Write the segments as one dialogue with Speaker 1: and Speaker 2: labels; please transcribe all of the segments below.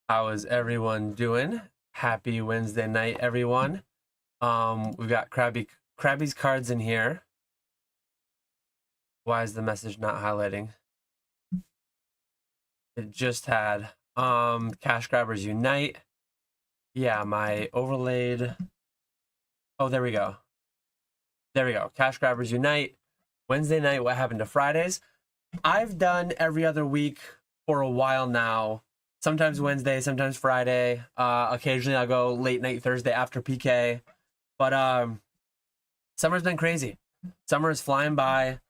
Speaker 1: How is everyone doing? Happy Wednesday night, everyone. We've got Krabby's cards in here. Why is the message not highlighting? It just had Cash Grabbers Unite. Yeah, my overlaid. Oh, there we go. There we go. Cash Grabbers Unite. Wednesday night, what happened to Fridays? I've done every other week for a while now. Sometimes Wednesday, sometimes Friday. Occasionally I'll go late night Thursday after PK. But summer's been crazy. Summer is flying by,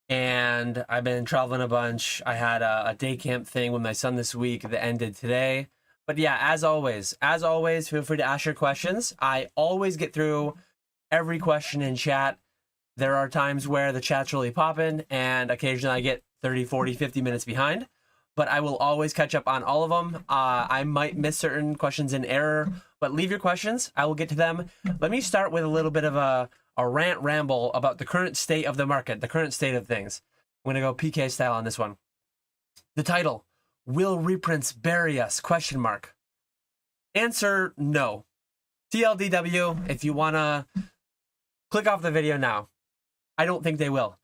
Speaker 1: and I've been traveling a bunch. I had a day camp thing with my son this week that ended today. But yeah, as always, feel free to ask your questions. I always get through every question in chat. There are times where the chat's really popping, and occasionally I get 30, 40, 50 minutes behind. But I will always catch up on all of them. I might miss certain questions in error, but leave your questions. I will get to them. Let me start with a little bit of a rant ramble about the current state of the market, the current state of things. I'm going to go PK style on this one. The title, Will Reprints Bury Us? ? Answer, no. TLDW, if you want to click off the video now. I don't think they will.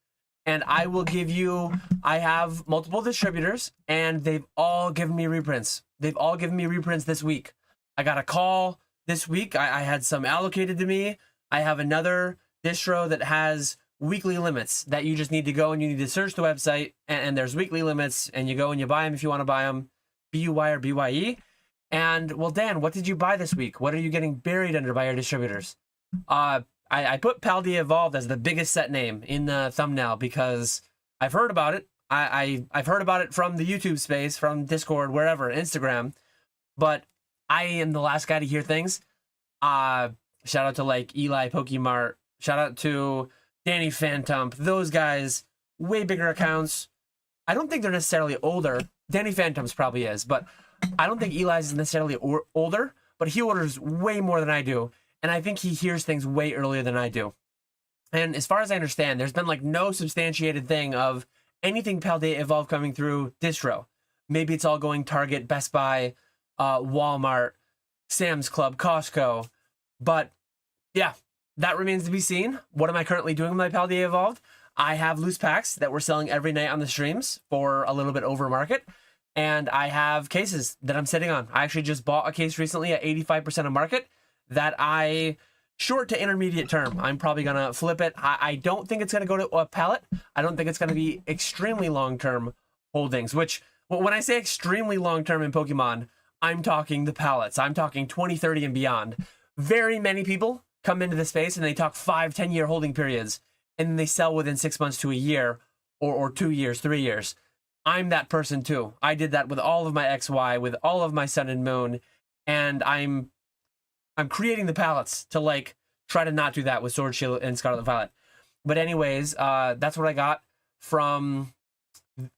Speaker 1: And I will give you, I have multiple distributors, and they've all given me reprints. They've all given me reprints this week. I got a call this week. I had some allocated to me. I have another distro that has weekly limits that you just need to go and you need to search the website, and there's weekly limits, and you go and you buy them if you want to buy them, BUY or BYE. And, well, Dan, what did you buy this week? What are you getting buried under by your distributors? I put Paldea Evolved as the biggest set name in the thumbnail because I've heard about it. I've heard about it from the YouTube space, from Discord, wherever, Instagram. But I am the last guy to hear things. Shout out to like Eli Pokemart. Shout out to Danny Phantom. Those guys, way bigger accounts. I don't think they're necessarily older. Danny Phantom's probably is, but I don't think Eli's is necessarily older. But he orders way more than I do. And I think he hears things way earlier than I do. And as far as I understand, there's been like no substantiated thing of anything Paldea Evolved coming through distro. Maybe it's all going Target, Best Buy, Walmart, Sam's Club, Costco. But yeah, that remains to be seen. What am I currently doing with my Paldea Evolved? I have loose packs that we're selling every night on the streams for a little bit over market. And I have cases that I'm sitting on. I actually just bought a case recently at 85% of market that I, short to intermediate term, I'm probably going to flip it. I don't think it's going to go to a pallet. I don't think it's going to be extremely long-term holdings, which, when I say extremely long-term in Pokemon, I'm talking the pallets. I'm talking 20, 30, and beyond. Very many people come into the space and they talk 5, 10-year holding periods, and they sell within 6 months to a year, or 2 years, 3 years. I'm that person too. I did that with all of my XY, with all of my Sun and Moon, and I'm creating the pallets to like try to not do that with Sword Shield and Scarlet Violet. But anyways, that's what I got from,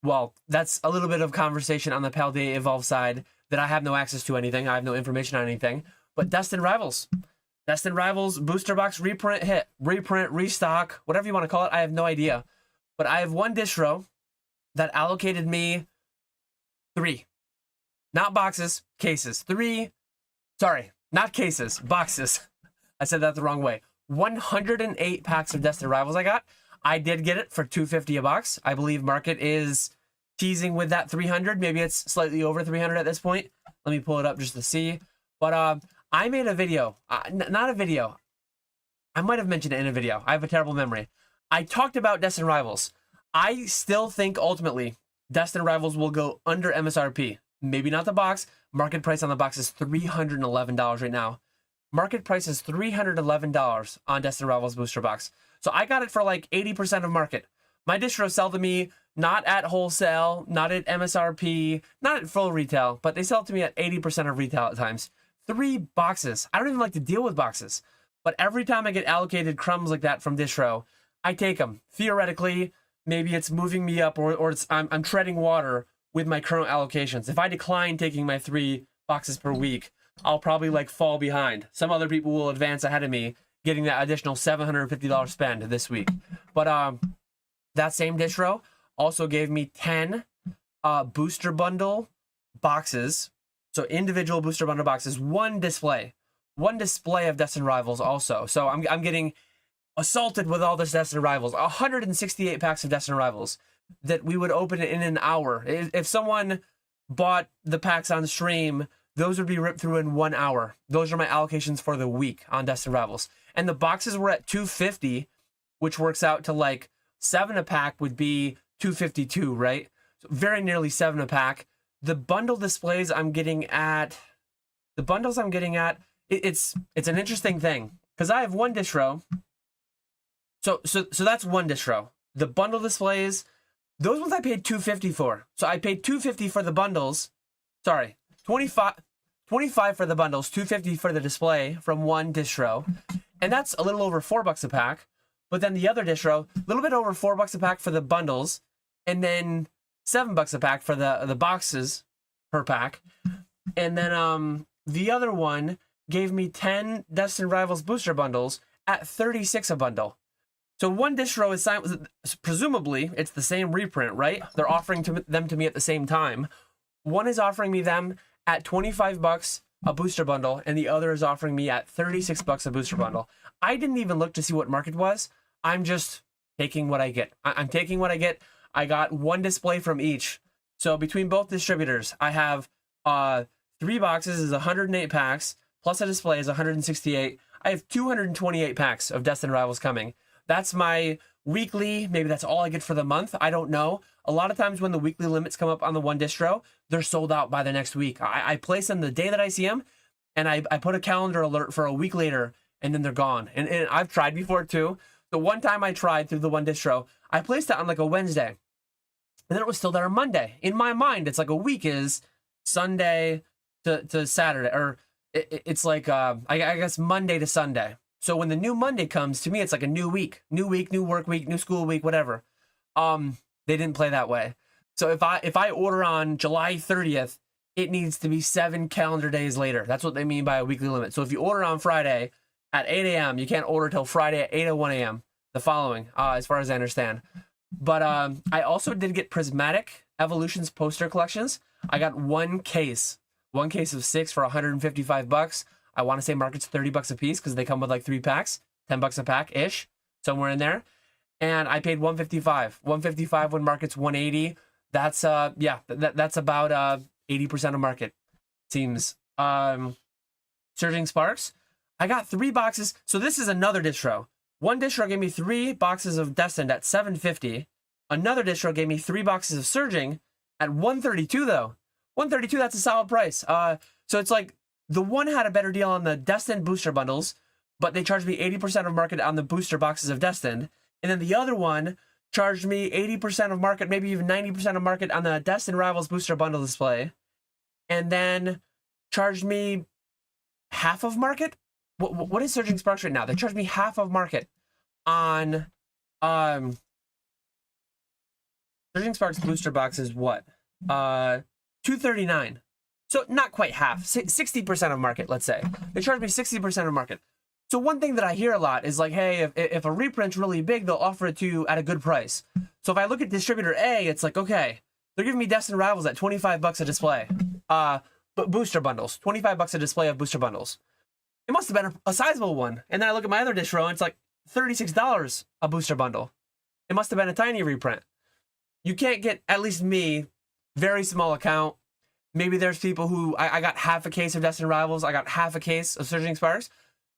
Speaker 1: well, that's a little bit of conversation on the Paldea Evolved side that I have no access to anything. I have no information on anything. But Destined Rivals. Destined Rivals booster box reprint hit. Reprint, restock, whatever you want to call it. I have no idea. But I have one distro that allocated me 3. Not boxes, cases. 3, sorry. Not cases, boxes. I said that the wrong way. 108 packs of Destined Rivals I got. I did get it for $250 a box. I believe market is teasing with that 300. Maybe it's slightly over 300 at this point. Let me pull it up just to see. But I made a video. Not a video. I might have mentioned it in a video. I have a terrible memory. I talked about Destined Rivals. I still think ultimately Destined Rivals will go under MSRP. Maybe not the box. Market price on the box is $311 right now. Market price is $311 on Destined Rivals booster box. So I got it for like 80% of market. My distros sell to me not at wholesale, not at MSRP, not at full retail, but they sell to me at 80% of retail at times. 3 boxes. I don't even like to deal with boxes. But every time I get allocated crumbs like that from distro, I take them. Theoretically, maybe it's moving me up, or it's I'm treading water with my current allocations. If I decline taking my 3 boxes per week, I'll probably like fall behind. Some other people will advance ahead of me, getting that additional $750 spend this week. But that same distro also gave me 10 booster bundle boxes So individual booster bundle boxes, one display of Destined Rivals also. So I'm getting assaulted with all this Destined Rivals, 168 packs of Destined Rivals that we would open in an hour. If someone bought the packs on stream, those would be ripped through in 1 hour. Those are my allocations for the week on Destined Rivals. And the boxes were at 250, which works out to like 7 a pack would be 252, right? So very nearly 7 a pack. The bundle displays I'm getting at, it's an interesting thing because I have one distro. So that's one distro. The bundle displays, those ones I paid 250 for. So I paid 250 for the bundles. Sorry, 25 for the bundles, 250 for the display from one distro. And that's a little over $4 a pack. But then the other distro, a little bit over $4 a pack for the bundles, and then $7 a pack for the boxes per pack. And then the other one gave me 10 Destined Rivals booster bundles at 36 a bundle. So one distro is signed, presumably it's the same reprint, right? They're offering them to me at the same time. One is offering me them at $25 a booster bundle, and the other is offering me at $36 a booster bundle. I didn't even look to see what market was. I'm just taking what I get. I'm taking what I get. I got one display from each. So between both distributors, I have 3 boxes is 108 packs, plus a display is 168. I have 228 packs of Destined Rivals coming. That's my weekly. Maybe that's all I get for the month. I don't know. A lot of times when the weekly limits come up on the one distro, they're sold out by the next week. I place them the day that I see them, and I put a calendar alert for a week later, and then they're gone. And I've tried before too. The one time I tried through the one distro, I placed it on like a Wednesday, and then it was still there on Monday. In my mind, it's like a week is Sunday to Saturday, or it's like I guess Monday to Sunday. So when the new Monday comes, to me, it's like a new week, new work week, new school week, whatever. They didn't play that way. So if I order on July 30th, it needs to be 7 calendar days later. That's what they mean by a weekly limit. So if you order on Friday at 8 a.m., you can't order till Friday at 8:01 a.m. the following, as far as I understand. But I also did get Prismatic Evolutions poster collections. I got one case of 6 for $155. I want to say market's $30 a piece because they come with like 3 packs, $10 a pack ish, somewhere in there. And I paid $155. $155 when market's $180. That's that's about 80% of market, seems. Surging Sparks. I got 3 boxes. So this is another distro. One distro gave me 3 boxes of Destined at $750. Another distro gave me 3 boxes of Surging at $132 though. $132, that's a solid price. So it's like the one had a better deal on the Destined booster bundles, but they charged me 80% of market on the booster boxes of Destined. And then the other one charged me 80% of market, maybe even 90% of market on the Destined Rivals booster bundle display. And then charged me half of market? What is Surging Sparks right now? They charged me half of market on Surging Sparks booster box is what? $239. So not quite half, 60% of market, let's say. They charge me 60% of market. So one thing that I hear a lot is like, hey, if a reprint's really big, they'll offer it to you at a good price. So if I look at distributor A, it's like, okay, they're giving me Destined Rivals at $25 a display. But booster bundles, $25 a display of booster bundles. It must have been a sizable one. And then I look at my other distro and it's like $36 a booster bundle. It must have been a tiny reprint. You can't get, at least me, very small account. Maybe there's people who, I got half a case of Destined Rivals. I got half a case of Surging Sparks.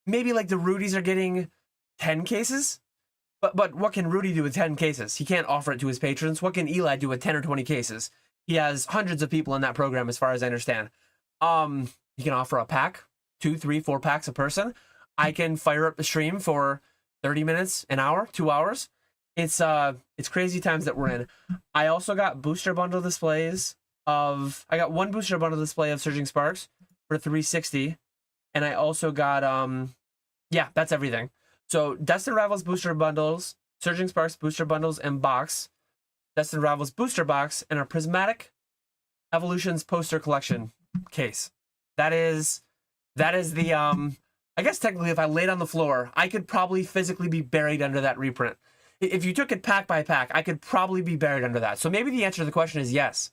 Speaker 1: Maybe like the Rudies are getting 10 cases. But what can Rudy do with 10 cases? He can't offer it to his patrons. What can Eli do with 10 or 20 cases? He has hundreds of people in that program as far as I understand. He can offer a pack, 2, 3, 4 packs a person. I can fire up the stream for 30 minutes, an hour, 2 hours. It's crazy times that we're in. I also got booster bundle displays of, I got one booster bundle display of Surging Sparks for $360. And I also got, yeah, that's everything. So Destined Rivals booster bundles, Surging Sparks booster bundles and box, Destined Rivals booster box, and a Prismatic Evolutions poster collection case. That is the, I guess technically if I laid on the floor, I could probably physically be buried under that reprint. If you took it pack by pack, I could probably be buried under that. So maybe the answer to the question is yes.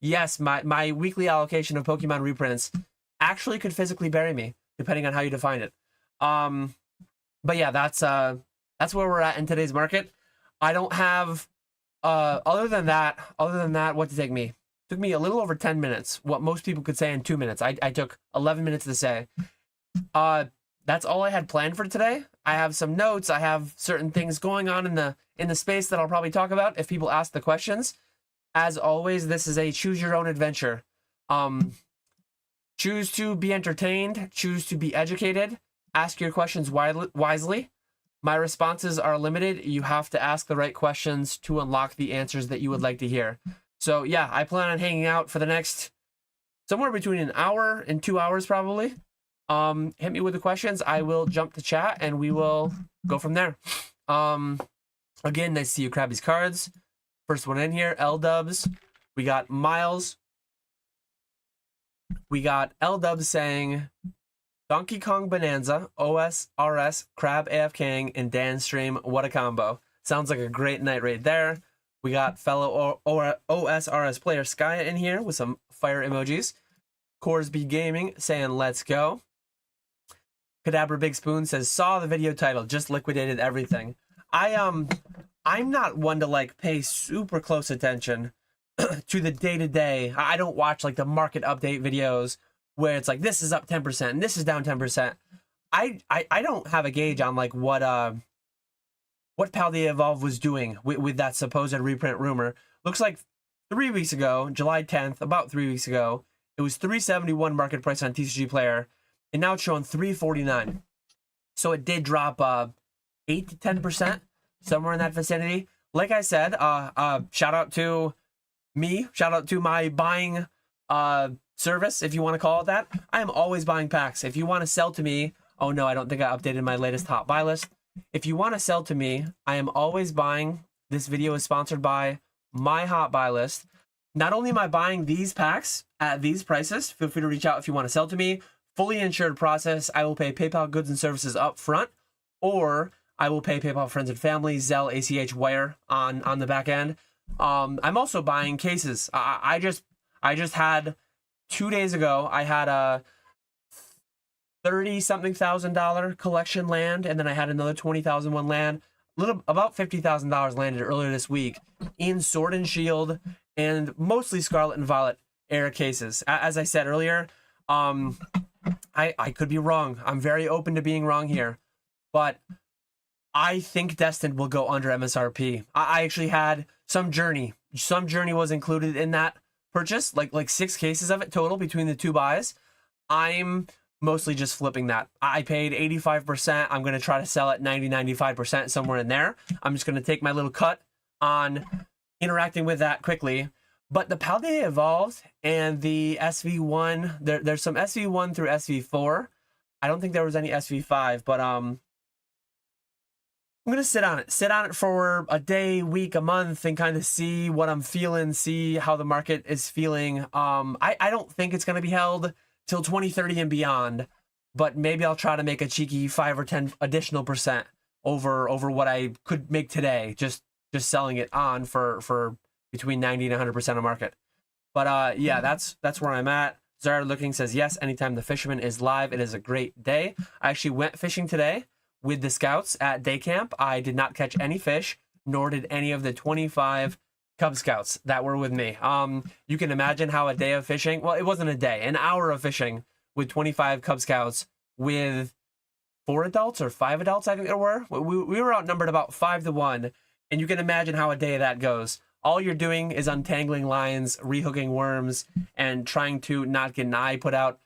Speaker 1: yes, my weekly allocation of Pokemon reprints actually could physically bury me, depending on how you define it. But yeah, that's where we're at in today's market. I don't have other than that, what did it take me? It took me a little over 10 minutes. What most people could say in 2 minutes. I took 11 minutes to say. That's all I had planned for today. I have some notes. I have certain things going on in the space that I'll probably talk about if people ask the questions. As always, this is a choose your own adventure. Choose to be entertained, choose to be educated, ask your questions wisely. My responses are limited. You have to ask the right questions to unlock the answers that you would like to hear. So yeah, I plan on hanging out for the next somewhere between an hour and 2 hours probably. Hit me with the questions. I will jump to chat and we will go from there. Again, nice to see you, Krabby's Cards. First one in here, L-Dubs. We got Miles. We got L-Dubs saying, Donkey Kong Bonanza, OSRS, Crab AFKing, and Dan Stream. What a combo. Sounds like a great night right there. We got fellow OSRS player Skya in here with some fire emojis. Corsby Gaming saying, let's go. Cadabra Big Spoon says, saw the video title, just liquidated everything. I'm not one to like pay super close attention to the day-to-day. I don't watch like the market update videos where it's like this is up 10% and this is down 10%. I don't have a gauge on like what Pal the Evolve was doing with that supposed reprint rumor. Looks like 3 weeks ago, July 10th, about 3 weeks ago, it was 371 market price on TCG Player, and now it's showing 349. So it did drop 8 to 10%, somewhere in that vicinity. Like I said, shout out to me, shout out to my buying service, if you want to call it that. I am always buying packs. If you want to sell to me, oh no, I don't think I updated my latest hot buy list. If you want to sell to me, I am always buying. This video is sponsored by my hot buy list. Not only am I buying these packs at these prices, feel free to reach out if you want to sell to me. Fully insured process. I will pay PayPal goods and services up front, or I will pay PayPal friends and family, Zelle, ACH, Wire on the back end. I'm also buying cases. I just had 2 days ago, I had a $30-something thousand collection land, and then I had another $20,000 one land. About $50,000 landed earlier this week in Sword and Shield and mostly Scarlet and Violet era cases. As I said earlier, I could be wrong. I'm very open to being wrong here, but I think Destined will go under MSRP. I actually had some Journey. Some Journey was included in that purchase, like 6 cases of it total between the 2 buys. I'm mostly just flipping that. I paid 85%. I'm going to try to sell at 90-95%, somewhere in there. I'm just going to take my little cut on interacting with that quickly. But the Paldea Evolved and the SV1, there's some SV1 through SV4. I don't think there was any SV5, but I'm going to sit on it for a day, week, a month, and kind of see what I'm feeling, see how the market is feeling. I don't think it's going to be held till 2030 and beyond, but maybe I'll try to make a cheeky 5 or 10 additional percent over what I could make today, just selling it on for between 90 and 100% of market. But yeah, that's where I'm at. Zara Looking says, yes, anytime the fisherman is live, it is a great day. I actually went fishing today with the scouts at day camp. I did not catch any fish, nor did any of the 25 Cub Scouts that were with me. You can imagine how a day of fishing, well, it wasn't a day, an hour of fishing with 25 Cub Scouts with 4 adults or 5 adults, I think there were. We were outnumbered about 5 to 1, and you can imagine how a day of that goes. All you're doing is untangling lines, rehooking worms, and trying to not get an eye put out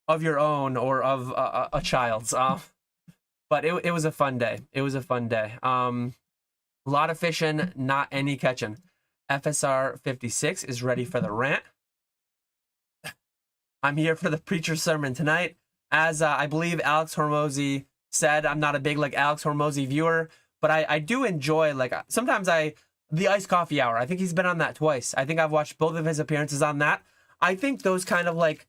Speaker 1: of your own or of a child's. But it was a fun day. It was a fun day. A lot of fishing, not any catching. FSR 56 is ready for the rant. I'm here for the preacher's sermon tonight. As I believe Alex Hormozy said, I'm not a big like Alex Hormozy viewer, but I do enjoy like sometimes the Iced Coffee Hour. I think he's been on that twice. I think I've watched both of his appearances on that. I think those kind of like,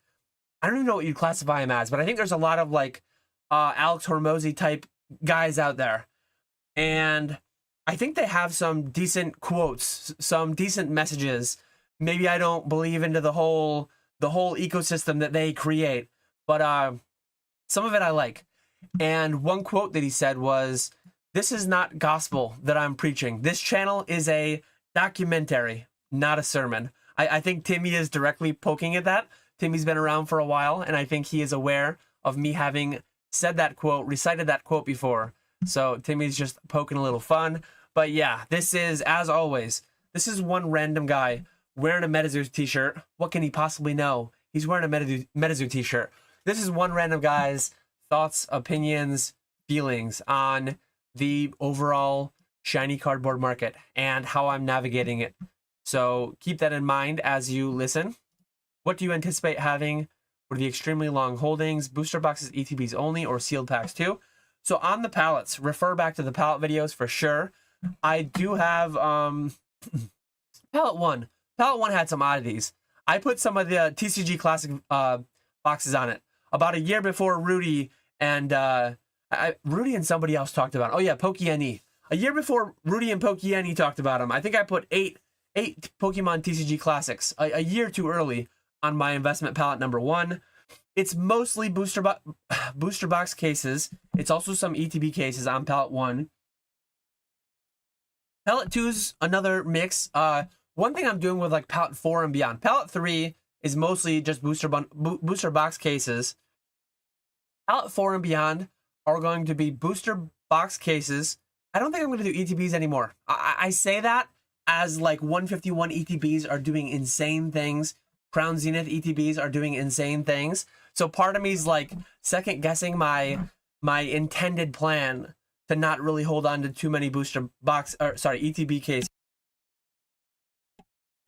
Speaker 1: I don't even know what you'd classify him as, but I think there's a lot of like Alex Hormozy type guys out there. And I think they have some decent quotes, some decent messages, maybe I don't believe into the whole ecosystem that they create, but some of it I like. And one quote that he said was, "This is not gospel that I'm preaching. This channel is a documentary, not a sermon." I think Timmy is directly poking at that. Timmy's been around for a while, and I think he is aware of me having said that quote, recited that quote before. So Timmy's just poking a little fun. But yeah, this is, as always, this is one random guy wearing a MetaZoo t-shirt. What can he possibly know? He's wearing a MetaZoo t-shirt. This is one random guy's thoughts, opinions, feelings on the overall shiny cardboard market and how I'm navigating it. So keep that in mind as you listen. What do you anticipate having for the extremely long holdings? Booster boxes, ETBs only, or sealed packs too? So on the pallets, refer back to the pallet videos for sure. I do have pallet one. Pallet one had some oddities. I put some of the TCG Classic boxes on it about a year before Rudy and Rudy and somebody else talked about it. Oh yeah, PokeNE. A year before Rudy and PokeNE talked about them, I think I put eight Pokemon TCG Classics a year too early on my investment pallet number one. It's mostly booster box cases. It's also some ETB cases on pallet one. Pallet 2's another mix. One thing I'm doing with like pallet 4 and beyond. Pallet 3 is mostly just booster box cases. Pallet 4 and beyond are going to be booster box cases. I don't think I'm going to do ETBs anymore. I say that as like 151 ETBs are doing insane things. Crown Zenith ETBs are doing insane things. So part of me is like second guessing my intended plan to not really hold on to too many booster box, or sorry, ETB cases.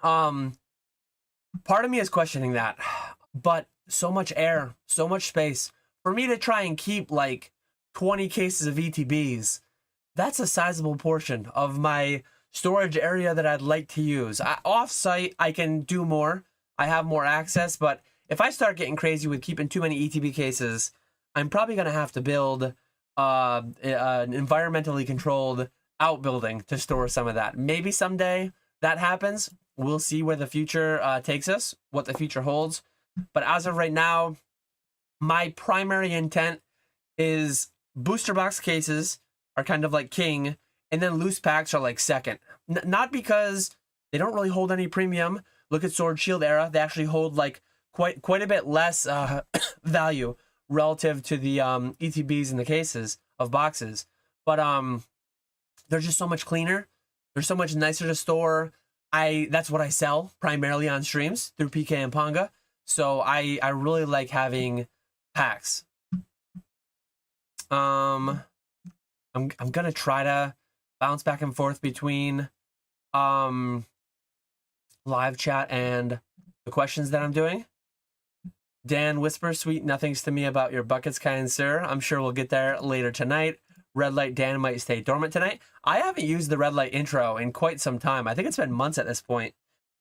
Speaker 1: Part of me is questioning that, but so much air, so much space for me to try and keep like 20 cases of ETBs. That's a sizable portion of my storage area that I'd like to use. Off-site, I can do more. I have more access, but if I start getting crazy with keeping too many ETB cases, I'm probably going to have to build an environmentally controlled outbuilding to store some of that. Maybe someday that happens. We'll see where the future takes us, what the future holds. But as of right now, my primary intent is booster box cases are kind of like king, and then loose packs are like second. Not because they don't really hold any premium. Look at Sword Shield Era. They actually hold like quite a bit less value relative to the ETBs in the cases of boxes. But they're just so much cleaner. They're so much nicer to store. That's what I sell primarily on streams through PK and Ponga. So I really like having packs. I'm gonna try to bounce back and forth between live chat and the questions that I'm doing. Dan whispers sweet nothings to me about your buckets, kind sir. I'm sure we'll get there later tonight. Red light Dan might stay dormant tonight. I haven't used the red light intro in quite some time. I think it's been months at this point.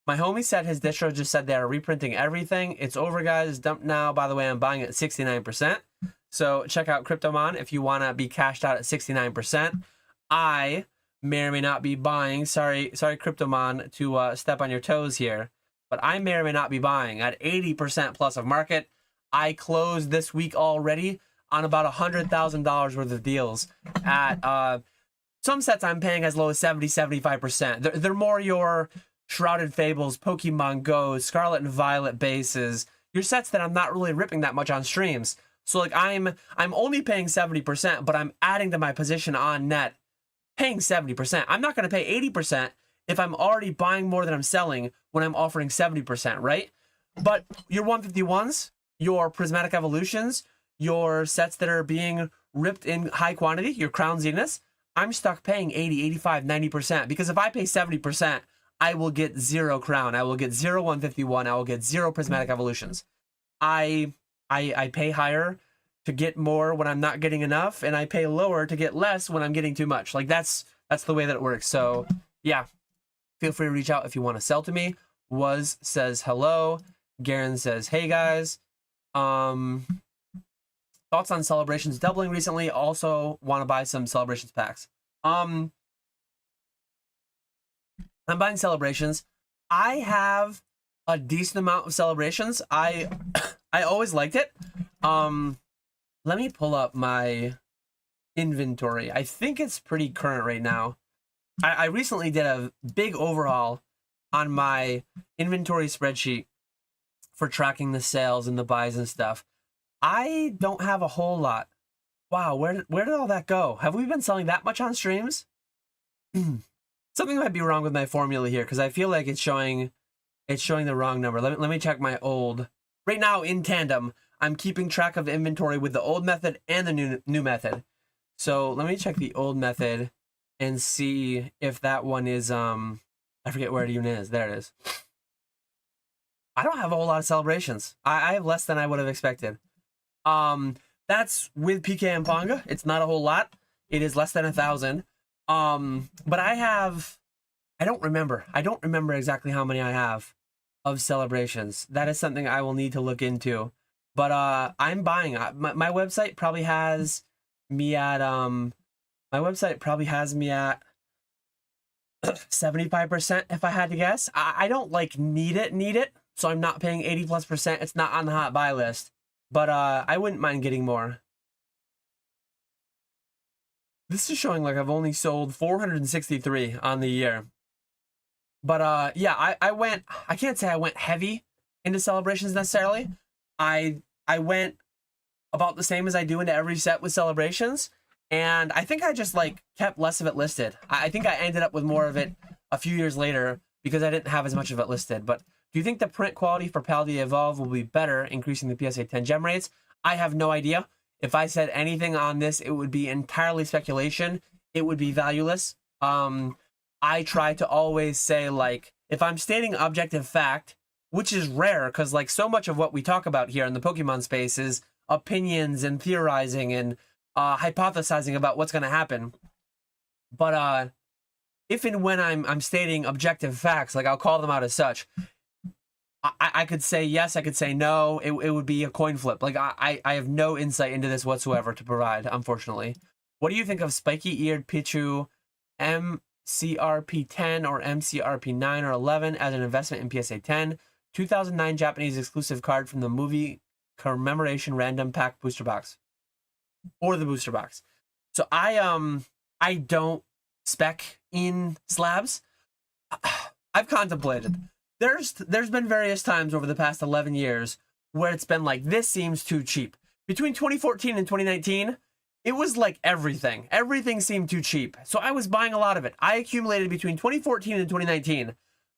Speaker 1: My homie said his distro just said they are reprinting everything. It's over, guys. Dumped now. By the way, I'm buying it at 69%. So check out Cryptomon if you want to be cashed out at 69%. I may or may not be buying. Sorry, Cryptomon, to step on your toes here. But I may or may not be buying at 80% plus of market. I closed this week already on about $100,000 worth of deals at some sets I'm paying as low as 70-75%. They're more your Shrouded Fables, Pokemon Go, Scarlet and Violet bases, your sets that I'm not really ripping that much on streams. So like I'm only paying 70%, but I'm adding to my position on net, paying 70%. I'm not going to pay 80% if I'm already buying more than I'm selling when I'm offering 70%, right? But your 151s, your Prismatic Evolutions, your sets that are being ripped in high quantity, your Crown Zeniths, I'm stuck paying 80, 85, 90%. Because if I pay 70%, I will get 0 Crown. I will get 0 151. I will get 0 Prismatic Evolutions. I pay higher to get more when I'm not getting enough, and I pay lower to get less when I'm getting too much. Like that's the way that it works. So yeah, feel free to reach out if you want to sell to me. Was says hello. Garen says, hey guys. Thoughts on Celebrations doubling recently. Also want to buy some Celebrations packs. I'm buying Celebrations. I have a decent amount of celebrations. I I always liked it. Let me pull up my inventory. I think it's pretty current right now. I recently did a big overhaul on my inventory spreadsheet for tracking the sales and the buys and stuff. I don't have a whole lot. Wow, where did all that go? Have we been selling that much on streams? Something might be wrong with my formula here because I feel like it's showing the wrong number. Let me check my old. Right now in tandem, I'm keeping track of inventory with the old method and the new method. So let me check the old method and see if that one is I forget where it even is. There it is. I don't have a whole lot of celebrations. I have less than I would have expected. That's with PK and Ponga. It's not a whole lot. It is less than 1,000. But I don't remember. I don't remember exactly how many I have of celebrations. That is something I will need to look into. But I'm buying. My website probably has me at 75% if I had to guess. I don't like need it, so I'm not paying 80+%. It's not on the hot buy list. But I wouldn't mind getting more. This is showing like I've only sold 463 on the year. But yeah, I can't say I went heavy into celebrations necessarily. I went about the same as I do into every set with celebrations. And I think I just like kept less of it listed. I think I ended up with more of it a few years later because I didn't have as much of it listed. But do you think the print quality for Paldea Evolve will be better, increasing the PSA 10 gem rates? I have no idea. If I said anything on this, it would be entirely speculation. It would be valueless. I try to always say, like, if I'm stating objective fact, which is rare because like so much of what we talk about here in the Pokemon space is opinions and theorizing and hypothesizing about what's going to happen. But if and when I'm stating objective facts, like I'll call them out as such, I could say yes, I could say no. It would be a coin flip. Like I have no insight into this whatsoever to provide, unfortunately. What do you think of spiky-eared Pichu MCRP 10 or MCRP 9 or 11 as an investment in PSA 10? 2009 Japanese exclusive card from the movie commemoration random pack booster box. Or the booster box. So I don't spec in slabs. I've contemplated. There's been various times over the past 11 years where it's been like, this seems too cheap. Between 2014 and 2019, it was like everything. Everything seemed too cheap. So I was buying a lot of it. I accumulated between 2014 and 2019.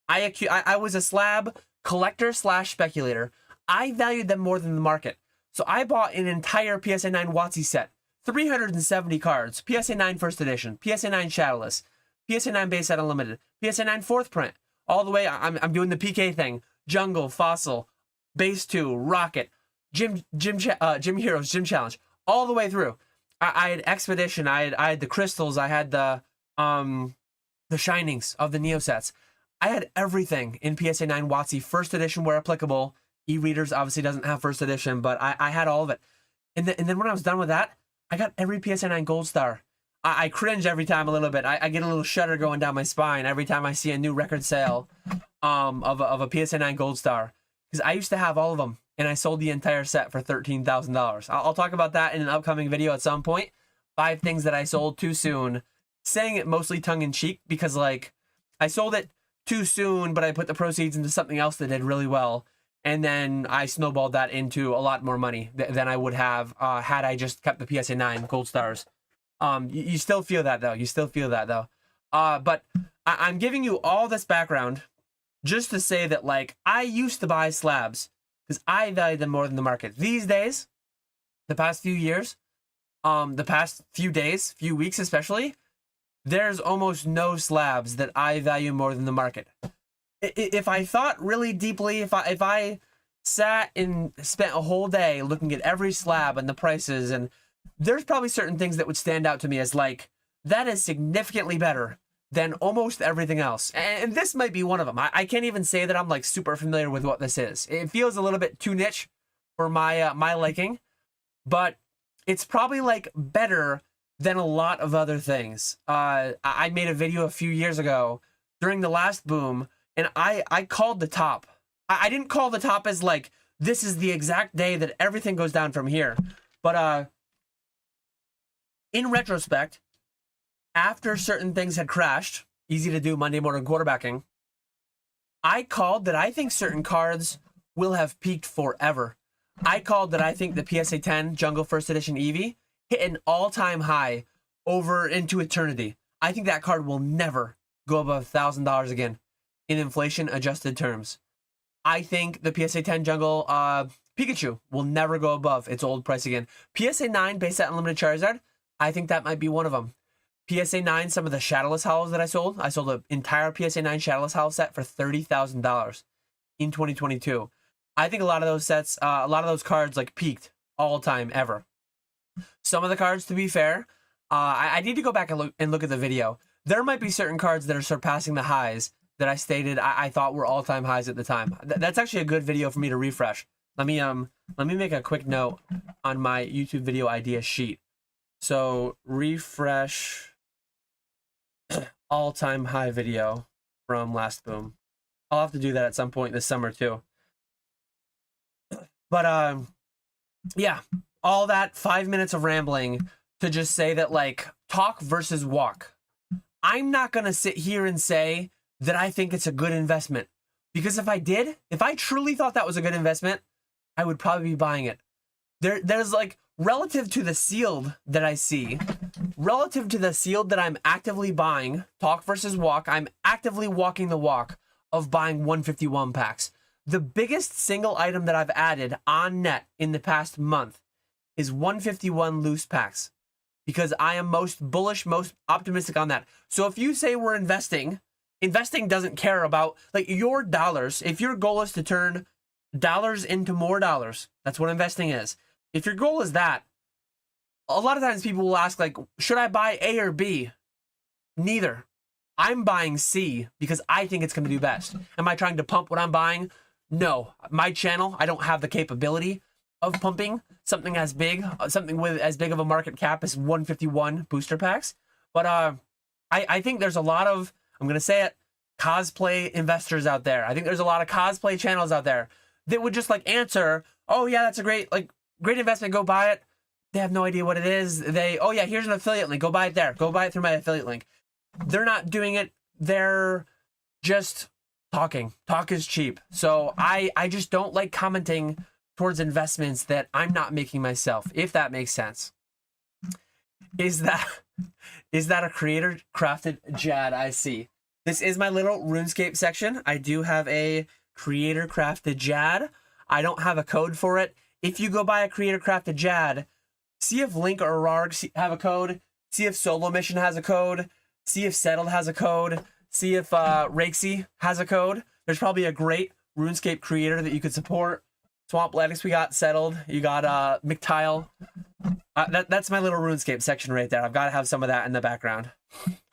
Speaker 1: I was a slab collector / speculator. I valued them more than the market. So I bought an entire PSA 9 WotC set. 370 cards. PSA 9 first edition. PSA 9 Shadowless. PSA 9 base set unlimited. PSA 9 fourth print. All the way, I'm doing the PK thing. Jungle, Fossil, Base 2, Rocket, Gym Heroes, Gym Challenge. All the way through. I had Expedition, I had the Crystals, I had the Shinings of the Neo sets. I had everything in PSA 9 WotC first edition where applicable. E-readers obviously doesn't have first edition, but I had all of it. And then when I was done with that, I got every PSA 9 Gold Star. I cringe every time a little bit. I get a little shudder going down my spine every time I see a new record sale of a PSA 9 Gold Star. Because I used to have all of them, and I sold the entire set for $13,000. I'll talk about that in an upcoming video at some point. 5 things that I sold too soon. Saying it mostly tongue-in-cheek because, like, I sold it too soon, but I put the proceeds into something else that did really well. And then I snowballed that into a lot more money than I would have had I just kept the PSA 9 Gold Stars. You still feel that, though. You still feel that, though. But I'm giving you all this background just to say that, like, I used to buy slabs because I value them more than the market. These days, the past few years, the past few days, few weeks especially, there's almost no slabs that I value more than the market. If I thought really deeply, if I sat and spent a whole day looking at every slab and the prices, and there's probably certain things that would stand out to me as like, that is significantly better than almost everything else. And this might be one of them. I can't even say that I'm like super familiar with what this is. It feels a little bit too niche for my my liking, but it's probably like better than a lot of other things. I made a video a few years ago during the last boom, and I called the top. I didn't call the top as like, this is the exact day that everything goes down from here. But in retrospect, after certain things had crashed, easy to do Monday morning quarterbacking, I called that I think certain cards will have peaked forever. I called that I think the PSA 10 Jungle First Edition Eevee hit an all-time high over into eternity. I think that card will never go above $1,000 again in inflation-adjusted terms. I think the PSA 10 Jungle Pikachu will never go above its old price again. PSA 9 base set unlimited Charizard, I think that might be one of them. PSA 9, some of the Shadowless Howls that I sold an entire PSA 9 Shadowless Howl set for $30,000 in 2022. I think a lot of those sets, a lot of those cards like peaked all time ever. Some of the cards, to be fair, I need to go back and look at the video. There might be certain cards that are surpassing the highs that I stated I thought were all-time highs at the time. That's actually a good video for me to refresh. Let me make a quick note on my YouTube video idea sheet. So refresh all-time high video from last boom. I'll have to do that at some point this summer too. But yeah, all that 5 minutes of rambling to just say that, like, talk versus walk. I'm not gonna sit here and say that I think it's a good investment, because if I truly thought that was a good investment, I would probably be buying it. There's like, relative to the sealed that I see, relative to the sealed that I'm actively buying, talk versus walk, I'm actively walking the walk of buying 151 packs. The biggest single item that I've added on net in the past month is 151 loose packs, because I am most bullish, most optimistic on that. So if you say we're investing doesn't care about, like, your dollars. If your goal is to turn dollars into more dollars, that's what investing is. If your goal is that, a lot of times people will ask, like, should I buy A or B? Neither. I'm buying C because I think it's going to do best. Am I trying to pump what I'm buying? No. My channel, I don't have the capability of pumping something as big, something with as big of a market cap as 151 booster packs. But I think there's a lot of, I'm going to say it, cosplay investors out there. I think there's a lot of cosplay channels out there that would just, like, answer, oh yeah, that's a great investment, go buy it. They have no idea what it is. Oh yeah, here's an affiliate link, go buy it there. Go buy it through my affiliate link. They're not doing it. They're just talking. Talk is cheap. So I just don't like commenting towards investments that I'm not making myself, if that makes sense. Is that a creator crafted Jad? I see. This is my little RuneScape section. I do have a creator crafted Jad. I don't have a code for it. If you go buy a creator crafted Jad, see if Link or Rarg have a code. See if Solo Mission has a code. See if Settled has a code. See if Rakesy has a code. There's probably a great RuneScape creator that you could support. Swamp Lettuce, we got Settled. You got McTile. That's my little RuneScape section right there. I've got to have some of that in the background.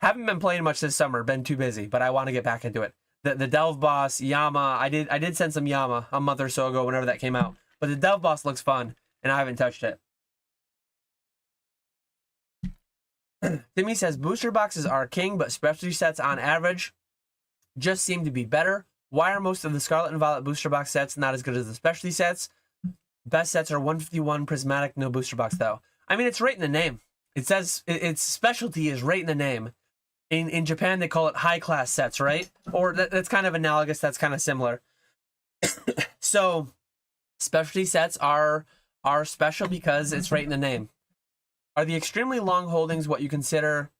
Speaker 1: Haven't been playing much this summer. Been too busy, but I want to get back into it. The Delve Boss, Yama. I did send some Yama a month or so ago whenever that came out. But the Delve Boss looks fun, and I haven't touched it. Timmy says, booster boxes are king, but specialty sets on average just seem to be better. Why are most of the Scarlet and Violet booster box sets not as good as the specialty sets? Best sets are 151 prismatic, no booster box though. I mean, it's right in the name. It says its specialty is right in the name. In Japan, they call it high class sets, right? Or that's kind of analogous. That's kind of similar. So specialty sets are special because it's right in the name. Are the extremely long holdings what you consider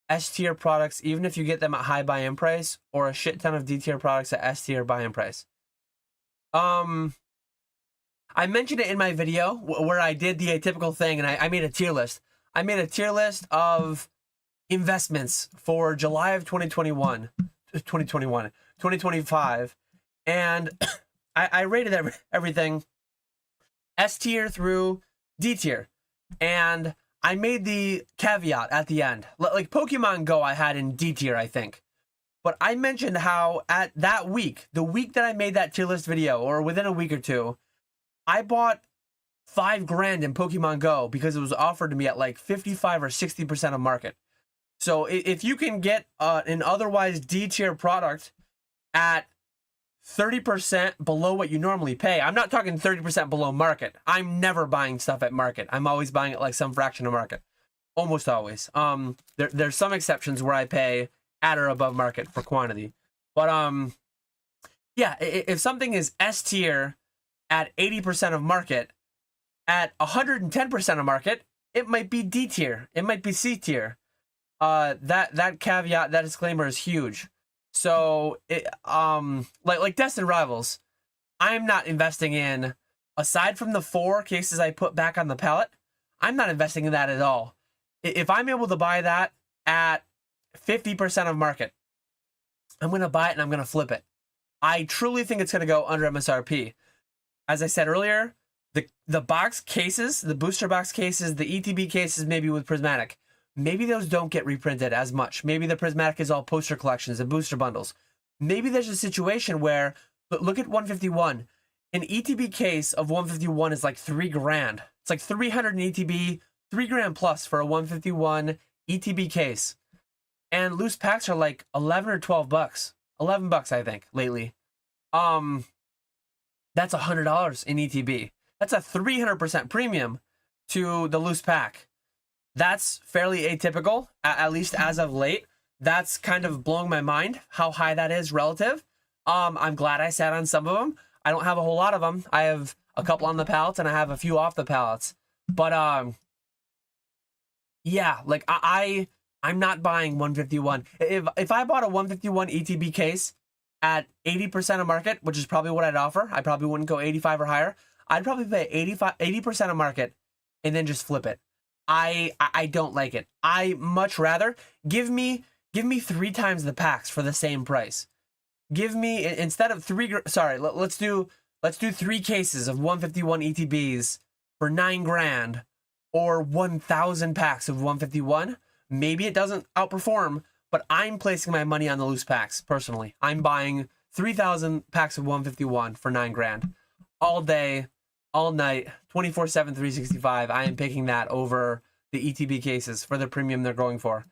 Speaker 1: S-tier products, even if you get them at high buy-in price, or a shit ton of D-tier products at S-tier buy-in price? I mentioned it in my video where I did the atypical thing, and I made a tier list. I made a tier list of investments for July of 2025, and I rated everything S-tier through D-tier. And I made the caveat at the end. Like Pokemon Go I had in D tier, I think. But I mentioned how at that week, the week that I made that tier list video, or within a week or two, I bought $5,000 in Pokemon Go because it was offered to me at like 55 or 60% of market. So if you can get an otherwise D tier product at 30% below what you normally pay. I'm not talking 30% below market. I'm never buying stuff at market. I'm always buying it like some fraction of market. Almost always. There's some exceptions where I pay at or above market for quantity. But yeah, if something is S tier at 80% of market, at 110% of market, it might be D tier. It might be C tier. That caveat, that disclaimer is huge. So like Destined Rivals, I'm not investing in, aside from the 4 cases I put back on the pallet, I'm not investing in that at all. If I'm able to buy that at 50% of market, I'm going to buy it and I'm going to flip it. I truly think it's going to go under MSRP. As I said earlier, the box cases, the booster box cases, the ETB cases, maybe with Prismatic, maybe those don't get reprinted as much. Maybe the Prismatic is all poster collections and booster bundles. Maybe there's a situation where, look at 151. An ETB case of 151 is like $3,000. It's like 300 in ETB, $3,000 plus for a 151 ETB case. And loose packs are like 11 or 12 bucks. 11 bucks, I think, lately. That's $100 in ETB. That's a 300% premium to the loose pack. That's fairly atypical, at least as of late. That's kind of blowing my mind how high that is relative. I'm glad I sat on some of them. I don't have a whole lot of them. I have a couple on the pallets and I have a few off the pallets. But yeah, like I'm not buying 151. If I bought a 151 ETB case at 80% of market, which is probably what I'd offer, I probably wouldn't go 85 or higher. I'd probably pay 80% of market and then just flip it. I don't like it. I much rather give me 3 times the packs for the same price. Give me, instead of let's do 3 cases of 151 ETBs for $9,000 or 1,000 packs of 151. Maybe it doesn't outperform, but I'm placing my money on the loose packs personally. I'm buying 3,000 packs of 151 for $9,000 all day, all night, 24/7, 365. I am picking that over the ETB cases for the premium they're going for.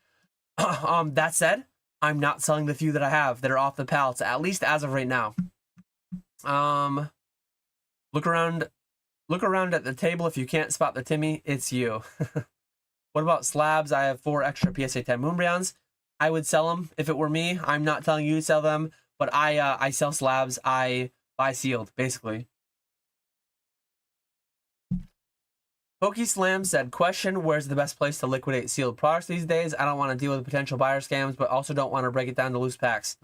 Speaker 1: That said, I'm not selling the few that I have that are off the pallets, at least as of right now. Look around at the table. If you can't spot the Timmy, it's you. What about slabs? I have 4 extra PSA 10 Moonbryons. I would sell them if it were me. I'm not telling you to sell them, but I sell slabs. I buy sealed, basically. PokeSlam said, question, where's the best place to liquidate sealed products these days? I don't want to deal with potential buyer scams, but also don't want to break it down to loose packs.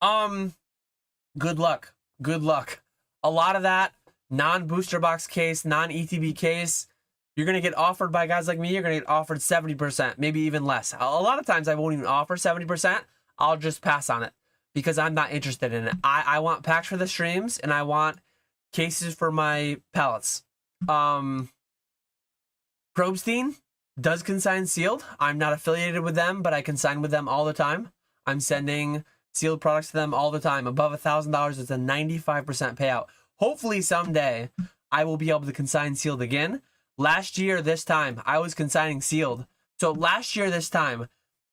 Speaker 1: Good luck. Good luck. A lot of that non-booster box case, non-ETB case, you're going to get offered by guys like me. You're going to get offered 70%, maybe even less. A lot of times I won't even offer 70%. I'll just pass on it because I'm not interested in it. I want packs for the streams and I want cases for my pallets. Probstein does consign sealed. I'm not affiliated with them, but I consign with them all the time. I'm sending sealed products to them all the time. Above $1,000, it's a 95% payout. Hopefully someday I will be able to consign sealed again. Last year, this time, I was consigning sealed. So last year, this time,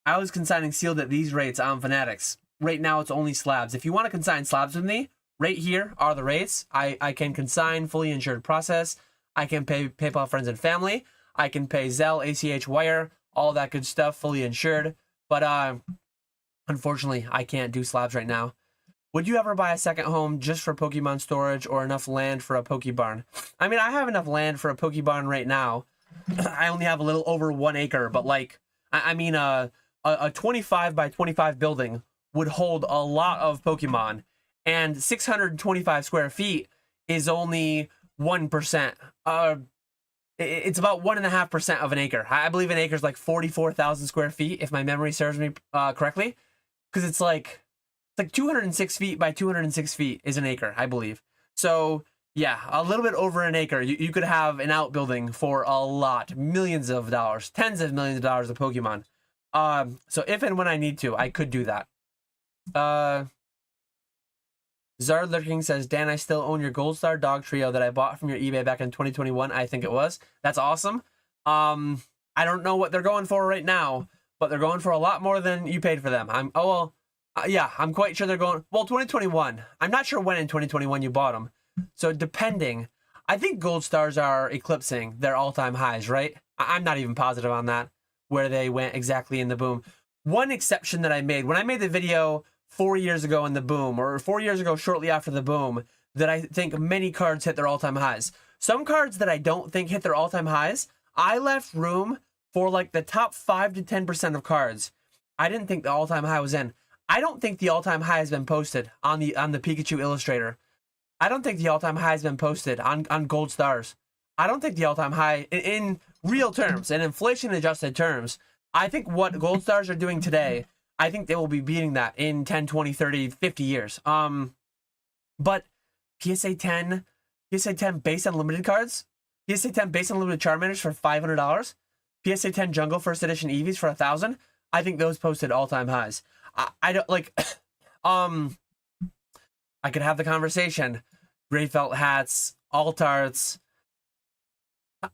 Speaker 1: I was consigning sealed at these rates on Fanatics. Right now, it's only slabs. If you want to consign slabs with me, right here are the rates. I can consign fully insured process. I can pay PayPal friends and family. I can pay Zelle, ACH wire, all that good stuff, fully insured. But unfortunately, I can't do slabs right now. Would you ever buy a second home just for Pokemon storage or enough land for a Pokebarn? I mean, I have enough land for a Pokebarn right now. I only have a little over 1 acre, but like, I mean, a 25 by 25 building would hold a lot of Pokemon, and 625 square feet is only 1%. It's about 1.5% of an acre. I believe an acre is like 44,000 square feet, if my memory serves me correctly, because it's like 206 feet by 206 feet is an acre, I believe. So yeah, a little bit over an acre. You could have an outbuilding for a lot, millions of dollars, tens of millions of dollars of Pokemon. So if and when I need to, I could do that. Zard Lurking says, Dan, I still own your Gold Star dog trio that I bought from your eBay back in 2021. I think it was. That's awesome. I don't know what they're going for right now, but they're going for a lot more than you paid for them. Yeah, I'm quite sure they're going, well, 2021. I'm not sure when in 2021 you bought them. So depending, I think gold stars are eclipsing their all-time highs, right? I'm not even positive on that, where they went exactly in the boom. One exception that I made, when I made the video 4 years ago in the boom, or 4 years ago shortly after the boom, that I think many cards hit their all-time highs. Some cards that I don't think hit their all-time highs, I left room for like the top 5 to 10% of cards. I didn't think the all-time high was in. I don't think the all-time high has been posted on the Pikachu Illustrator. I don't think the all-time high has been posted on gold stars. I don't think the all-time high in real terms, in inflation-adjusted terms, I think what gold stars are doing today, I think they will be beating that in 10, 20, 30, 50 years. But PSA 10 base unlimited cards, PSA 10 base unlimited Charmanders for $500, PSA 10 Jungle First Edition Eevees for $1,000. I think those posted all-time highs. I don't like. I could have the conversation. Gray felt hats, alt arts.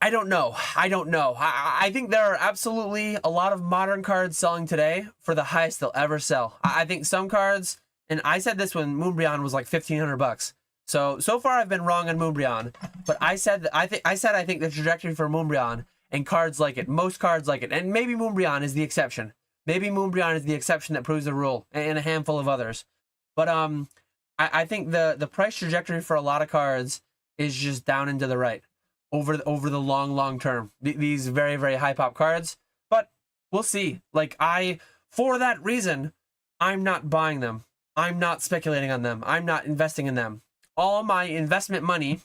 Speaker 1: I don't know. I think there are absolutely a lot of modern cards selling today for the highest they'll ever sell. I think some cards, and I said this when Moonbryon was like $1,500. So far I've been wrong on Moonbryon, but I said I think the trajectory for Moonbryon and cards like it, most cards like it, and maybe Moonbryon is the exception. Maybe Moonbryon is the exception that proves the rule, and a handful of others. But I think the price trajectory for a lot of cards is just down and to the right over the long term. These very, very high pop cards, but we'll see. Like for that reason, I'm not buying them. I'm not speculating on them. I'm not investing in them. All my investment money,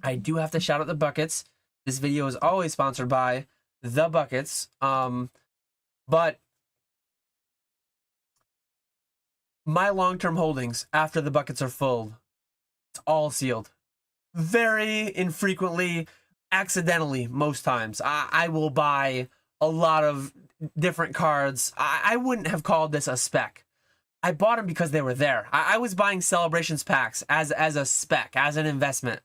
Speaker 1: I do have to shout out the buckets. This video is always sponsored by the buckets. But my long-term holdings after the buckets are full, it's all sealed. Very infrequently, accidentally, most times, I will buy a lot of different cards. I wouldn't have called this a spec. I bought them because they were there. I was buying Celebrations packs as a spec, as an investment.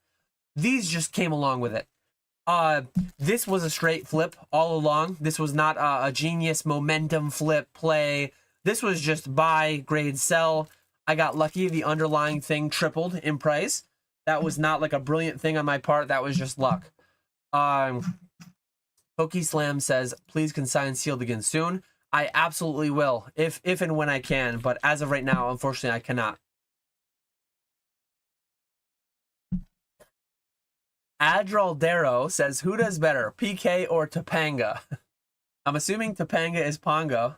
Speaker 1: These just came along with it. This was a straight flip all along. This was not a genius momentum flip play. This was just buy, grade, sell. I got lucky. The underlying thing tripled in price. That was not like a brilliant thing on my part. That was just luck. Pokey Slam says, please consign sealed again soon. I absolutely will, if and when I can. But as of right now, unfortunately, I cannot. Adraldero says, who does better, PK or Topanga? I'm assuming Topanga is Pongo.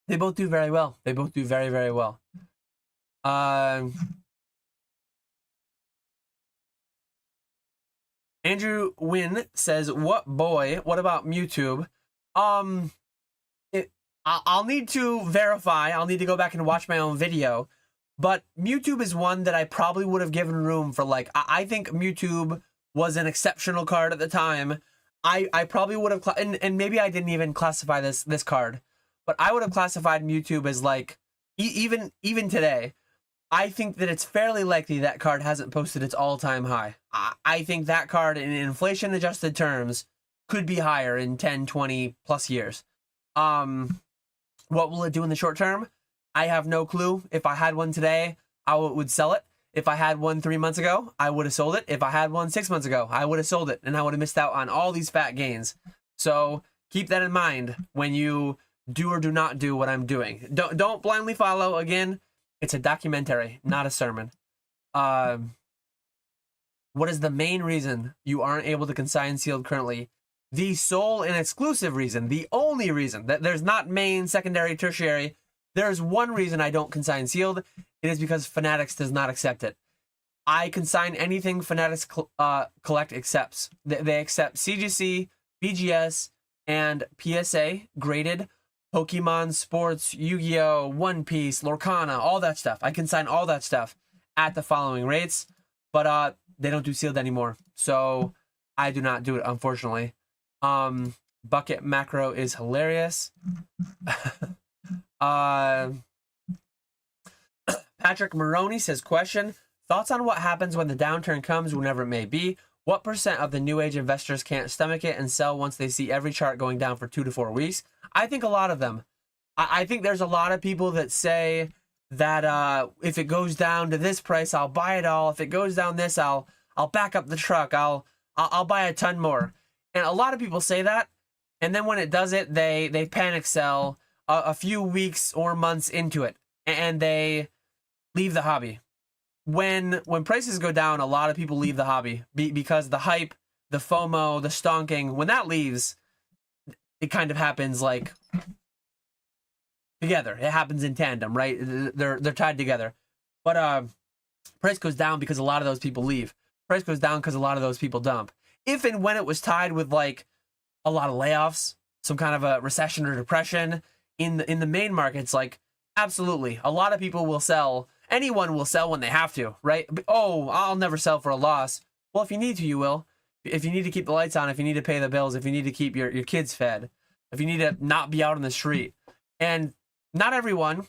Speaker 1: They both do very well. They both do very, very well. Andrew Wynn says, what about YouTube? I'll need to verify. I'll need to go back and watch my own video. But Mewtwo is one that I probably would have given room for. Like, I think Mewtwo was an exceptional card at the time. I probably would have, and maybe I didn't even classify this card, but I would have classified Mewtwo as like, even today, I think that it's fairly likely that card hasn't posted its all-time high. I think that card in inflation-adjusted terms could be higher in 10, 20 plus years. What will it do in the short term? I have no clue. If I had one today, I would sell it. If I had one 3 months ago, I would have sold it. If I had one 6 months ago, I would have sold it, and I would have missed out on all these fat gains. So keep that in mind when you do or do not do what I'm doing. Don't blindly follow. Again, it's a documentary, not a sermon. What is the main reason you aren't able to consign sealed currently? The sole and exclusive reason, the only reason, that there's not main, secondary, tertiary. There's one reason I don't consign sealed. It is because Fanatics does not accept it. I consign anything Fanatics Collect accepts. They accept CGC, BGS, and PSA graded Pokemon, Sports, Yu-Gi-Oh, One Piece, Lorcana, all that stuff. I consign all that stuff at the following rates, but they don't do sealed anymore. So I do not do it, unfortunately. Bucket Macro is hilarious. Patrick Maroney says, question, thoughts on what happens when the downturn comes, whenever it may be? What % of the new age investors can't stomach it and sell once they see every chart going down for 2 to 4 weeks? I think a lot of them. I think there's a lot of people that say that if it goes down to this price, I'll buy it all. If it goes down this, I'll back up the truck. I'll buy a ton more. And a lot of people say that, and then when it does it, they panic sell a few weeks or months into it, and they leave the hobby. When prices go down, a lot of people leave the hobby because the hype, the FOMO, the stonking, when that leaves, it kind of happens like together. It happens in tandem, right? They're tied together. But price goes down because a lot of those people leave. Price goes down because a lot of those people dump. If and when it was tied with like a lot of layoffs, some kind of a recession or depression in the main markets, like absolutely, a lot of people will sell. Anyone will sell when they have to, right? Oh, I'll never sell for a loss. Well, if you need to, you will. If you need to keep the lights on, if you need to pay the bills, if you need to keep your kids fed, if you need to not be out on the street. And not everyone,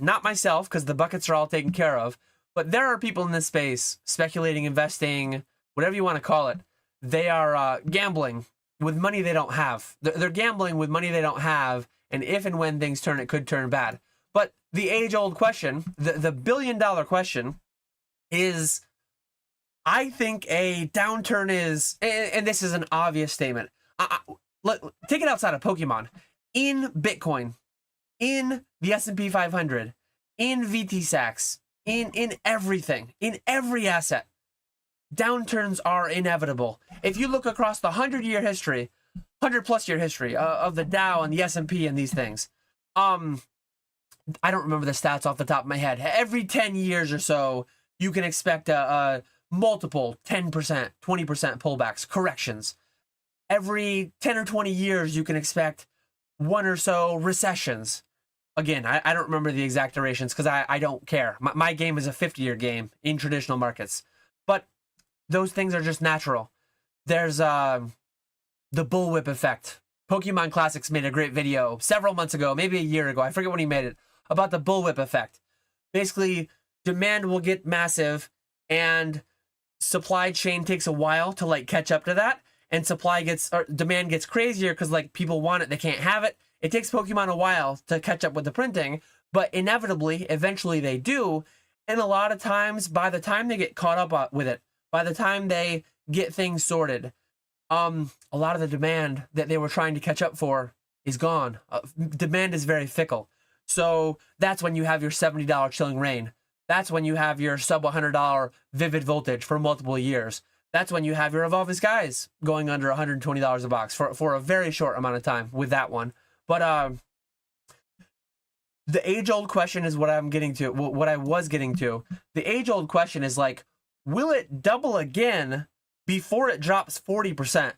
Speaker 1: not myself, because the buckets are all taken care of, but there are people in this space, speculating, investing, whatever you want to call it. They are gambling with money they don't have. They're gambling with money they don't have, and if and when things turn, it could turn bad. But the age-old question, the billion-dollar question is, I think a downturn is, and this is an obvious statement. Take it outside of Pokemon. In Bitcoin, in the S&P 500, in VTSAX, in everything, in every asset, downturns are inevitable. If you look across the 100-year history, 100-plus year history of the Dow and the S&P and these things, I don't remember the stats off the top of my head. Every 10 years or so, you can expect a multiple 10%, 20% pullbacks, corrections. Every 10 or 20 years, you can expect one or so recessions. Again, I don't remember the exact durations because I don't care. My game is a 50-year game in traditional markets. But those things are just natural. There's the bullwhip effect. Pokemon Classics made a great video several months ago, maybe a year ago. I forget when he made it, about the bullwhip effect. Basically, demand will get massive and supply chain takes a while to like catch up to that. And demand gets crazier because like people want it, they can't have it. It takes Pokemon a while to catch up with the printing, but inevitably, eventually they do. And a lot of times, by the time they get caught up with it, by the time they get things sorted, a lot of the demand that they were trying to catch up for is gone. Demand is very fickle. So that's when you have your $70 Chilling Reign. That's when you have your sub $100 Vivid Voltage for multiple years. That's when you have your Evolving Skies going under $120 a box for a very short amount of time with that one. But the age-old question is what I'm getting to, what I was getting to. The age-old question is like, will it double again before it drops 40%?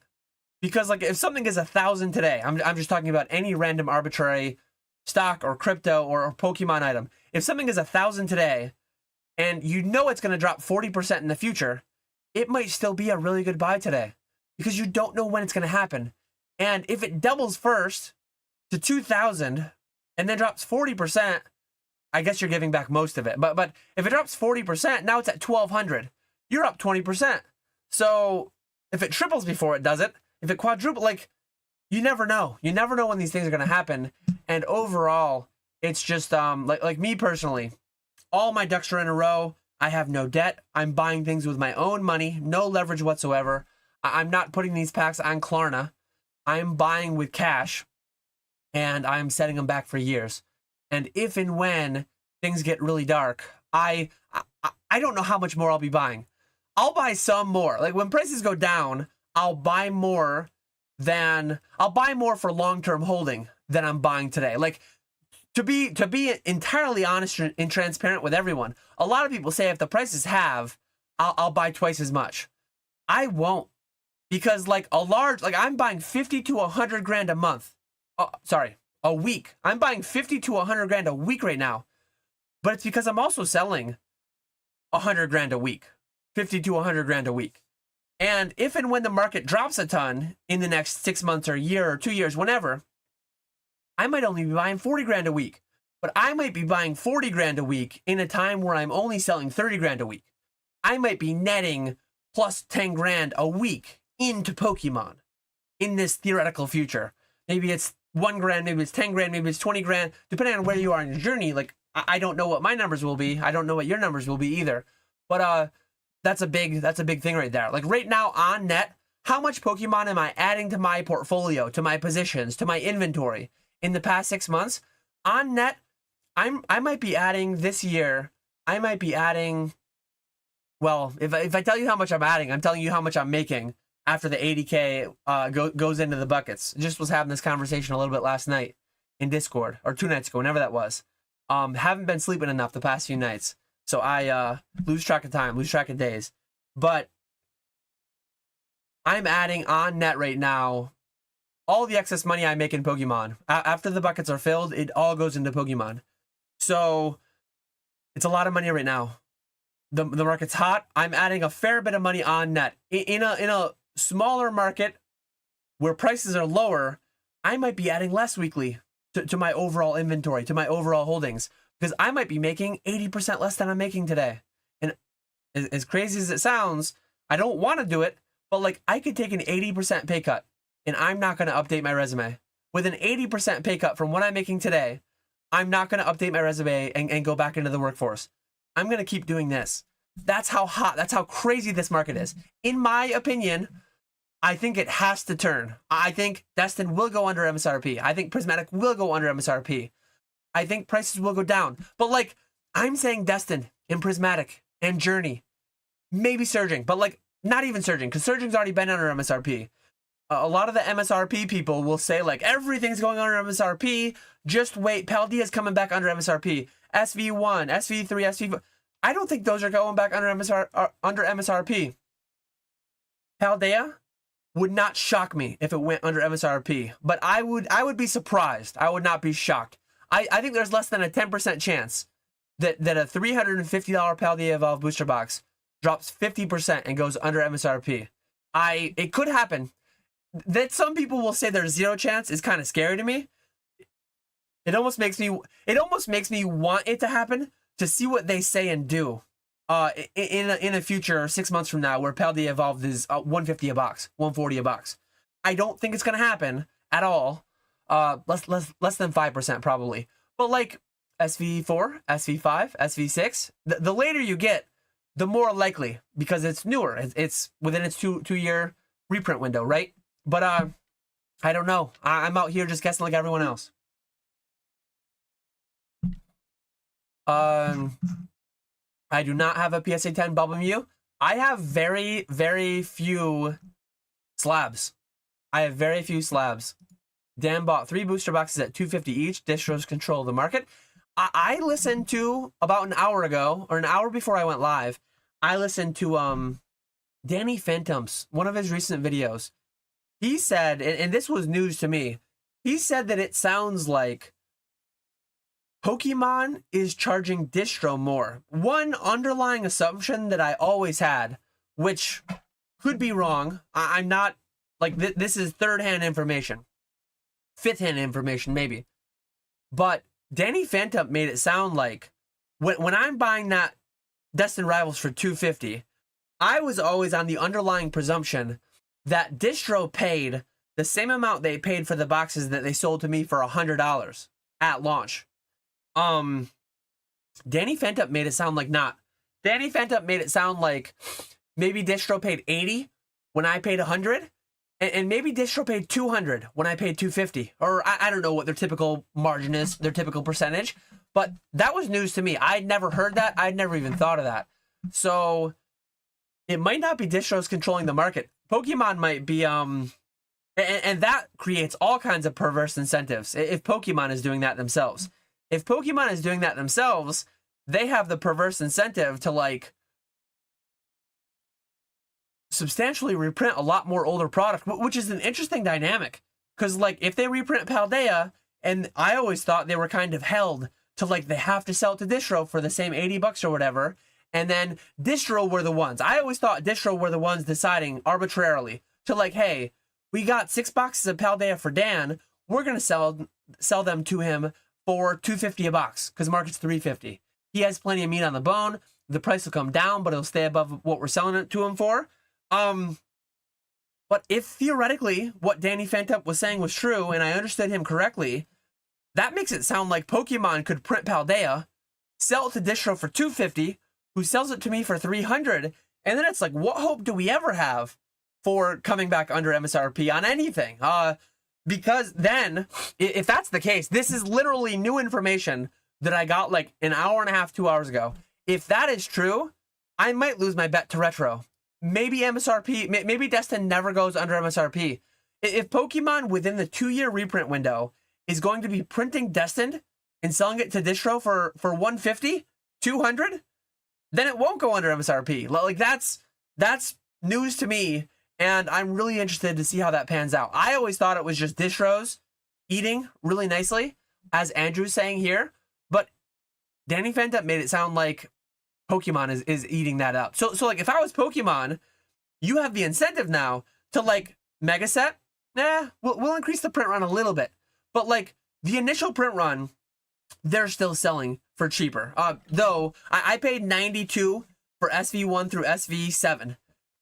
Speaker 1: Because like if something is 1,000 today, I'm just talking about any random arbitrary stock or crypto or Pokemon item. If something is 1,000 today and you know it's going to drop 40% in the future, it might still be a really good buy today because you don't know when it's going to happen. And if it doubles first to 2,000 and then drops 40%, I guess you're giving back most of it. But if it drops 40%, now it's at 1,200. You're up 20%. So if it triples before it does it, if it quadruples, like, you never know. You never know when these things are going to happen. And overall, it's just, like me personally, all my ducks are in a row. I have no debt. I'm buying things with my own money, no leverage whatsoever. I'm not putting these packs on Klarna. I'm buying with cash, and I'm setting them back for years. And if and when things get really dark, I don't know how much more I'll be buying. I'll buy some more. Like when prices go down, I'll buy more for long-term holding than I'm buying today. Like to be entirely honest and transparent with everyone, a lot of people say if the prices halve, I'll buy twice as much. I won't, because like I'm buying 50 to 100 grand a month. A week. I'm buying 50 to 100 grand a week right now. But it's because I'm also selling 100 grand a week, 50 to 100 grand a week. And if and when the market drops a ton in the next 6 months or a year or 2 years, whenever, I might only be buying 40 grand a week. But I might be buying 40 grand a week in a time where I'm only selling 30 grand a week. I might be netting plus 10 grand a week into Pokemon in this theoretical future. Maybe it's 1 grand, maybe it's 10 grand, maybe it's 20 grand, depending on where you are in your journey. Like, I don't know what my numbers will be. I don't know what your numbers will be either. But that's a big thing right there. Like right now on net, how much Pokemon am I adding to my portfolio, to my positions, to my inventory in the past 6 months? On net, I might be adding this year, I might be adding, well, if I tell you how much I'm adding, I'm telling you how much I'm making after the 80K goes into the buckets. Just was having this conversation a little bit last night in Discord, or 2 nights ago, whenever that was. Haven't been sleeping enough the past few nights, so I lose track of time, lose track of days. But I'm adding on net right now all the excess money I make in Pokemon. After the buckets are filled, it all goes into Pokemon. So it's a lot of money right now. The market's hot. I'm adding a fair bit of money on net. In a smaller market where prices are lower, I might be adding less weekly to my overall inventory, to my overall holdings, because I might be making 80% less than I'm making today. And as crazy as it sounds, I don't want to do it, but like I could take an 80% pay cut and I'm not going to update my resume. With an 80% pay cut from what I'm making today, I'm not going to update my resume and go back into the workforce. I'm going to keep doing this. That's how hot, that's how crazy this market is. In my opinion, I think it has to turn. I think Destin will go under MSRP. I think Prismatic will go under MSRP. I think prices will go down. But like, I'm saying Destin and Prismatic and Journey, maybe Surging, but like not even Surging, because Surging's already been under MSRP. A lot of the MSRP people will say like, everything's going under MSRP. Just wait, Paldea's coming back under MSRP. SV1, SV3, SV4. I don't think those are going back under MSRP. Paldea would not shock me if it went under MSRP, but I would be surprised. I would not be shocked. I think there's less than a 10% chance that a $350 Paldea Evolved booster box drops 50% and goes under MSRP. It could happen. That some people will say there's 0 chance is kind of scary to me. It almost makes me want it to happen, to see what they say and do in a future 6 months from now, where Paldea Evolved is $150 a box, $140 a box. I don't think it's gonna happen at all. Less than 5% probably. But like SV4, SV5, SV6, the later you get, the more likely, because it's newer. It's within its two-year reprint window, right? But I don't know. I'm out here just guessing like everyone else. I do not have a PSA 10 Bubble Mew. I have very, very few slabs. Dan bought 3 booster boxes at $250 each. Distros control the market. I listened to, about an hour ago, or an hour before I went live, I listened to Danny Phantom's, one of his recent videos. He said, and this was news to me, he said that it sounds like Pokemon is charging distro more. One underlying assumption that I always had, which could be wrong. I'm not, like, this is third-hand information. Fifth-hand information, maybe. But Danny Phantom made it sound like when I'm buying that Destin Rivals for $250, I was always on the underlying presumption that distro paid the same amount they paid for the boxes that they sold to me for $100 at launch. Danny Phantom made it sound like not. Danny Phantom made it sound like maybe distro paid 80 when I paid 100, and maybe distro paid 200 when I paid 250, or I don't know what their typical margin is, their typical percentage, but that was news to me. I'd never heard that. I'd never even thought of that. So it might not be distros controlling the market. Pokemon might be, and that creates all kinds of perverse incentives if Pokemon is doing that themselves. If Pokemon is doing that themselves, they have the perverse incentive to, like, substantially reprint a lot more older product, which is an interesting dynamic. Because, like, if they reprint Paldea, and I always thought they were kind of held to, like, they have to sell it to distro for the same $80 or whatever, and then distro were the ones. I always thought distro were the ones deciding arbitrarily to, like, hey, we got 6 boxes of Paldea for Dan, we're going to sell them to him for $250 a box, because market's $350. He has plenty of meat on the bone. The price will come down, but it'll stay above what we're selling it to him for. But if theoretically what Danny Fantep was saying was true, and I understood him correctly, that makes it sound like Pokemon could print Paldea, sell it to Distro for $250, who sells it to me for $300, and then it's like, what hope do we ever have for coming back under MSRP on anything? Because then, if that's the case, this is literally new information that I got like an hour and a half, 2 hours ago. If that is true, I might lose my bet to Retro. Maybe MSRP, maybe Destined never goes under MSRP. If Pokemon within the 2-year reprint window is going to be printing Destined and selling it to Distro for $150, $200, then it won't go under MSRP. Like that's news to me, and I'm really interested to see how that pans out. I always thought it was just Distros eating really nicely, as Andrew's saying here, but Danny Fantep made it sound like Pokemon is eating that up. So like if I was Pokemon, you have the incentive now to like mega set. We'll increase the print run a little bit, but like the initial print run, they're still selling for cheaper. Though I paid 92 for SV1 through SV7,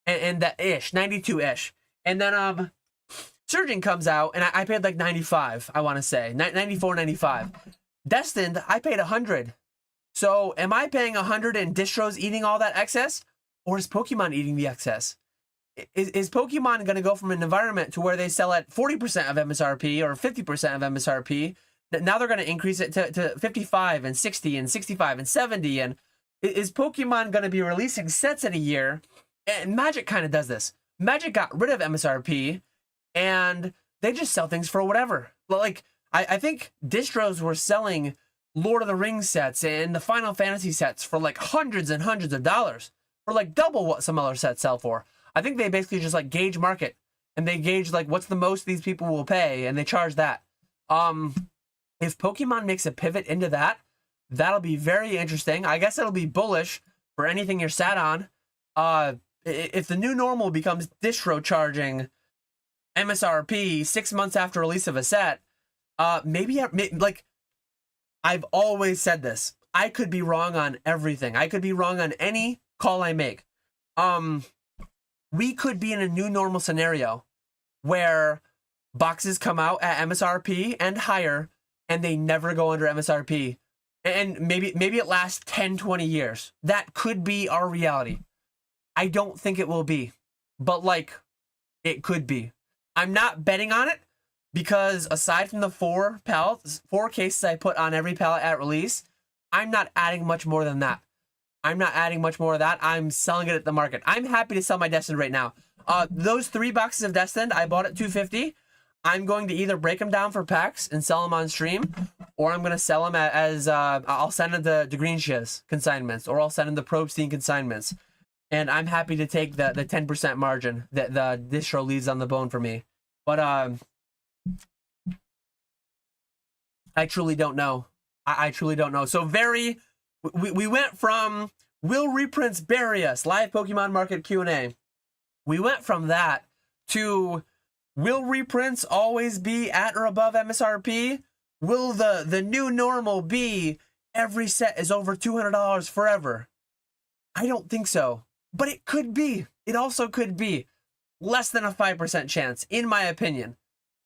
Speaker 1: and that ish 92 ish, and then Surging comes out and I paid like 95. I want to say 94, 95. Destined, I paid 100. So am I paying 100 and Distro's eating all that excess, or is Pokemon eating the excess? Is Pokemon going to go from an environment to where they sell at 40% of MSRP or 50% of MSRP? Now they're going to increase it to 55 and 60 and 65 and 70. And is Pokemon going to be releasing sets in a year? And Magic kind of does this. Magic got rid of MSRP and they just sell things for whatever. Like, I think Distros were selling Lord of the Rings sets and the Final Fantasy sets for like hundreds and hundreds of dollars, for like double what some other sets sell for. I think they basically just like gauge market, and they gauge like what's the most these people will pay, and they charge that. If Pokemon makes a pivot into that, that'll be very interesting. I guess it'll be bullish for anything you're sat on. If the new normal becomes Distro charging MSRP 6 months after release of a set, maybe like, I've always said this. I could be wrong on everything. I could be wrong on any call I make. We could be in a new normal scenario where boxes come out at MSRP and higher, and they never go under MSRP. And maybe it lasts 10, 20 years. That could be our reality. I don't think it will be, but like, it could be. I'm not betting on it, because aside from the 4 cases I put on every pallet at release, I'm not adding much more than that. I'm selling it at the market. I'm happy to sell my Destined right now. Those 3 boxes of Destined I bought at $250. I'm going to either break them down for packs and sell them on stream, or I'm going to sell them as I'll send them the Green Shiz consignments, or I'll send them the Probstein consignments. And I'm happy to take the 10% margin that the Distro leaves on the bone for me. But I truly don't know. I truly don't know. So we went from will reprints bury us? Live Pokemon Market Q&A. We went from that to will reprints always be at or above MSRP? Will the new normal be every set is over $200 forever? I don't think so. But it could be. It also could be less than a 5% chance, in my opinion.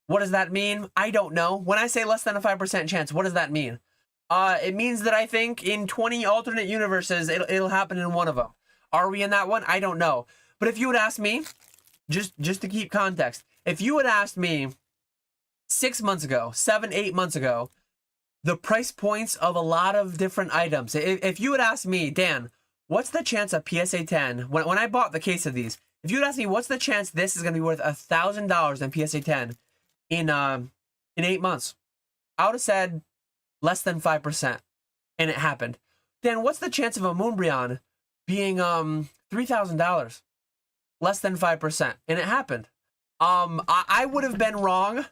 Speaker 1: What does that mean? I don't know. When I say less than a 5% chance, what does that mean? It means that I think in 20 alternate universes, it'll happen in one of them. Are we in that one? I don't know. But if you would ask me, just to keep context, if you would ask me 6 months ago, 7, 8 months ago, the price points of a lot of different items, if you would ask me, Dan, what's the chance of PSA 10, when I bought the case of these, if you would ask me what's the chance this is going to be worth $1,000 in PSA 10 in 8 months, I would have said less than 5%, and it happened. Dan, what's the chance of a Moonbryon being $3,000? Less than 5%, and it happened. I would have been wrong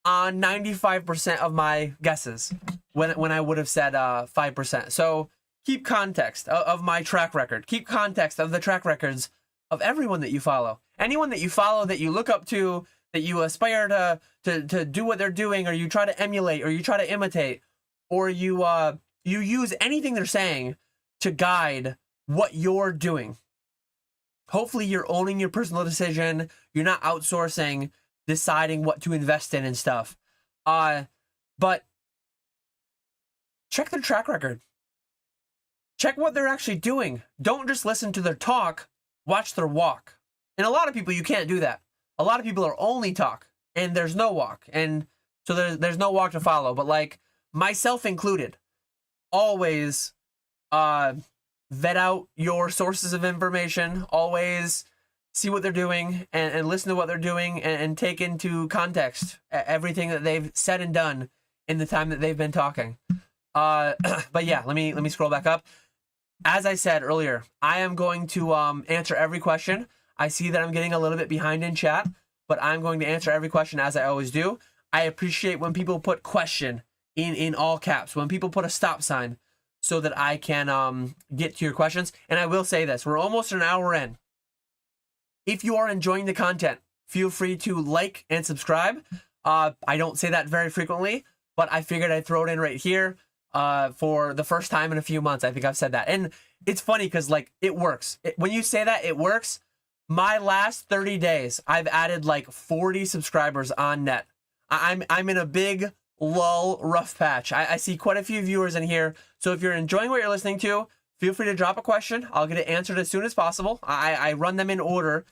Speaker 1: on 95% of my guesses when I would have said 5%. So keep context of my track record. Keep context of the track records of everyone that you follow. Anyone that you follow, that you look up to, that you aspire to do what they're doing, or you try to emulate, or you try to imitate, or you use anything they're saying to guide what you're doing. hopefully you're owning your personal decision. You're not outsourcing, deciding what to invest in and stuff. But check their track record. Check what they're actually doing. Don't just listen to their talk, watch their walk. And a lot of people, you can't do that. A lot of people are only talk and there's no walk. And so there's no walk to follow. But like myself included, always vet out your sources of information. Always see what they're doing and listen to what they're doing and take into context everything that they've said and done in the time that they've been talking. But yeah, let me scroll back up. As I said earlier, I am going to answer every question. I see that I'm getting a little bit behind in chat, but I'm going to answer every question as I always do. I appreciate when people put question in all caps, when people put a stop sign so that I can get to your questions. And I will say this, we're almost an hour in. If you are enjoying the content, feel free to like and subscribe. I don't say that very frequently, but I figured I'd throw it in right here. For the first time in a few months. I think I've said that. And it's funny because like it works. When you say that, it works. My last 30 days, I've added like 40 subscribers on net. I'm in a big lull rough patch. I see quite a few viewers in here. So if you're enjoying what you're listening to, feel free to drop a question. I'll get it answered as soon as possible. I run them in order.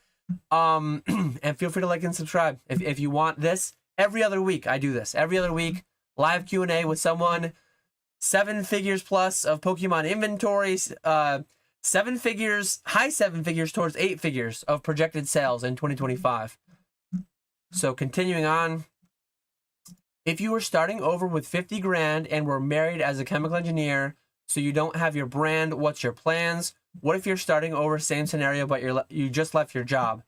Speaker 1: And feel free to like and subscribe. If you want this, every other week I do this. Every other week, live Q&A with someone. 7 figures plus of Pokemon inventories, 7 figures, high 7 figures towards 8 figures of projected sales in 2025. So continuing on, if you were starting over with 50 grand and were married as a chemical engineer, so you don't have your brand, what's your plans? What if you're starting over, same scenario, but you just left your job?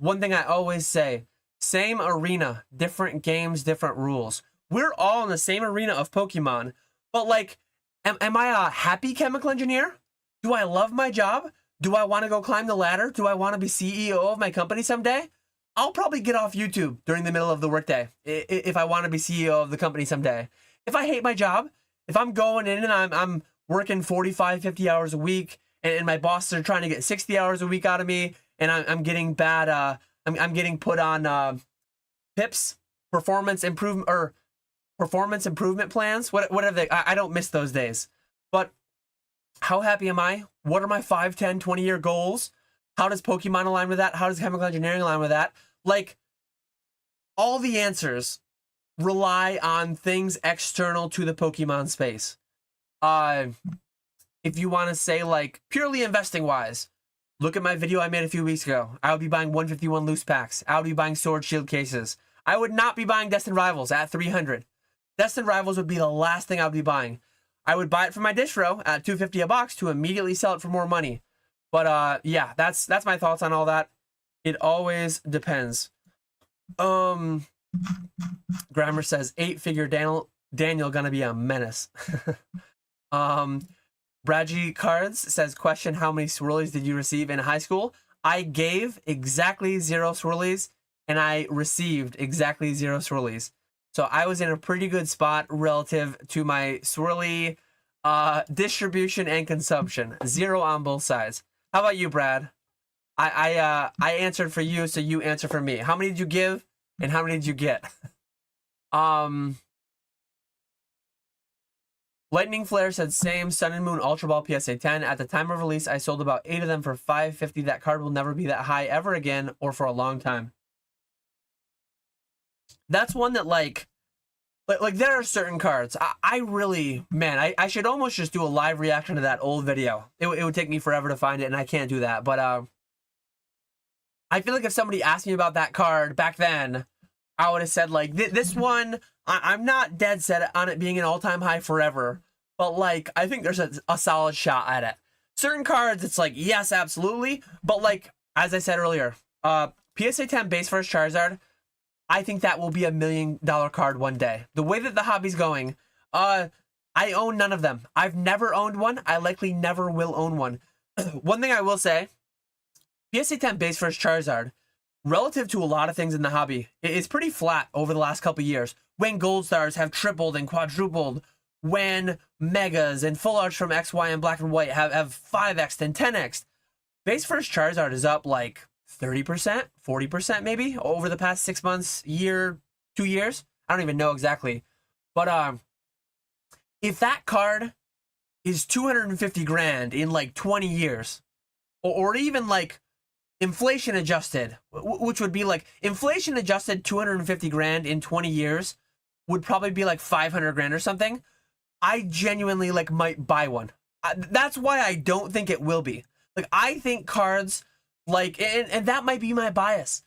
Speaker 1: One thing I always say, same arena, different games, different rules. We're all in the same arena of Pokemon. But like, am I a happy chemical engineer? Do I love my job? Do I want to go climb the ladder? Do I want to be CEO of my company someday? I'll probably get off YouTube during the middle of the workday if I want to be CEO of the company someday. If I hate my job, if I'm going in and I'm working 45, 50 hours a week and my bosses are trying to get 60 hours a week out of me and I'm getting bad, I'm getting put on PIPs, performance improvement plans, whatever they, I don't miss those days. But how happy am I? What are my 5, 10, 20-year goals? How does Pokemon align with that? How does chemical engineering align with that? Like, all the answers rely on things external to the Pokemon space. If you want to say, like, purely investing-wise, look at my video I made a few weeks ago. I would be buying 151 loose packs. I would be buying Sword Shield cases. I would not be buying Destined Rivals at 300. Destined Rivals would be the last thing I would be buying. I would buy it for my distro at $250 a box to immediately sell it for more money. But yeah, that's my thoughts on all that. It always depends. Grammar says 8-figure Daniel gonna be a menace. Bradgy Cards says, question, how many swirlies did you receive in high school? I gave exactly 0 swirlies and I received exactly 0 swirlies. So I was in a pretty good spot relative to my swirly distribution and consumption. 0 on both sides. How about you, Brad? I answered for you, so you answer for me. How many did you give, and how many did you get? Lightning Flare said, same. Sun and Moon Ultra Ball PSA 10. At the time of release, I sold about 8 of them for $550. That card will never be that high ever again, or for a long time. That's one that, like there are certain cards. I really, man, I should almost just do a live reaction to that old video. It would take me forever to find it, and I can't do that. But I feel like if somebody asked me about that card back then, I would have said, like, this one, I'm not dead set on it being an all-time high forever, but, like, I think there's a solid shot at it. Certain cards, it's like, yes, absolutely. But, like, as I said earlier, PSA 10 base first Charizard, I think that will be $1 million card one day. The way that the hobby's going, I own none of them. I've never owned one. I likely never will own one. One thing I will say, PSA 10 base first Charizard, relative to a lot of things in the hobby, it's pretty flat over the last couple years. When gold stars have tripled and quadrupled, when megas and full arts from XY and black and white have 5x'd and 10x'd, Base first Charizard is up like 30%, 40% maybe over the past 6 months, year, 2 years. I don't even know exactly. But if that card is 250 grand in like 20 years, or even like inflation adjusted, which would be like inflation adjusted 250 grand in 20 years would probably be like 500 grand or something. I genuinely like might buy one. That's why I don't think it will be. Like, I think cards like, and that might be my bias.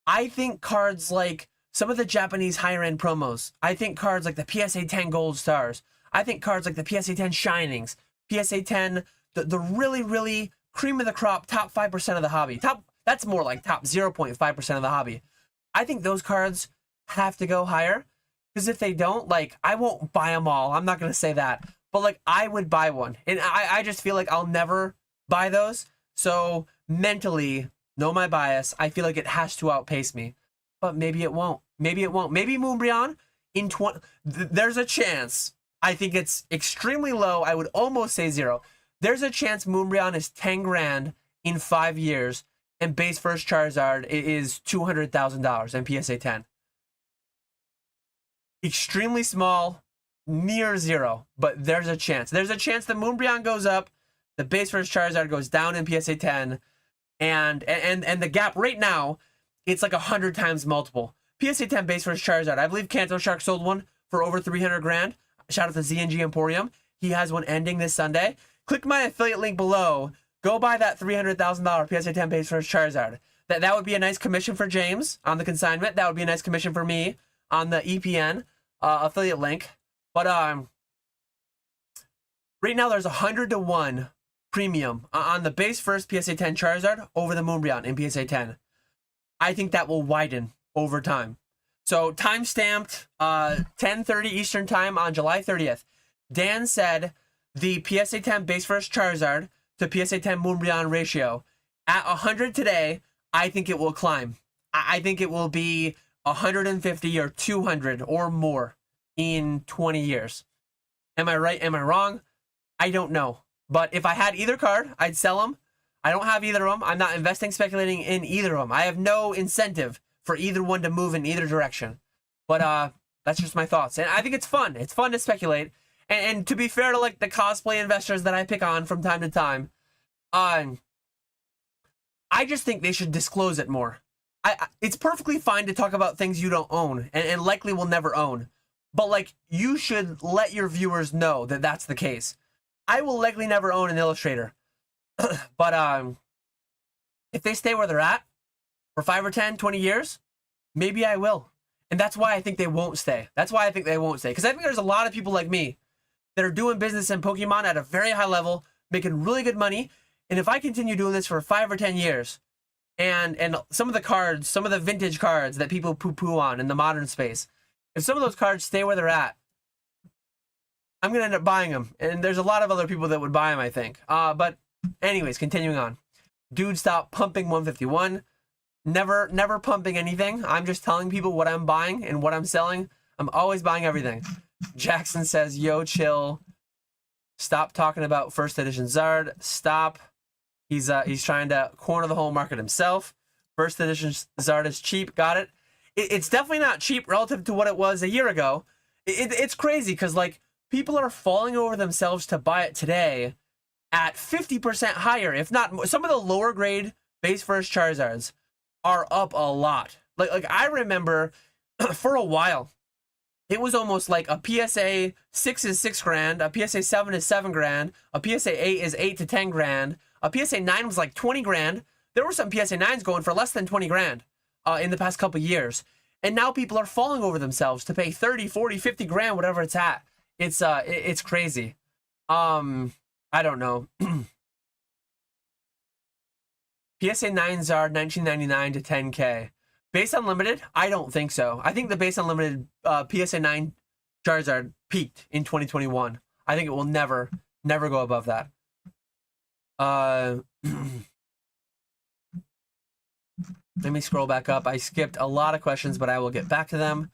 Speaker 1: I think cards like some of the Japanese higher end promos. I think cards like the PSA 10 Gold Stars. I think cards like the PSA 10 Shinings, PSA 10, the really, really cream of the crop, top 5% of the hobby. That's more like top 0.5% of the hobby. I think those cards have to go higher, because if they don't, like, I won't buy them all. I'm not going to say that. But, like, I would buy one. And I just feel like I'll never buy those. So, mentally, know my bias. I feel like it has to outpace me. But maybe it won't. Maybe it won't. Maybe Moonbryon in 20... There's a chance. I think it's extremely low. I would almost say 0. There's a chance Moonbryon is 10 grand in 5 years, and base first Charizard is $200,000 in PSA 10. Extremely small, near 0, but there's a chance. There's a chance the Moonbryon goes up, the base first Charizard goes down in PSA 10, and the gap right now, it's like 100 times multiple. PSA 10 base first Charizard. I believe Canto Shark sold one for over 300 grand. Shout out to ZNG Emporium. He has one ending this Sunday. Click my affiliate link below. Go buy that $300,000 PSA 10 base first Charizard. That would be a nice commission for James on the consignment. That would be a nice commission for me on the EPN affiliate link. But right now there's 100 to 1 premium on the base first PSA 10 Charizard over the Moonbryon in PSA 10. I think that will widen over time. So time stamped 10:30 Eastern time on July 30th. Dan said the PSA 10 base first Charizard to PSA 10 Moonbryon ratio at 100 today, I think it will climb. I think it will be 150 or 200 or more in 20 years. Am I right? Am I wrong? I don't know. But if I had either card, I'd sell them. I don't have either of them. I'm not investing, speculating in either of them. I have no incentive for either one to move in either direction. But that's just my thoughts. And I think it's fun. It's fun to speculate. And to be fair to like the cosplay investors that I pick on from time to time, I just think they should disclose it more. It's perfectly fine to talk about things you don't own and likely will never own. But like, you should let your viewers know that that's the case. I will likely never own an Illustrator. But if they stay where they're at for 5 or 10, 20 years, maybe I will. And that's why I think they won't stay. That's why I think they won't stay. Because I think there's a lot of people like me that are doing business in Pokemon at a very high level, making really good money. And if I continue doing this for 5 or 10 years, and some of the cards, some of the vintage cards that people poo-poo on in the modern space, if some of those cards stay where they're at, I'm going to end up buying them. And there's a lot of other people that would buy them, I think. But anyways, continuing on. Dude, stop pumping 151. Never pumping anything. I'm just telling people what I'm buying and what I'm selling. I'm always buying everything. Jackson says, yo, chill. Stop talking about first edition Zard. Stop. He's trying to corner the whole market himself. First edition Zard is cheap. Got it. It's definitely not cheap relative to what it was a year ago. It's crazy because like people are falling over themselves to buy it today at 50% higher, if not more. Some of the lower grade base first Charizards are up a lot. Like I remember for a while, it was almost like a PSA 6 is 6 grand, a PSA 7 is 7 grand, a PSA 8 is 8 to 10 grand, a PSA 9 was like 20 grand. There were some PSA 9s going for less than 20 grand in the past couple years. And now people are falling over themselves to pay 30, 40, 50 grand, whatever it's at. It's crazy. I don't know. PSA 9s are $19.99 to $10K. Base Unlimited? I don't think so. I think the Base Unlimited PSA 9 Charizard peaked in 2021. I think it will never go above that. Let me scroll back up. I skipped a lot of questions, but I will get back to them.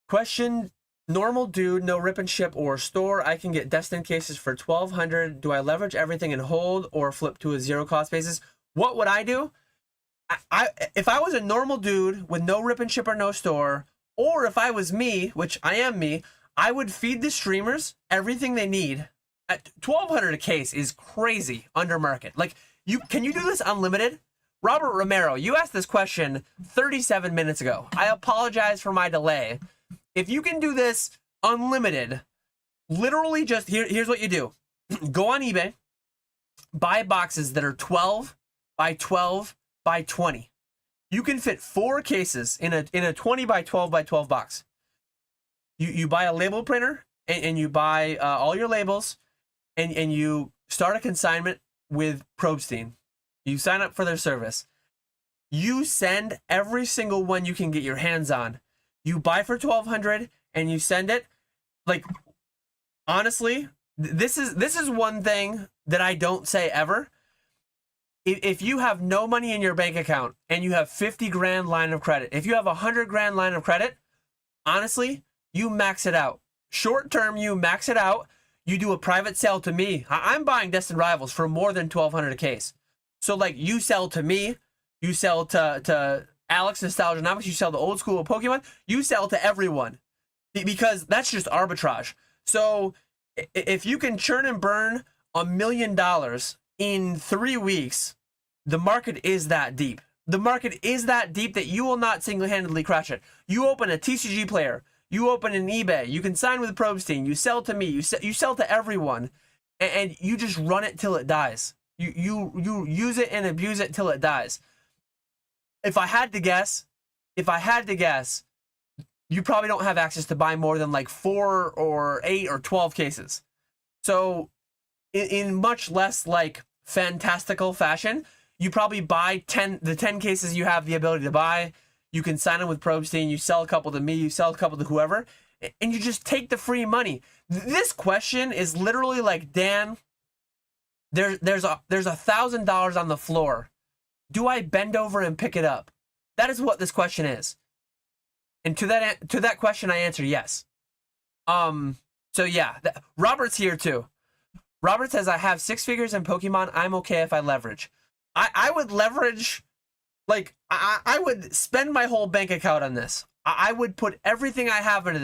Speaker 1: Question Normal dude, no rip and ship or store. I can get destined cases for 1,200. Do I leverage everything and hold or flip to a zero cost basis? What would I do? If I was a normal dude with no rip and ship or no store, or if I was me, which I am me, I would feed the streamers everything they need. At 1,200 a case is crazy under market. Like, can you do this unlimited? Robert Romero, you asked this question 37 minutes ago. I apologize for my delay. If you can do this unlimited, literally just here's what you do. Go on eBay, buy boxes that are 12 by 12 by 20. You can fit 4 cases in a 20 by 12 by 12 box. You buy a label printer and you buy all your labels and you start a consignment with Probstein. You sign up for their service. You send every single one you can get your hands on. You buy for 1,200 and you send it. Like, honestly, this is one thing that I don't say ever. If you have no money in your bank account and you have 50 grand line of credit, if you have 100 grand line of credit, honestly, you max it out. Short term, you max it out. You do a private sale to me. I'm buying Destined Rivals for more than 1,200 a case. So, like, you sell to me, you sell to Alex Nostalgianomics, you sell to Old School Pokemon, you sell to everyone. Because that's just arbitrage. So, if you can churn and burn $1 million in 3 weeks, the market is that deep. The market is that deep that you will not single-handedly crush it. You open a TCG player, you open an eBay, you can sign with Probstein, you sell to me, you sell to everyone, and you just run it till it dies. You use it and abuse it till it dies. If I had to guess, you probably don't have access to buy more than like 4 or 8 or 12 cases. So in much less like fantastical fashion, you probably buy the 10 cases you have the ability to buy. You can sign them with Probstein, you sell a couple to me, you sell a couple to whoever, and you just take the free money. This question is literally like, Dan, there's $1,000 on the floor. Do I bend over and pick it up? That is what this question is. And to that question, I answer yes. So yeah, Robert's here too. Robert says, I have 6 figures in Pokemon. I'm okay if I leverage. I would leverage, like, I would spend my whole bank account on this. I would put everything I have into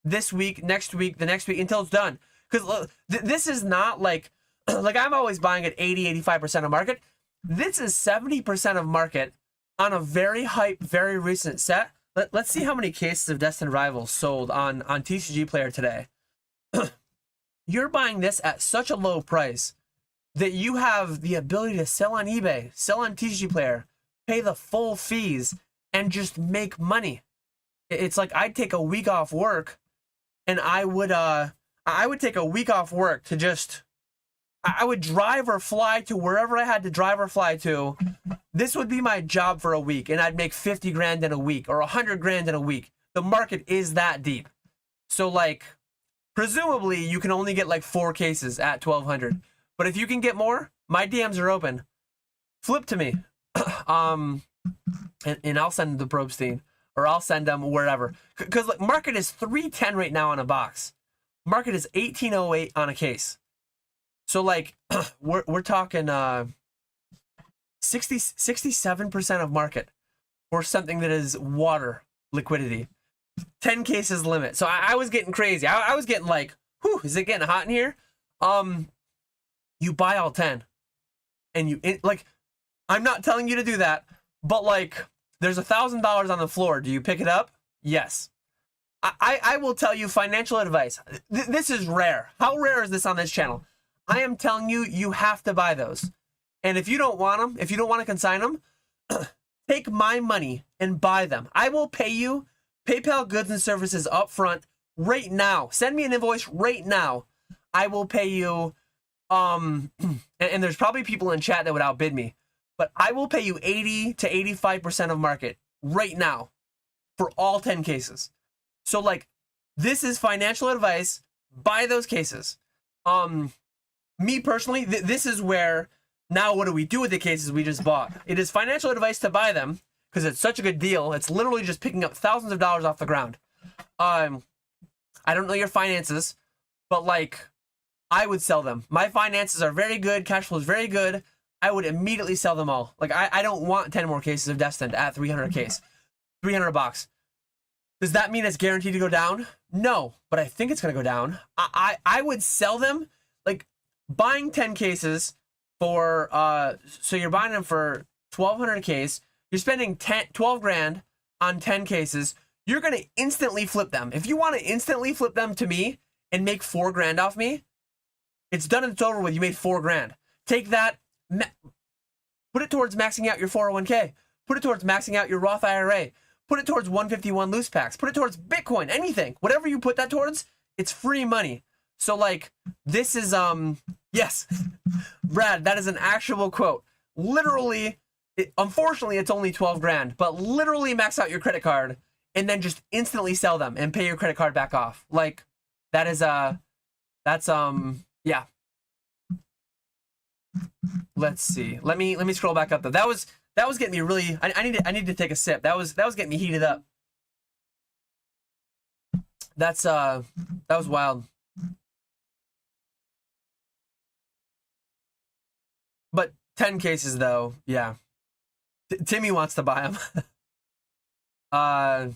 Speaker 1: this week, next week, the next week, until it's done. Because this is not like I'm always buying at 80-85% of market. This is 70% of market on a very hype, very recent set. Let's see how many cases of Destined Rivals sold on TCG Player today. You're buying this at such a low price that you have the ability to sell on eBay, sell on TCG Player, pay the full fees, and just make money. It's like I'd take a week off work, and I would take a week off work to just, I would drive or fly to wherever I had to drive or fly to. This would be my job for a week, and I'd make 50 grand in a week or 100 grand in a week. The market is that deep. So, like, presumably you can only get like 4 cases at 1,200. But if you can get more, my DMs are open. Flip to me. And I'll send them to Probstein, or I'll send them wherever. Because like, market is 310 right now on a box. Market is 1808 on a case. So like we're talking 67% of market for something that is water liquidity. 10 cases limit. So I was getting crazy. I was getting like, whew, is it getting hot in here? You buy all 10, and like, I'm not telling you to do that, but like, there's $1,000 on the floor. Do you pick it up? Yes. I will tell you financial advice. This is rare. How rare is this on this channel? I am telling you, you have to buy those. And if you don't want them, if you don't want to consign them, take my money and buy them. I will pay you PayPal goods and services up front right now. Send me an invoice right now. I will pay you, and there's probably people in chat that would outbid me, but I will pay you 80 to 85% of market right now for all 10 cases. So like, this is financial advice. Buy those cases. Me personally, this is where, now what do we do with the cases we just bought? It is financial advice to buy them because it's such a good deal. It's literally just picking up thousands of dollars off the ground. I don't know your finances, but like, I would sell them. My finances are very good. Cash flow is very good. I would immediately sell them all. Like, I don't want 10 more cases of Destined at 300 case, 300 bucks. Does that mean it's guaranteed to go down? No, but I think it's going to go down. I would sell them, like, buying 10 cases for, so you're buying them for 1,200 a case. You're spending 12 grand on 10 cases. You're going to instantly flip them. If you want to instantly flip them to me and make 4 grand off me, it's done and it's over with. You made 4 grand. Take that, put it towards maxing out your 401k. Put it towards maxing out your Roth IRA. Put it towards 151 loose packs. Put it towards Bitcoin, anything. Whatever you put that towards, it's free money. So like, this is, yes, Brad, that is an actual quote. Literally, unfortunately, it's only 12 grand, but literally max out your credit card and then just instantly sell them and pay your credit card back off. Like, that is, yeah. Let's see. Let me scroll back up though. That was getting me really. I need to take a sip. That was getting me heated up. That was wild. But 10 cases though, yeah. Timmy wants to buy them.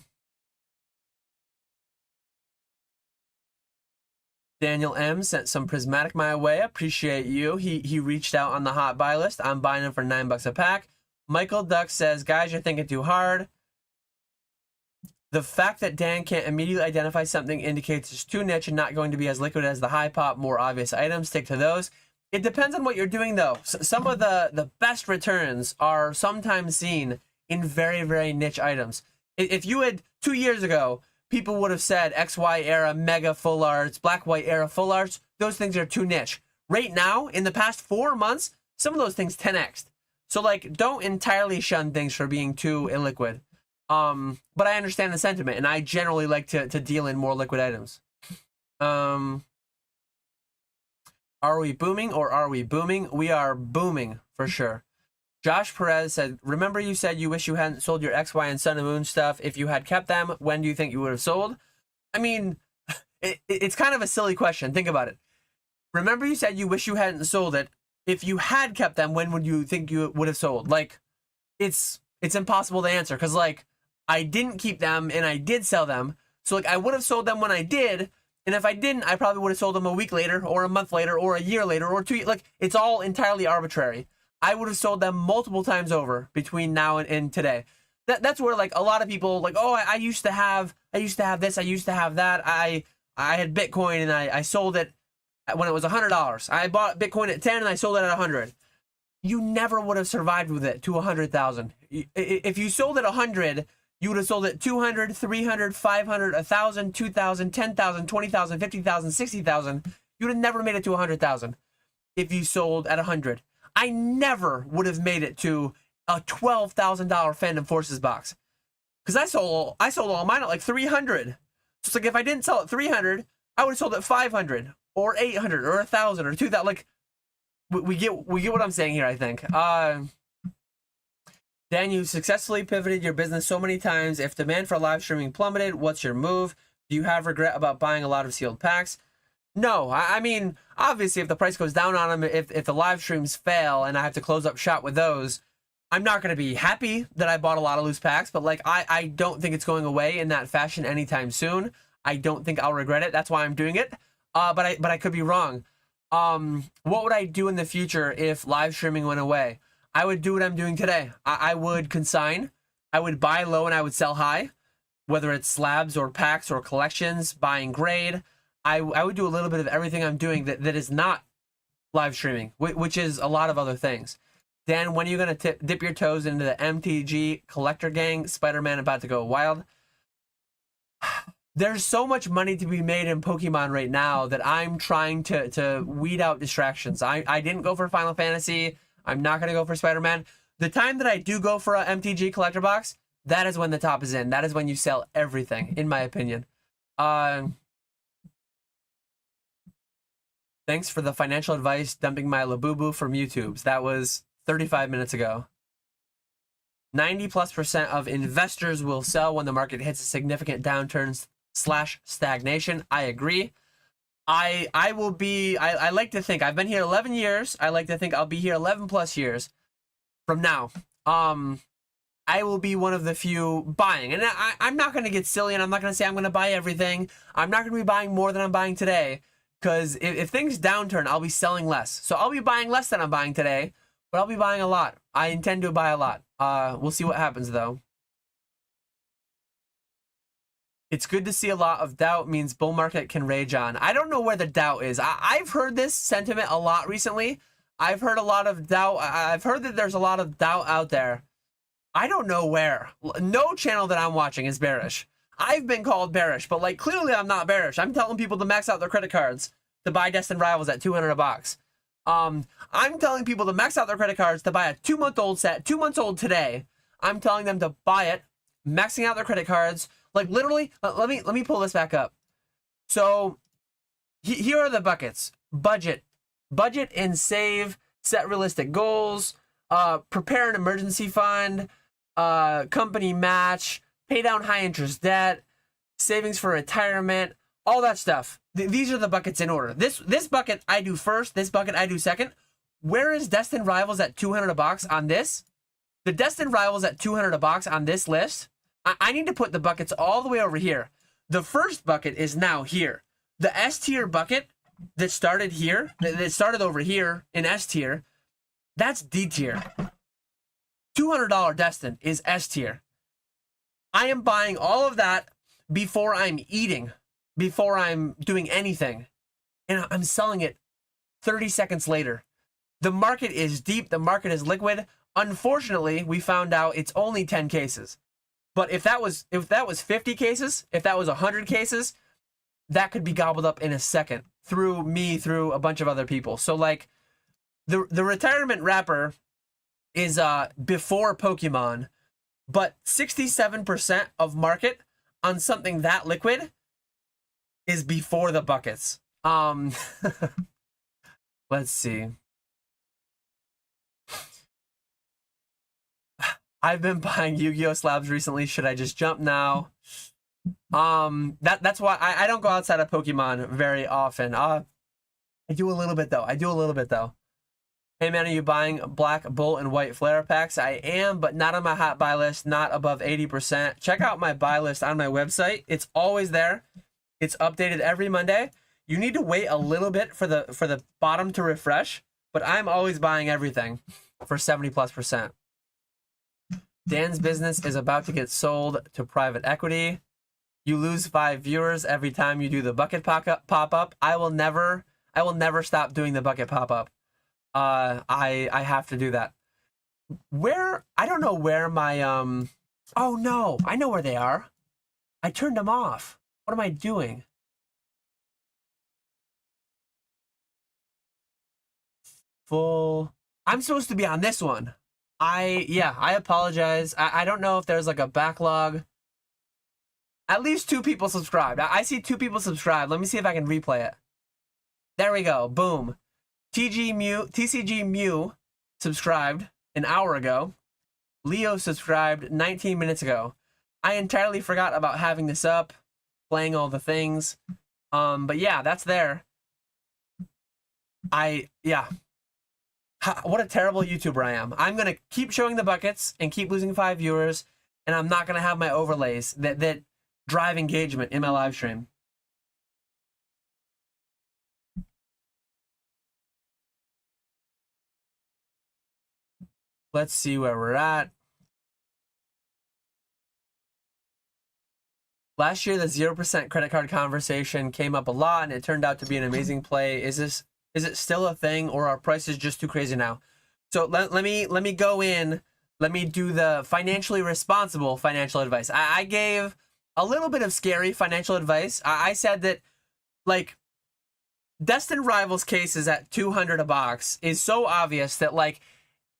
Speaker 1: Daniel M sent some prismatic my way. Appreciate you. He reached out on the hot buy list. I'm buying them for $9 a pack. Michael Duck says, guys, you're thinking too hard. The fact that Dan can't immediately identify something indicates it's too niche and not going to be as liquid as the high pop, more obvious items. Stick to those. It depends on what you're doing, though. Some of the best returns are sometimes seen in very, very niche items. If you had 2 years ago, people would have said XY era mega full arts, black white era full arts. Those things are too niche. Right now, in the past 4 months, some of those things 10x'd. So like, don't entirely shun things for being too illiquid. But I understand the sentiment, and I generally like to deal in more liquid items. Are we booming or are we booming? We are booming for sure. Josh Perez said, remember you said you wish you hadn't sold your XY and Sun and Moon stuff. If you had kept them, when do you think you would have sold? I mean, it's kind of a silly question. Think about it. Remember you said you wish you hadn't sold it. If you had kept them, when would you think you would have sold? Like, it's impossible to answer because, like, I didn't keep them and I did sell them. So, like, I would have sold them when I did. And if I didn't, I probably would have sold them a week later or a month later or a year later or 2 years. Like, it's all entirely arbitrary. I would have sold them multiple times over between now and today. That's where, like, a lot of people, like, oh, I used to have this, I used to have that. I had Bitcoin and I sold it when it was $100. I bought Bitcoin at 10 and I sold it at 100. You never would have survived with it to 100,000. If you sold at 100, you would have sold it 200, 300, 500, 1,000, 2,000, 10,000, 20,000, 50,000, 60,000. You would have never made it to 100,000 if you sold at 100. I never would have made it to a $12,000 Fandom Forces box because I sold all mine at like 300. So it's like if I didn't sell at 300, I would have sold at 500 or 800 or 1,000 or 2,000. Like we get what I'm saying here. I think. Dan, you successfully pivoted your business so many times. If demand for live streaming plummeted, what's your move? Do you have regret about buying a lot of sealed packs? No, I mean, obviously, if the price goes down on them, if the live streams fail and I have to close up shop with those, I'm not going to be happy that I bought a lot of loose packs, but like, I don't think it's going away in that fashion anytime soon. I don't think I'll regret it. That's why I'm doing it. But I could be wrong. What would I do in the future if live streaming went away? I would do what I'm doing today. I would consign. I would buy low and I would sell high, whether it's slabs or packs or collections, buying grade. I would do a little bit of everything I'm doing that is not live streaming, which is a lot of other things. Dan, when are you going to dip your toes into the MTG collector gang? Spider-Man about to go wild. There's so much money to be made in Pokemon right now that I'm trying to weed out distractions. I didn't go for Final Fantasy. I'm not going to go for Spider-Man. The time that I do go for a MTG collector box, that is when the top is in. That is when you sell everything, in my opinion. Thanks for the financial advice, dumping my Labubu from YouTube's. That was 35 minutes ago. 90+% of investors will sell when the market hits a significant downturn /stagnation. I agree. I like to think I've been here 11 years. I like to think I'll be here 11 plus years from now. I will be one of the few buying. And I'm not going to get silly, and I'm not going to say I'm going to buy everything. I'm not going to be buying more than I'm buying today, because if things downturn, I'll be selling less. So I'll be buying less than I'm buying today, but I'll be buying a lot. I intend to buy a lot. We'll see what happens, though. It's good to see a lot of doubt means bull market can rage on. I don't know where the doubt is. I've heard this sentiment a lot recently. I've heard a lot of doubt. I've heard that there's a lot of doubt out there. I don't know where. No channel that I'm watching is bearish. I've been called bearish, but like clearly I'm not bearish. I'm telling people to max out their credit cards to buy Destined Rivals at $200 a box. I'm telling people to max out their credit cards to buy a 2-month-old set, 2 months old today. I'm telling them to buy it, maxing out their credit cards. Like literally, let me pull this back up. So here are the buckets: budget and save, set realistic goals, prepare an emergency fund, company match, pay down high interest debt, savings for retirement, all that stuff. These are the buckets in order. This bucket I do first. This bucket I do second. Where is Destined Rivals at $200 a box on this? The Destined Rivals at $200 a box on this list. I need to put the buckets all the way over here. The first bucket is now here. The S tier bucket that started here, that started over here in S tier, that's D tier. $200 Destined is S tier. I am buying all of that before I'm eating, before I'm doing anything. And I'm selling it 30 seconds later. The market is deep. The market is liquid. Unfortunately, we found out it's only 10 cases. But if that was 50 cases, if that was 100 cases, that could be gobbled up in a second through me, through a bunch of other people. So like the retirement wrapper is before Pokemon, but 67% of market on something that liquid is before the buckets. Let's see. I've been buying Yu-Gi-Oh slabs recently. Should I just jump now? That's why I don't go outside of Pokemon very often. I do a little bit though. Hey man, are you buying black bull and white flare packs? I am, but not on my hot buy list, not above 80%. Check out my buy list on my website. It's always there. It's updated every Monday. You need to wait a little bit for the bottom to refresh, but I'm always buying everything for 70+%. Dan's business is about to get sold to private equity. You lose 5 viewers every time you do the bucket pop-up. I will never stop doing the bucket pop-up. I have to do that. Where, I don't know where my, oh no, I know where they are. I turned them off. What am I doing? Full, I'm supposed to be on this one. I apologize. I don't know if there's like a backlog. At least 2 people subscribed. I see 2 people subscribed. Let me see if I can replay it. There we go. Boom. TCG Mew subscribed an hour ago. Leo subscribed 19 minutes ago. I entirely forgot about having this up, playing all the things. But yeah, that's there. Yeah. What a terrible YouTuber I am. I'm going to keep showing the buckets and keep losing 5 viewers, and I'm not going to have my overlays that drive engagement in my live stream. Let's see where we're at. Last year, the 0% credit card conversation came up a lot, and it turned out to be an amazing play. Is it still a thing, or are prices just too crazy now? So let me go in. Let me do the financially responsible financial advice. I gave a little bit of scary financial advice. I said that, like, Destined Rivals cases at $200 a box is so obvious that, like,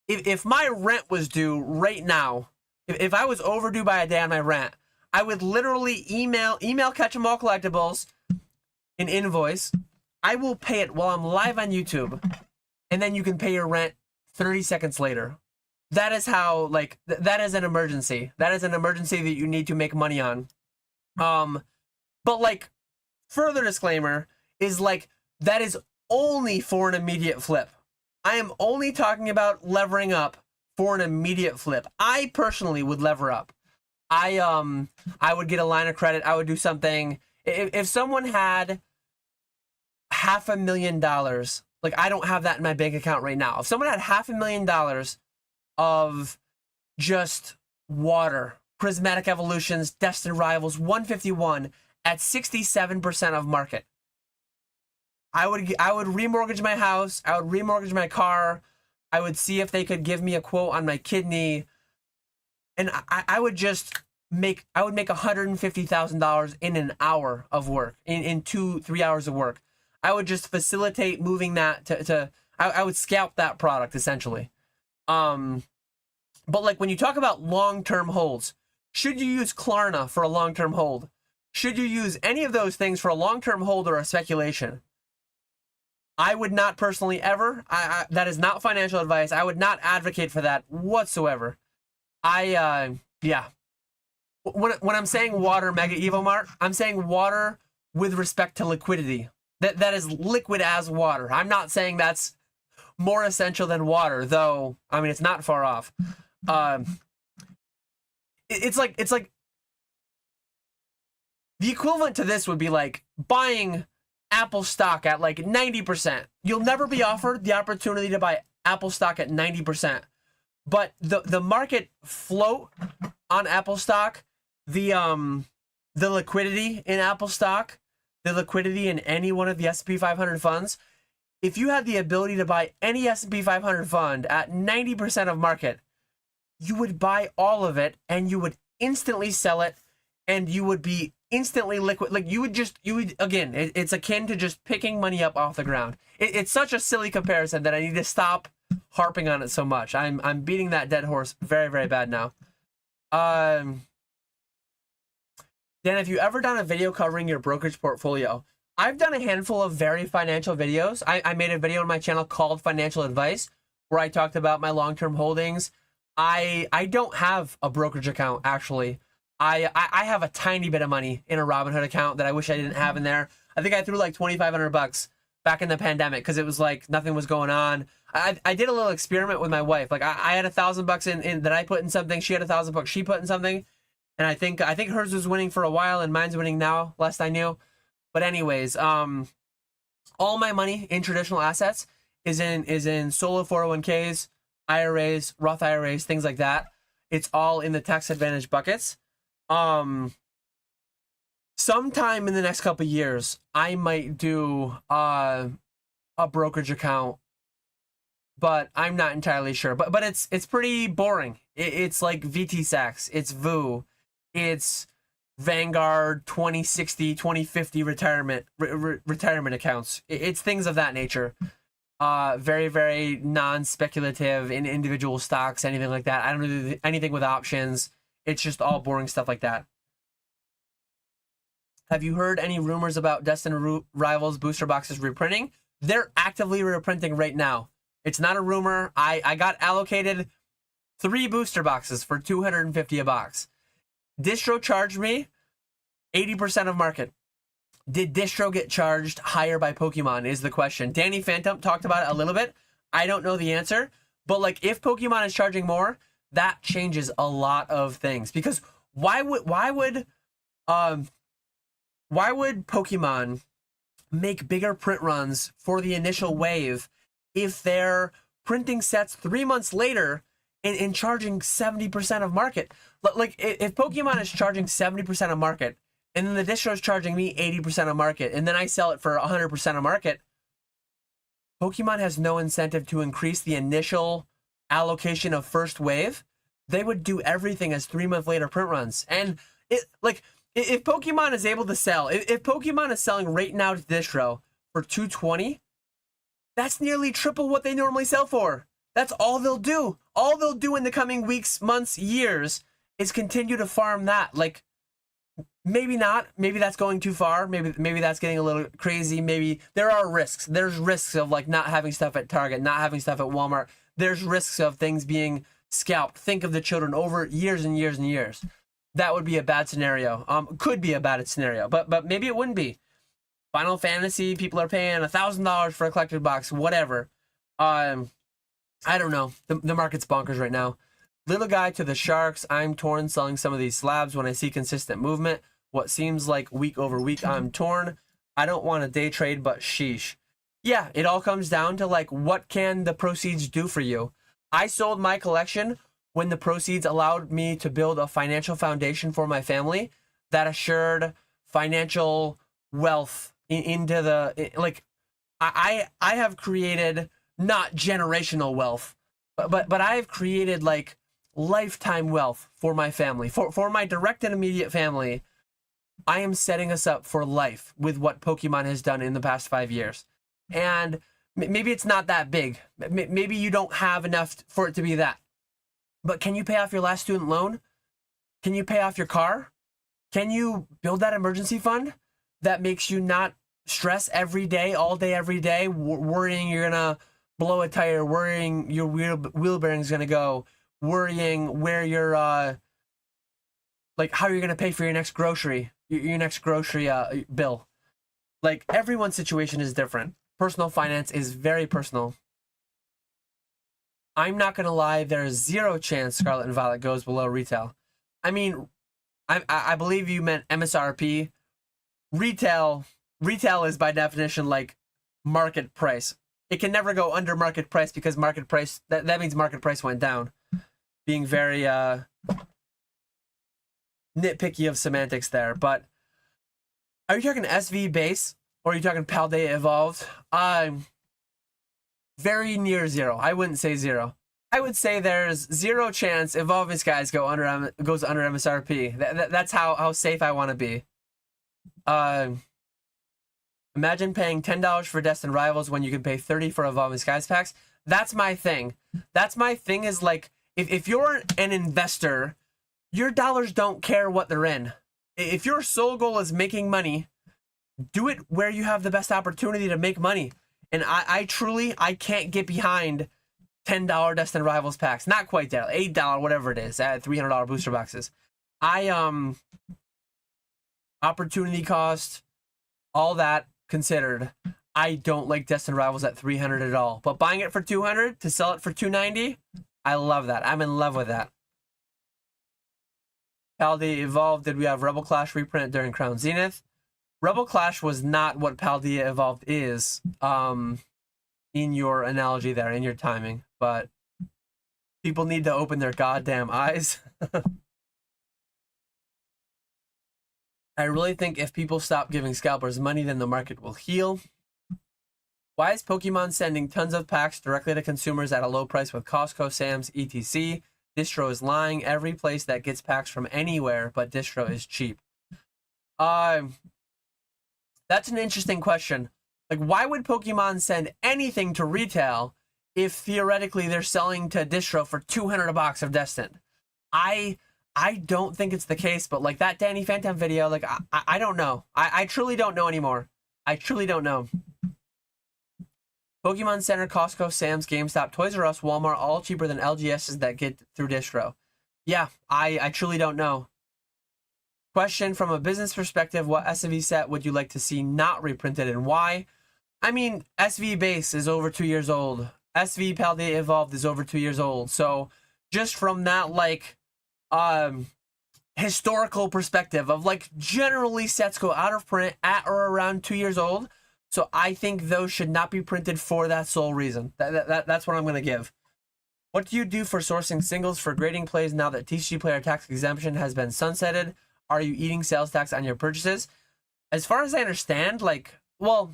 Speaker 1: if my rent was due right now, if I was overdue by a day on my rent, I would literally email Catch 'em All Collectibles an invoice. I will pay it while I'm live on YouTube, and then you can pay your rent 30 seconds later. That is how, like, that is an emergency. That is an emergency that you need to make money on. But like, further disclaimer is like, that is only for an immediate flip. I am only talking about levering up for an immediate flip. I personally would lever up. I would get a line of credit. I would do something. If someone had $500,000, like, I don't have that in my bank account right now. If someone had $500,000 of just water, Prismatic Evolutions, Destined Rivals, 151 at 67% of market, I would remortgage my house. I would remortgage my car. I would see if they could give me a quote on my kidney, and I would just make $150,000 in an hour of work, in 2-3 hours of work. I would just facilitate moving that I would scalp that product essentially. But like, when you talk about long-term holds, should you use Klarna for a long-term hold? Should you use any of those things for a long-term hold or a speculation? I would not personally ever. That is not financial advice. I would not advocate for that whatsoever. Yeah. When I'm saying water Mega Evo Mart, I'm saying water with respect to liquidity. That is liquid as water. I'm not saying that's more essential than water, though. I mean, it's not far off. It's like the equivalent to this would be like buying Apple stock at like 90%. You'll never be offered the opportunity to buy Apple stock at 90%. But the market float on Apple stock, the liquidity in Apple stock, the liquidity in any one of the S&P 500 funds, if you had the ability to buy any S&P 500 fund at 90% of market, you would buy all of it and you would instantly sell it, and you would be instantly liquid. Like, again, it's akin to just picking money up off the ground. It's such a silly comparison that I need to stop harping on it so much. I'm beating that dead horse very, very bad now. Dan, have you ever done a video covering your brokerage portfolio? I've done a handful of very financial videos. I made a video on my channel called Financial Advice, where I talked about my long-term holdings. I don't have a brokerage account, actually. I have a tiny bit of money in a Robinhood account that I wish I didn't have in there. I think I threw like $2,500 back in the pandemic because it was like nothing was going on. I did a little experiment with my wife. Like, I had $1,000 in that I put in something. She had $1,000 she put in something, and I think hers was winning for a while and mine's winning now, last I knew. But anyways, all my money in traditional assets is in solo 401ks, IRAs, Roth IRAs, things like that. It's all in the tax advantage buckets. Sometime in the next couple of years, I might do a brokerage account, but I'm not entirely sure. But it's pretty boring. It's like VT-Sax, it's VU, it's Vanguard 2060, 2050 retirement accounts. It's things of that nature. Very, very non-speculative in individual stocks, anything like that. I don't do anything with options. It's just all boring stuff like that. Have you heard any rumors about Destined Rivals booster boxes reprinting? They're actively reprinting right now. It's not a rumor. I got allocated 3 booster boxes for $250 a box. Distro charged me 80% of market. Did Distro get charged higher by Pokemon is the question. Danny Phantom talked about it a little bit. I don't know the answer, but like, if Pokemon is charging more, that changes a lot of things. Because why would Pokemon make bigger print runs for the initial wave if they're printing sets 3 months later and charging 70% of market? Like, if Pokemon is charging 70% of market, and then the distro is charging me 80% of market, and then I sell it for 100% of market, Pokemon has no incentive to increase the initial allocation of first wave. They would do everything as 3 month later print runs. And if Pokemon is able to sell, if Pokemon is selling right now to distro for $220, that's nearly triple what they normally sell for. That's all they'll do. All they'll do in the coming weeks, months, years is continue to farm that. Like, maybe not. Maybe that's going too far. Maybe that's getting a little crazy. Maybe there are risks. There's risks of like not having stuff at Target, not having stuff at Walmart. There's risks of things being scalped. Think of the children over years and years and years. that would be a bad scenario. Could be a bad scenario, but maybe it wouldn't be. Final Fantasy, people are paying $1,000 for a collector's box, whatever. I don't know. The market's bonkers right now. Little guy to the sharks. I'm torn selling some of these slabs when I see consistent movement. What seems like week over week, I'm torn. I don't want to day trade, but sheesh. Yeah, it all comes down to like, what can the proceeds do for you? I sold my collection when the proceeds allowed me to build a financial foundation for my family that assured financial wealth into the, like, I have created not generational wealth, but I have created like lifetime wealth for my family, for my direct and immediate family. I am setting us up for life with what Pokemon has done in the past 5 years. And maybe it's not that big. Maybe you don't have enough for it to be that. But can you pay off your last student loan? Can you pay off your car? Can you build that emergency fund that makes you not stress every day, all day, every day, worrying you're going to blow a tire, worrying your wheel bearing's going to go, worrying where you're, like how you're going to pay for your next grocery, your next grocery bill. Like, everyone's situation is different. Personal finance is very personal. I'm not going to lie, there's zero chance Scarlet and Violet goes below retail. I mean, I believe you meant MSRP. Retail is by definition like market price. It can never go under market price because market price, that means market price went down. Being very nitpicky of semantics there. But are you talking SV base or are you talking Paldea evolved? Very near zero. I wouldn't say zero. I would say there's zero chance Evolving Skies goes under MSRP. That's how safe I want to be. Imagine paying $10 for Destined Rivals when you can pay $30 for Evolving Skies packs. That's my thing. That's my thing is like, if you're an investor, your dollars don't care what they're in. If your sole goal is making money, do it where you have the best opportunity to make money. And I truly can't get behind $10 Destined Rivals packs. Not quite there. $8, whatever it is, at $300 booster boxes. Opportunity cost, all that considered, I don't like Destined Rivals at $300 at all. But buying it for $200 to sell it for $290, I love that. I'm in love with that. Paldea Evolved, did we have Rebel Clash reprint during Crown Zenith? Rebel Clash was not what Paldea Evolved is, in your analogy there, in your timing. But people need to open their goddamn eyes. I really think if people stop giving scalpers money, then the market will heal. Why is Pokemon sending tons of packs directly to consumers at a low price with Costco, Sam's, etc.? Distro is lying. Every place that gets packs from anywhere but Distro is cheap. That's an interesting question. Like, why would Pokemon send anything to retail if theoretically they're selling to Distro for $200 a box of Destined? I don't think it's the case, but like that Danny Phantom video, like I don't know. I truly don't know anymore. I truly don't know. Pokemon Center, Costco, Sam's, GameStop, Toys R Us, Walmart, all cheaper than LGSs that get through Distro. Yeah, I truly don't know. Question from a business perspective, what SV set would you like to see not reprinted and why? I mean, SV Base is over 2 years old. SV Paldea Evolved is over 2 years old. So just from that, like, historical perspective of, like, generally sets go out of print at or around 2 years old. So I think those should not be printed for that sole reason. That's what I'm going to give. What do you do for sourcing singles for grading plays now that TCG player tax exemption has been sunsetted? Are you eating sales tax on your purchases? As far as I understand, like, well,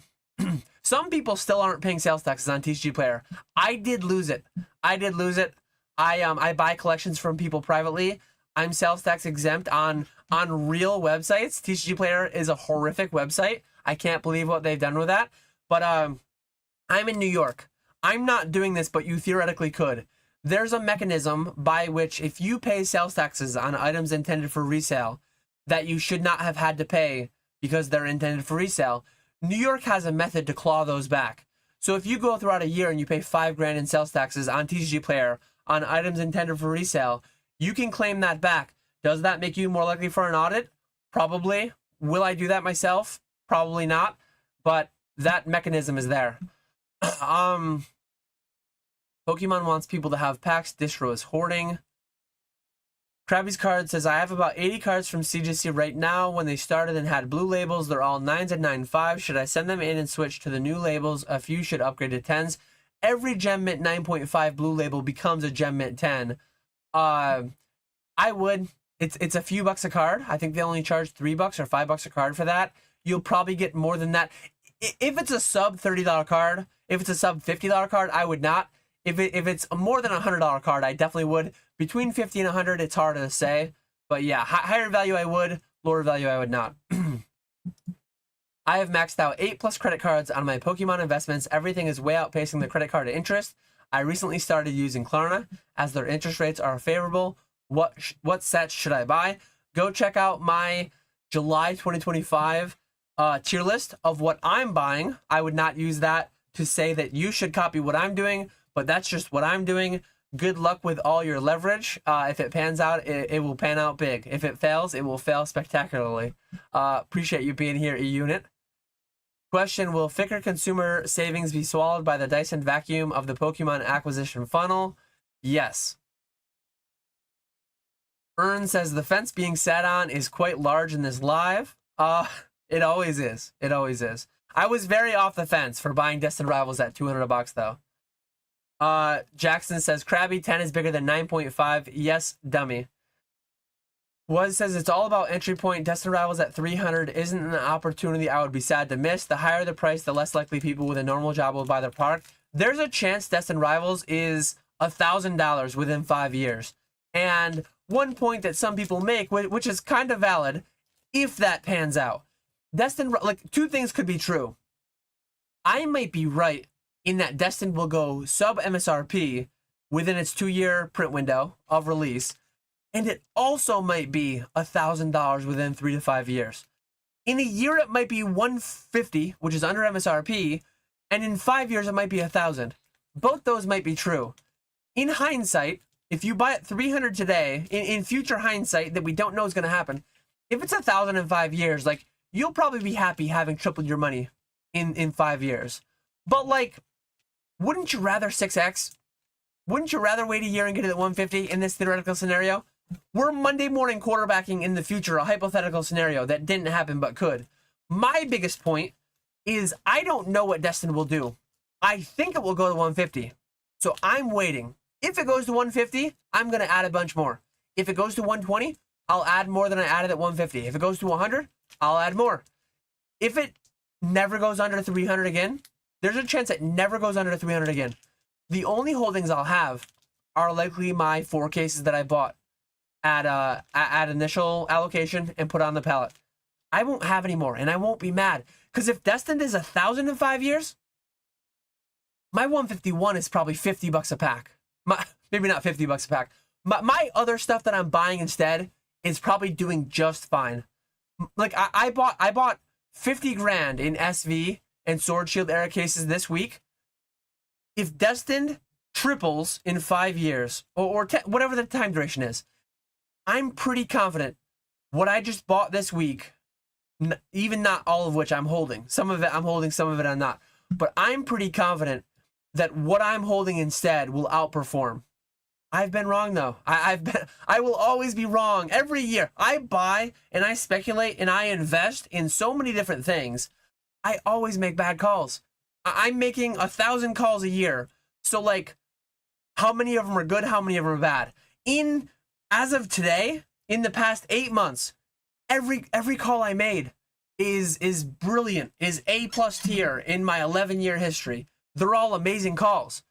Speaker 1: some people still aren't paying sales taxes on TCG player. I did lose it. I buy collections from people privately. I'm sales tax exempt on real websites. TCG player is a horrific website. I can't believe what they've done with that. But I'm in New York. I'm not doing this, but you theoretically could. There's a mechanism by which if you pay sales taxes on items intended for resale that you should not have had to pay because they're intended for resale, New York has a method to claw those back. So if you go throughout a year and you pay $5,000 in sales taxes on TCG player on items intended for resale, you can claim that back Does that make you more likely for an audit? Probably. Will I do that myself? Probably not. But that mechanism is there. Pokemon wants people to have packs. Distro is hoarding. Krabby's card says, I have about 80 cards from CGC right now. When they started and had blue labels, they're all 9s and 9.5. Should I send them in and switch to the new labels? A few should upgrade to 10s. Every Gem Mint 9.5 blue label becomes a Gem Mint 10. I would. It's a few bucks a card. I think they only charge $3 or $5 a card for that. You'll probably get more than that. If it's a sub $30 card, if it's a sub $50 card, I would not. If it's a more than $100 card, I definitely would. Between 50 and 100, it's hard to say. But yeah, higher value I would, lower value I would not. I have maxed out 8+ credit cards on my Pokemon investments. Everything is way outpacing the credit card interest. I recently started using Klarna as their interest rates are favorable. What sets should I buy? Go check out my July 2025 tier list of what I'm buying. I would not use that to say that you should copy what I'm doing, but that's just what I'm doing. Good luck with all your leverage. If it pans out, it will pan out big. If it fails, it will fail spectacularly. Appreciate you being here, E-Unit. Question, will thicker consumer savings be swallowed by the Dyson vacuum of the Pokemon acquisition funnel? Yes. Ern says, the fence being sat on is quite large in this live. It always is. It always is. I was very off the fence for buying Destined Rivals at $200 though. Jackson says, Krabby 10 is bigger than 9.5. Yes, dummy. Was says, it's all about entry point. Destined Rivals at 300 isn't an opportunity I would be sad to miss. The higher the price, the less likely people with a normal job will buy their product. There's a chance Destined Rivals is $1,000 within 5 years. And one point that some people make, which is kind of valid, if that pans out. Destined, like, two things could be true. I might be right in that Destined will go sub MSRP within its 2-year print window of release, and it also might be $1,000 within 3 to 5 years. In a year, it might be $150, which is under MSRP, and in 5 years, it might be $1,000. Both those might be true. In hindsight, if you buy at 300 today, in future hindsight that we don't know is going to happen, if it's 1,000 in 5 years, like, you'll probably be happy having tripled your money in 5 years. But, like, wouldn't you rather 6x? Wouldn't you rather wait a year and get it at 150 in this theoretical scenario? We're Monday morning quarterbacking in the future, a hypothetical scenario that didn't happen but could. My biggest point is I don't know what Destined will do. I think it will go to 150. So I'm waiting. If it goes to 150, I'm going to add a bunch more. If it goes to 120, I'll add more than I added at 150. If it goes to 100, I'll add more. If it never goes under 300 again, there's a chance it never goes under 300 again. The only holdings I'll have are likely my 4 cases that I bought at initial allocation and put on the pallet. I won't have any more, and I won't be mad. Because if Destined is 1,000 in 5 years, my 151 is probably $50 a pack. Maybe not $50 a pack. My other stuff that I'm buying instead is probably doing just fine. Like I bought 50 grand in SV and Sword Shield era cases this week. If Destined triples in 5 years or whatever the time duration is, I'm pretty confident what I just bought this week, even not all of which I'm holding. Some of it I'm holding, some of it I'm not. But I'm pretty confident that what I'm holding instead will outperform. I've been wrong though. I will always be wrong every year. I buy and I speculate and I invest in so many different things. I always make bad calls. I'm making 1,000 calls a year. So like, how many of them are good? How many of them are bad? As of today, in the past 8 months, every call I made is brilliant, is A+ tier in my 11-year history. They're all amazing calls.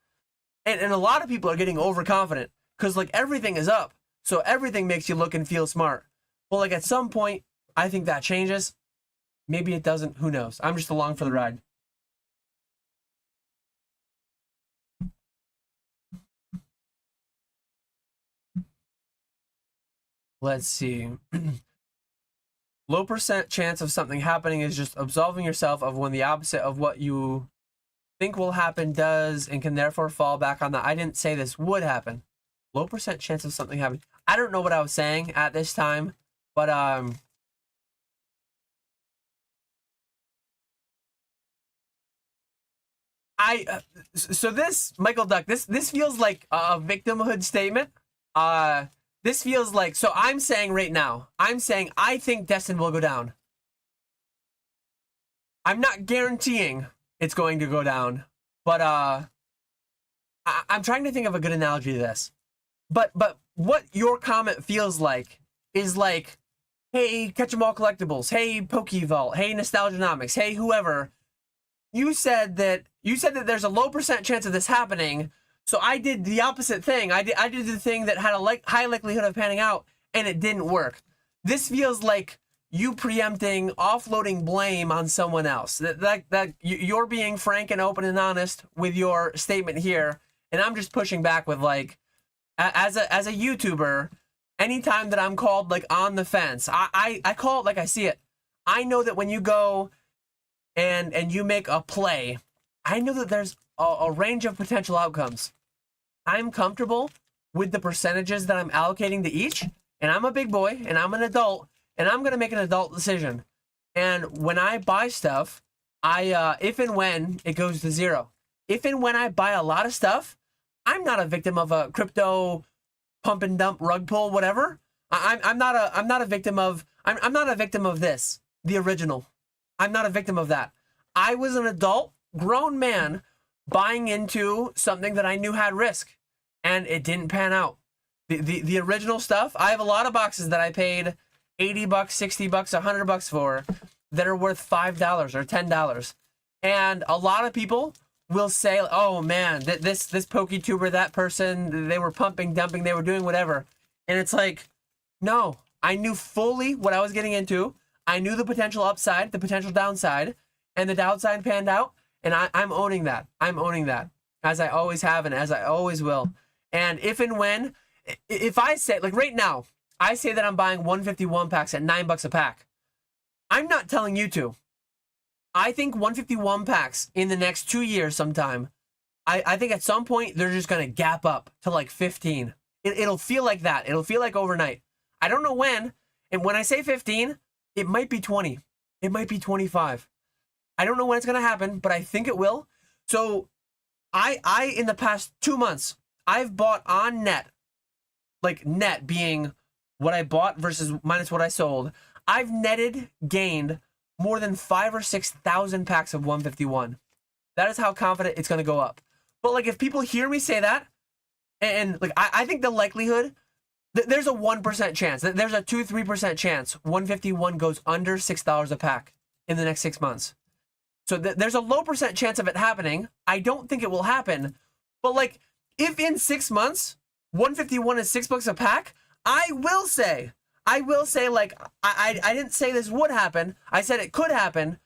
Speaker 1: And a lot of people are getting overconfident because like everything is up. So everything makes you look and feel smart. Well, like at some point, I think that changes. Maybe it doesn't. Who knows? I'm just along for the ride. Let's see. Low % chance of something happening is just absolving yourself of when the opposite of what you think will happen does and can therefore fall back on that. I didn't say this would happen. Low % chance of something happening. I don't know what I was saying at this time, but so this Michael Duck, this feels like a victimhood statement. This feels like, so I'm saying right now, I'm saying I think Destin will go down. I'm not guaranteeing it's going to go down, but I'm trying to think of a good analogy to this. But what your comment feels like is like, hey, Catch 'em All Collectibles, hey, Pokevault, hey, Nostalgianomics, hey, whoever. You said that there's a low % chance of this happening, so I did the opposite thing. I did the thing that had a high likelihood of panning out, and it didn't work. This feels like you preempting, offloading blame on someone else. That you're being frank and open and honest with your statement here, and I'm just pushing back with like, as a YouTuber, anytime that I'm called like on the fence, I call it like I see it. I know that when you go and you make a play, I know that there's a range of potential outcomes. I'm comfortable with the percentages that I'm allocating to each, and I'm a big boy, and I'm an adult, and I'm going to make an adult decision. And when I buy stuff, if and when it goes to zero, if and when I buy a lot of stuff, I'm not a victim of a crypto pump and dump rug pull, whatever. I'm not a victim of this, the original. I'm not a victim of that. I was an adult, grown man buying into something that I knew had risk, and it didn't pan out. The original stuff, I have a lot of boxes that I paid $80, $60, $100 for that are worth $5 or $10. And a lot of people will say, oh man, this PokeTuber, that person, they were pumping, dumping, they were doing whatever. And it's like, no, I knew fully what I was getting into. I knew the potential upside, the potential downside, and the downside panned out. And I'm owning that. I'm owning that, as I always have and as I always will. And if and when, if I say, like right now, I say that I'm buying 151 packs at $9 a pack. I'm not telling you to. I think 151 packs in the next 2 years sometime, I think at some point they're just going to gap up to like 15. It'll feel like that. It'll feel like overnight. I don't know when. And when I say 15, it might be 20. It might be 25. I don't know when it's going to happen, but I think it will. So I in the past 2 months, I've bought on net, like net being what I bought versus minus what I sold. I've gained more than 5,000 or 6,000 packs of 151. That is how confident it's going to go up. But like, if people hear me say that, and like, I think the likelihood, there's a 1% chance, there's a 2-3% chance 151 goes under $6 a pack in the next 6 months. So there's a low % chance of it happening. I don't think it will happen. But like, if in 6 months 151 is $6 a pack, I will say like, I didn't say this would happen. I said it could happen.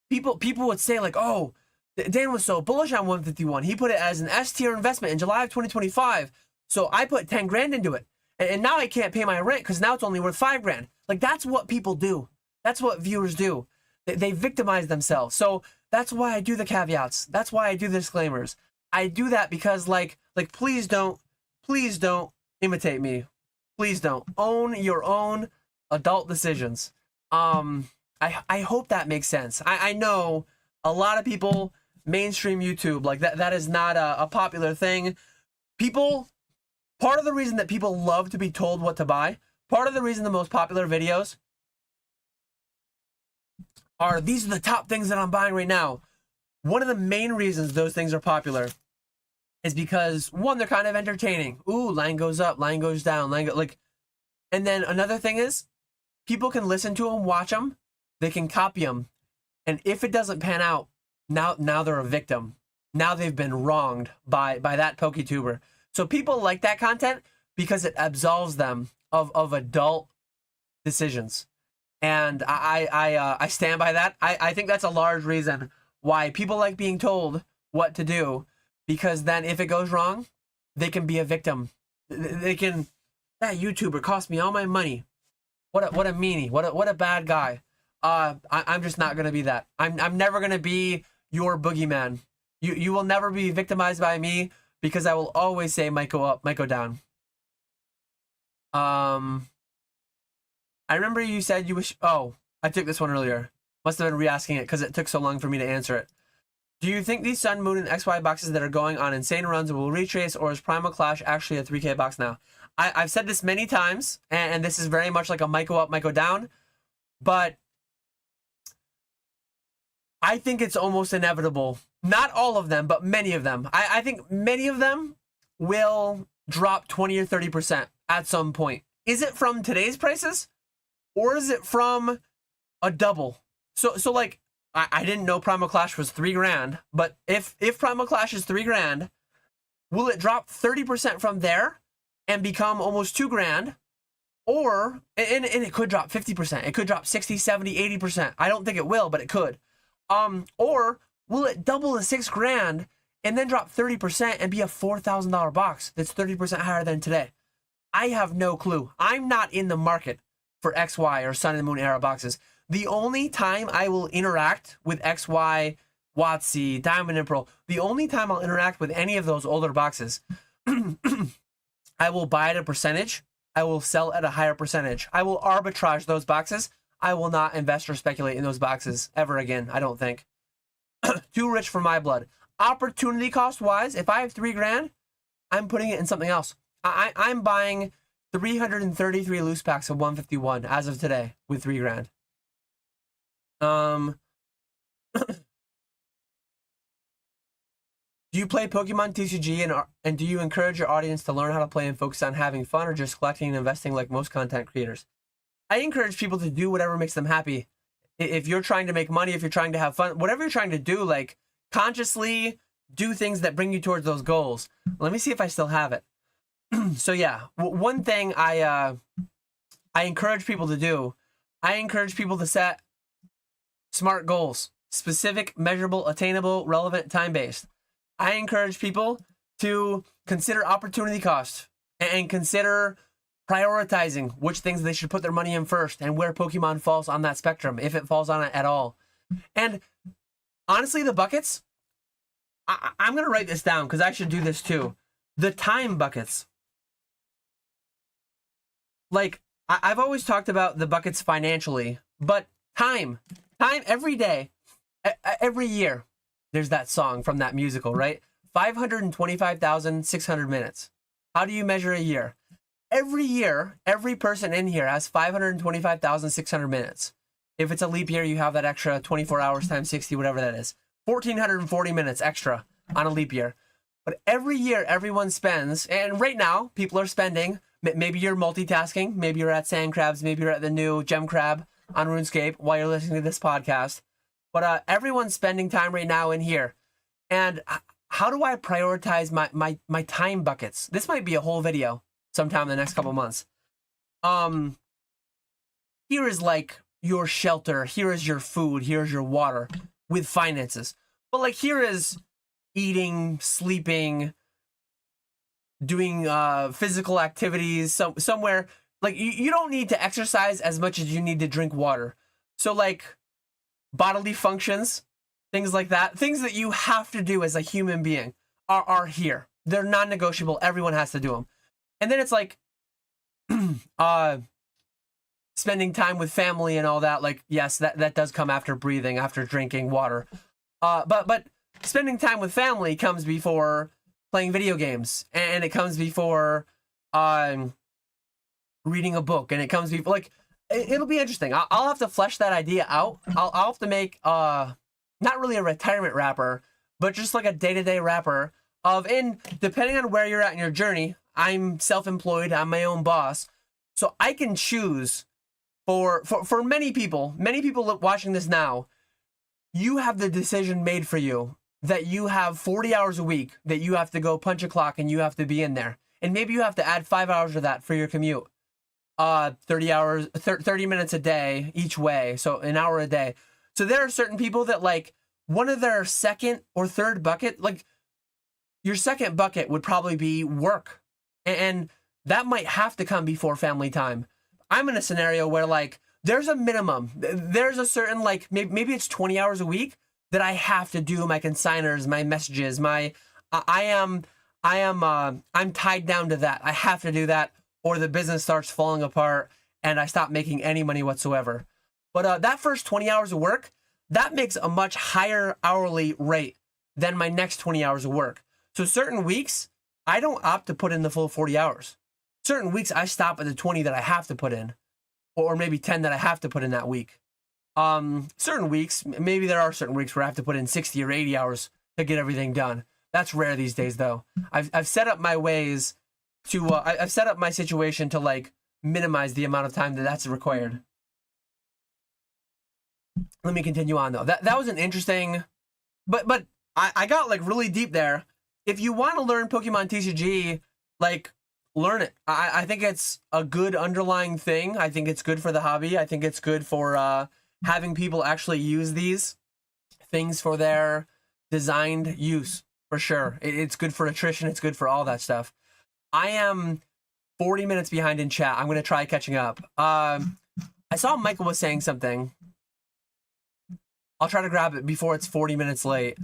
Speaker 1: People would say like, oh, Dan was so bullish on 151. He put it as an S tier investment in July of 2025. So I put 10 grand into it. And now I can't pay my rent because now it's only worth 5 grand. Like, that's what people do. That's what viewers do. They victimize themselves. So that's why I do the caveats. That's why I do the disclaimers. I do that because like please don't imitate me. Please don't. Own your own adult decisions. I hope that makes sense. I know a lot of people, mainstream YouTube, like that is not a popular thing. People, part of the reason that people love to be told what to buy, part of the reason the most popular videos are, these are the top things that I'm buying right now. One of the main reasons those things are popular is because, one, they're kind of entertaining. Ooh, line goes up, line goes down, like, and then another thing is, people can listen to them, watch them, they can copy them, and if it doesn't pan out, now they're a victim. Now they've been wronged by that PokeTuber. So people like that content because it absolves them of adult decisions. And I stand by that. I think that's a large reason why people like being told what to do, because then if it goes wrong, they can be a victim. They can, that YouTuber cost me all my money. What a meanie. What a bad guy. I'm just not gonna be that. I'm never gonna be your boogeyman. You will never be victimized by me, because I will always say might go up, might go down. I remember you said you wish. Oh, I took this one earlier. Must have been re-asking it because it took so long for me to answer it. Do you think these Sun, Moon, and XY boxes that are going on insane runs will retrace, or is Primal Clash actually a 3K box now? I've said this many times, and this is very much like a might go up, might go down, but I think it's almost inevitable. Not all of them, but many of them. I think many of them will drop 20 or 30% at some point. Is it from today's prices, or is it from a double? So like, I didn't know Primal Clash was $3,000, but if Primal Clash is $3,000, will it drop 30% from there and become almost $2,000? Or, and it could drop 50%. It could drop 60, 70, 80%. I don't think it will, but it could. Or will it double to $6,000 and then drop 30% and be a $4,000 box that's 30% higher than today? I have no clue. I'm not in the market for XY or Sun and Moon era boxes. The only time I will interact with XY, WotC, Diamond and Pearl, the only time I'll interact with any of those older boxes, I will buy at a percentage. I will sell at a higher percentage. I will arbitrage those boxes. I will not invest or speculate in those boxes ever again, I don't think. Too rich for my blood. Opportunity cost wise, if I have $3,000, I'm putting it in something else. I'm buying 333 loose packs of 151 as of today with $3,000. Do you play Pokemon TCG and do you encourage your audience to learn how to play and focus on having fun, or just collecting and investing like most content creators? I encourage people to do whatever makes them happy. If you're trying to make money, if you're trying to have fun, whatever you're trying to do, like consciously do things that bring you towards those goals. Let me see if I still have it. So yeah, one thing I encourage people to do, I encourage people to set smart goals, specific, measurable, attainable, relevant, time-based. I encourage people to consider opportunity cost and consider prioritizing which things they should put their money in first and where Pokemon falls on that spectrum, if it falls on it at all. And honestly, the buckets, I'm going to write this down because I should do this too. The time buckets. Like, I've always talked about the buckets financially, but time every day, every year, there's that song from that musical, right? 525,600 minutes. How do you measure a year? Every year, every person in here has 525,600 minutes. If it's a leap year, you have that extra 24 hours times 60, whatever that is. 1,440 minutes extra on a leap year. But every year, everyone spends, and right now, people are spending, maybe you're multitasking, maybe you're at Sand Crabs, maybe you're at the new Gem Crab on RuneScape while you're listening to this podcast. But everyone's spending time right now in here. And how do I prioritize my time buckets? This might be a whole video sometime in the next couple months. Here is like your shelter, here is your food, here's your water with finances. But like here is eating, sleeping, doing physical activities somewhere. Like you don't need to exercise as much as you need to drink water. So like bodily functions, things like that, things that you have to do as a human being are here. They're non-negotiable. Everyone has to do them. And then it's like spending time with family and all that. Like, yes, that does come after breathing, after drinking water. But spending time with family comes before playing video games, and it comes before reading a book, and it comes before, like, it'll be interesting. I'll have to flesh that idea out. I'll have to make not really a retirement wrapper, but just like a day-to-day wrapper of, and depending on where you're at in your journey, I'm self-employed, I'm my own boss, so I can choose for many people watching this now, you have the decision made for you that you have 40 hours a week that you have to go punch a clock and you have to be in there. And maybe you have to add 5 hours of that for your commute. 30 minutes a day each way, so an hour a day. So there are certain people that, like, one of their second or third bucket, like your second bucket would probably be work. And that might have to come before family time. I'm in a scenario where, like, there's a minimum. There's a certain, like, maybe it's 20 hours a week that I have to do my consigners, my messages, I'm tied down to that. I have to do that, or the business starts falling apart and I stop making any money whatsoever. But that first 20 hours of work, that makes a much higher hourly rate than my next 20 hours of work. So certain weeks, I don't opt to put in the full 40 hours. Certain weeks, I stop at the 20 that I have to put in, or maybe 10 that I have to put in that week. Certain weeks, maybe there are certain weeks where I have to put in 60 or 80 hours to get everything done. That's rare these days, though. I've set up my ways to, I've set up my situation to like minimize the amount of time that's required. Let me continue on though. That was an interesting, but I got like really deep there. If you want to learn Pokemon TCG, like learn it. I think it's a good underlying thing. I think it's good for the hobby. I think it's good for having people actually use these things for their designed use, for sure. It's good for attrition. It's good for all that stuff. I am 40 minutes behind in chat. I'm going to try catching up. I saw Michael was saying something. I'll try to grab it before it's 40 minutes late.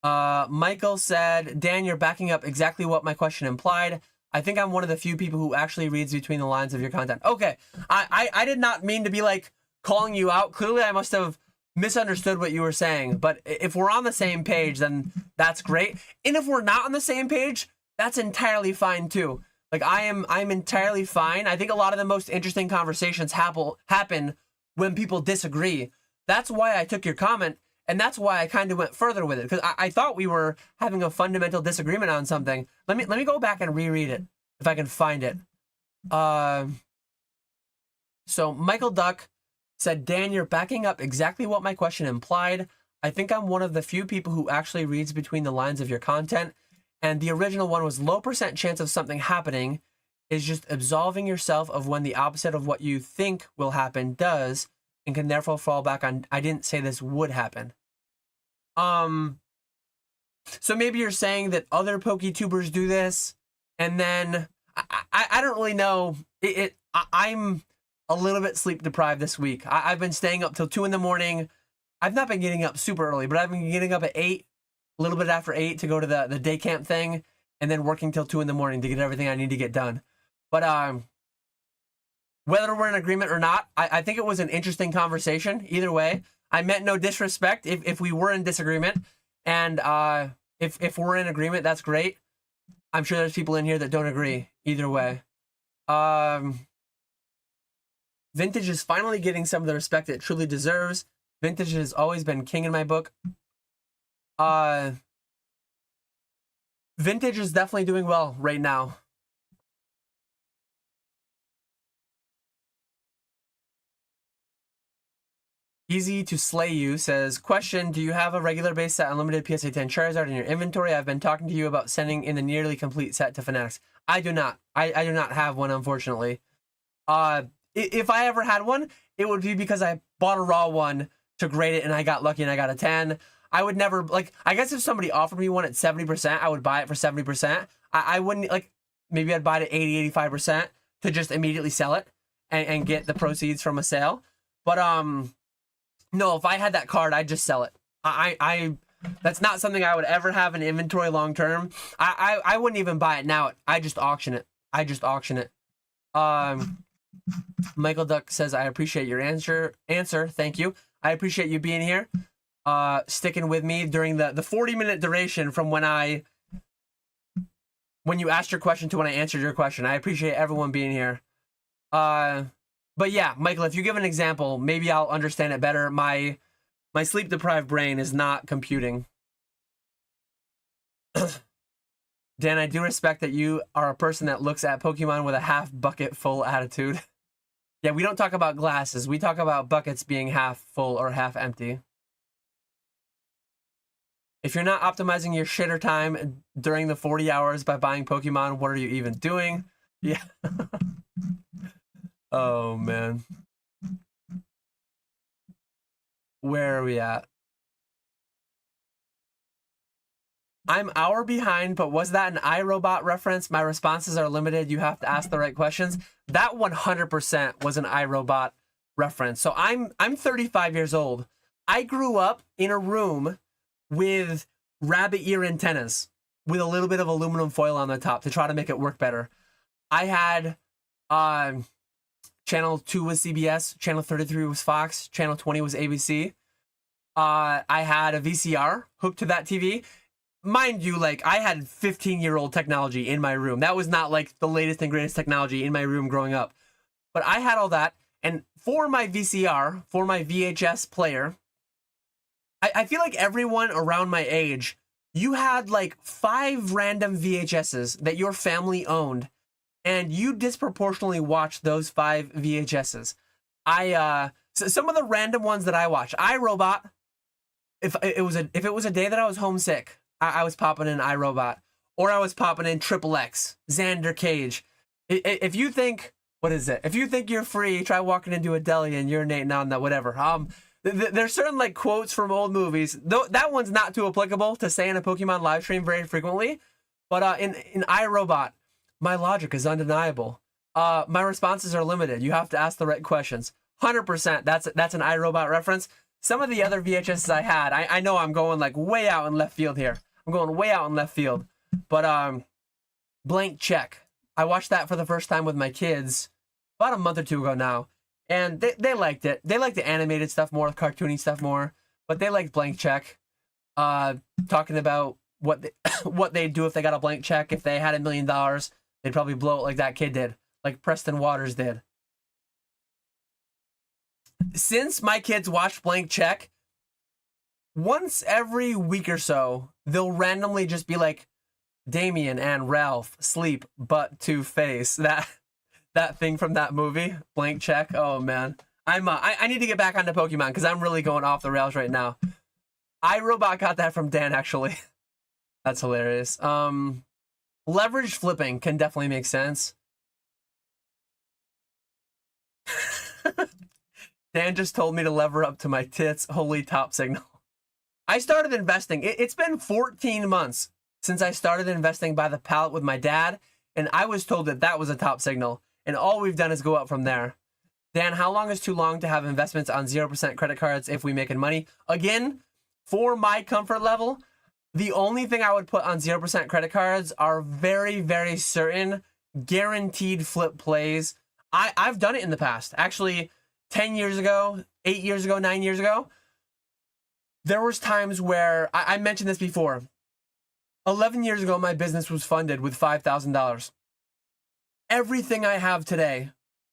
Speaker 1: Michael said, Dan, you're backing up exactly what my question implied. I think I'm one of the few people who actually reads between the lines of your content. Okay, I did not mean to be like calling you out. Clearly, I must have misunderstood what you were saying. But if we're on the same page, then that's great. And if we're not on the same page, that's entirely fine too. Like I'm entirely fine. I think a lot of the most interesting conversations happen when people disagree. That's why I took your comment, and that's why I kind of went further with it, because I thought we were having a fundamental disagreement on something. Let me go back and reread it if I can find it. So Michael Duck said, Dan, you're backing up exactly what my question implied. I think I'm one of the few people who actually reads between the lines of your content. And the original one was low % chance of something happening is just absolving yourself of when the opposite of what you think will happen does, and can therefore fall back on, I didn't say this would happen. So maybe you're saying that other PokeTubers do this, and then I don't really know. I'm a little bit sleep deprived this week. I've been staying up till 2 in the morning. I've not been getting up super early, but I've been getting up at 8, a little bit after 8 to go to the day camp thing, and then working till 2 in the morning to get everything I need to get done. But whether we're in agreement or not, I think it was an interesting conversation. Either way, I meant no disrespect if we were in disagreement. And if we're in agreement, that's great. I'm sure there's people in here that don't agree. Either way. Vintage is finally getting some of the respect it truly deserves. Vintage has always been king in my book. Vintage is definitely doing well right now. Easy to Slay You says, question, do you have a regular base set unlimited PSA 10 Charizard in your inventory? I've been talking to you about sending in the nearly complete set to Fanatics. I do not. I do not have one, unfortunately. If I ever had one, it would be because I bought a raw one to grade it and I got lucky and I got a 10. I would never, like, I guess if somebody offered me one at 70%, I would buy it for 70%. I wouldn't, like, maybe I'd buy it at 80, 85% to just immediately sell it and get the proceeds from a sale. But, no, if I had that card, I'd just sell it. That's not something I would ever have in inventory long term. I wouldn't even buy it now. I just auction it. Michael Duck says, I appreciate your answer. Thank you. I appreciate you being here. Sticking with me during the 40-minute duration from when you asked your question to when I answered your question. I appreciate everyone being here. But yeah, Michael, if you give an example, maybe I'll understand it better. My sleep-deprived brain is not computing. Dan, I do respect that you are a person that looks at Pokemon with a half bucket full attitude. Yeah, we don't talk about glasses. We talk about buckets being half full or half empty. If you're not optimizing your shitter time during the 40 hours by buying Pokemon, what are you even doing? Yeah. Oh, man. Where are we at? I'm hour behind, but was that an iRobot reference? My responses are limited. You have to ask the right questions. That 100% was an iRobot reference. So I'm 35 years old. I grew up in a room with rabbit ear antennas with a little bit of aluminum foil on the top to try to make it work better. I had channel 2 was CBS, channel 33 was Fox, channel 20 was ABC. I had a VCR hooked to that TV. Mind you, like, I had 15-year-old technology in my room. That was not like the latest and greatest technology in my room growing up. But I had all that. And for my VCR, for my VHS player, I feel like everyone around my age, you had like 5 random VHSs that your family owned, and you disproportionately watched those 5 VHSs. So some of the random ones that I watched, iRobot. If it was a day that I was homesick, I was popping in iRobot, or I was popping in Triple X, Xander Cage. If you think, what is it? If you think you're free, try walking into a deli and urinating on that, whatever. There's certain like quotes from old movies. Though that one's not too applicable to say in a Pokemon live stream very frequently. But in iRobot, my logic is undeniable. My responses are limited. You have to ask the right questions. 100%. That's an iRobot reference. Some of the other VHSs I had, I know I'm going like way out in left field here. I'm going way out in left field. But Blank Check. I watched that for the first time with my kids about a month or two ago now. And they liked it. They liked the animated stuff more, the cartoony stuff more. But they liked Blank Check. Talking about what they'd do if they got a blank check. If they had $1 million, they'd probably blow it like that kid did. Like Preston Waters did. Since my kids watch Blank Check, once every week or so, they'll randomly just be like, Damien and Ralph sleep butt to face. That thing from that movie, Blank Check. Oh man, I need to get back onto Pokemon because I'm really going off the rails right now. iRobot got that from Dan actually. That's hilarious. Leverage flipping can definitely make sense. Dan just told me to lever up to my tits. Holy top signal. I started investing. It's been 14 months since I started investing by the pallet with my dad, and I was told that that was a top signal, and all we've done is go up from there. Dan, how long is too long to have investments on 0% credit cards if we making money? Again, for my comfort level, the only thing I would put on 0% credit cards are very, very certain guaranteed flip plays. I've done it in the past. Actually, 10 years ago, 8 years ago, 9 years ago, there was times where, I mentioned this before, 11 years ago, my business was funded with $5,000. Everything I have today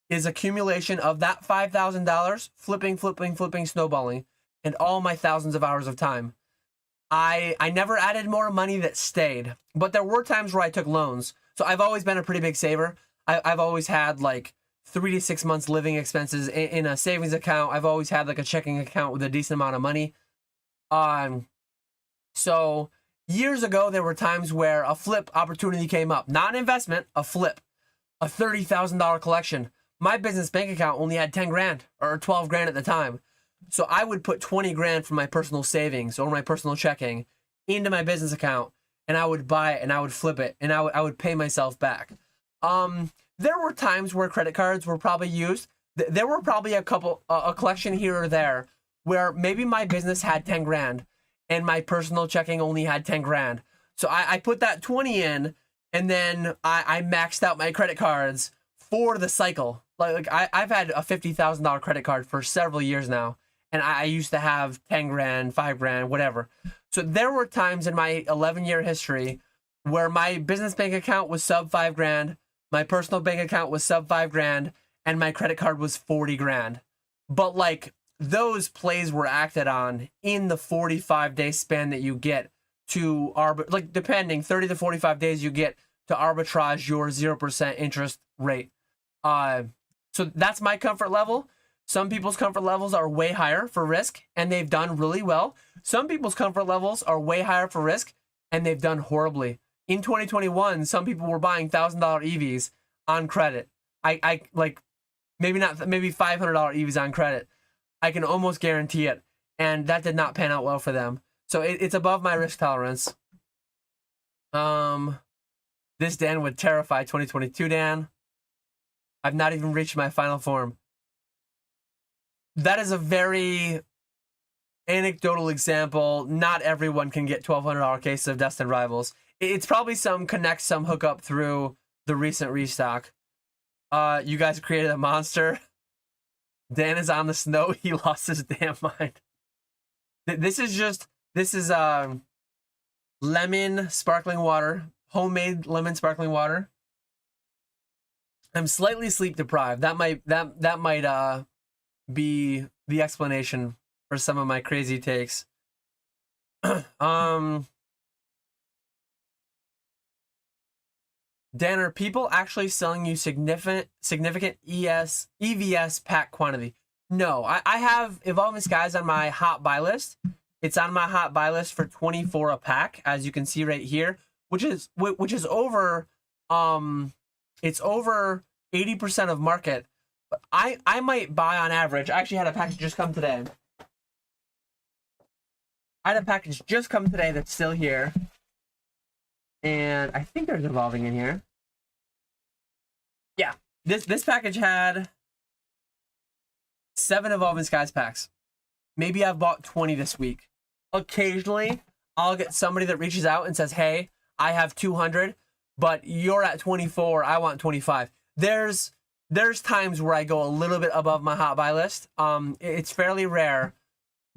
Speaker 1: is accumulation of that $5,000, flipping, snowballing, and all my thousands of hours of time. I never added more money that stayed, but there were times where I took loans. So I've always been a pretty big saver. I've always had like 3 to 6 months living expenses in a savings account. I've always had like a checking account with a decent amount of money. So years ago, there were times where a flip opportunity came up. Not an investment, a flip. A $30,000 collection. My business bank account only had 10 grand or 12 grand at the time. So I would put 20 grand from my personal savings or my personal checking into my business account, and I would buy it and I would flip it and I would pay myself back. There were times where credit cards were probably used. There were probably a collection here or there where maybe my business had 10 grand and my personal checking only had 10 grand. So I put that 20 in, and then I maxed out my credit cards for the cycle. Like I've had a $50,000 credit card for several years now, and I used to have 10 grand, 5 grand, whatever. So there were times in my 11-year history where my business bank account was sub 5 grand, my personal bank account was sub 5 grand, and my credit card was 40 grand. But like those plays were acted on in the 45-day span that you get to like depending 30 to 45 days you get to arbitrage your 0% interest rate. So that's my comfort level. Some people's comfort levels are way higher for risk and they've done really well. Some people's comfort levels are way higher for risk and they've done horribly. In 2021, some people were buying $1,000 EVs on credit. I like maybe $500 EVs on credit. I can almost guarantee it. And that did not pan out well for them. So it's above my risk tolerance. This Dan would terrify 2022 Dan. I've not even reached my final form. That is a very anecdotal example. Not everyone can get $1,200 cases of Destined Rivals. It's probably some connect, some hook up through the recent restock. You guys created a monster. Dan is on the snow. He lost his damn mind. This is lemon sparkling water, homemade lemon sparkling water. I'm slightly sleep deprived. That might be the explanation for some of my crazy takes. Dan, are people actually selling you significant EVS pack quantity? No, I have Evolving Skies on my hot buy list. It's on my hot buy list for 24 a pack, as you can see right here, which is over it's over 80% of market. But I might buy on average. I actually had a package just come today. I had a package just come today that's still here. And I think there's Evolving in here. Yeah. This package had 7 Evolving Skies packs. Maybe I've bought 20 this week. Occasionally, I'll get somebody that reaches out and says, hey, I have 200, but you're at 24. I want 25. There's times where I go a little bit above my hot buy list. It's fairly rare,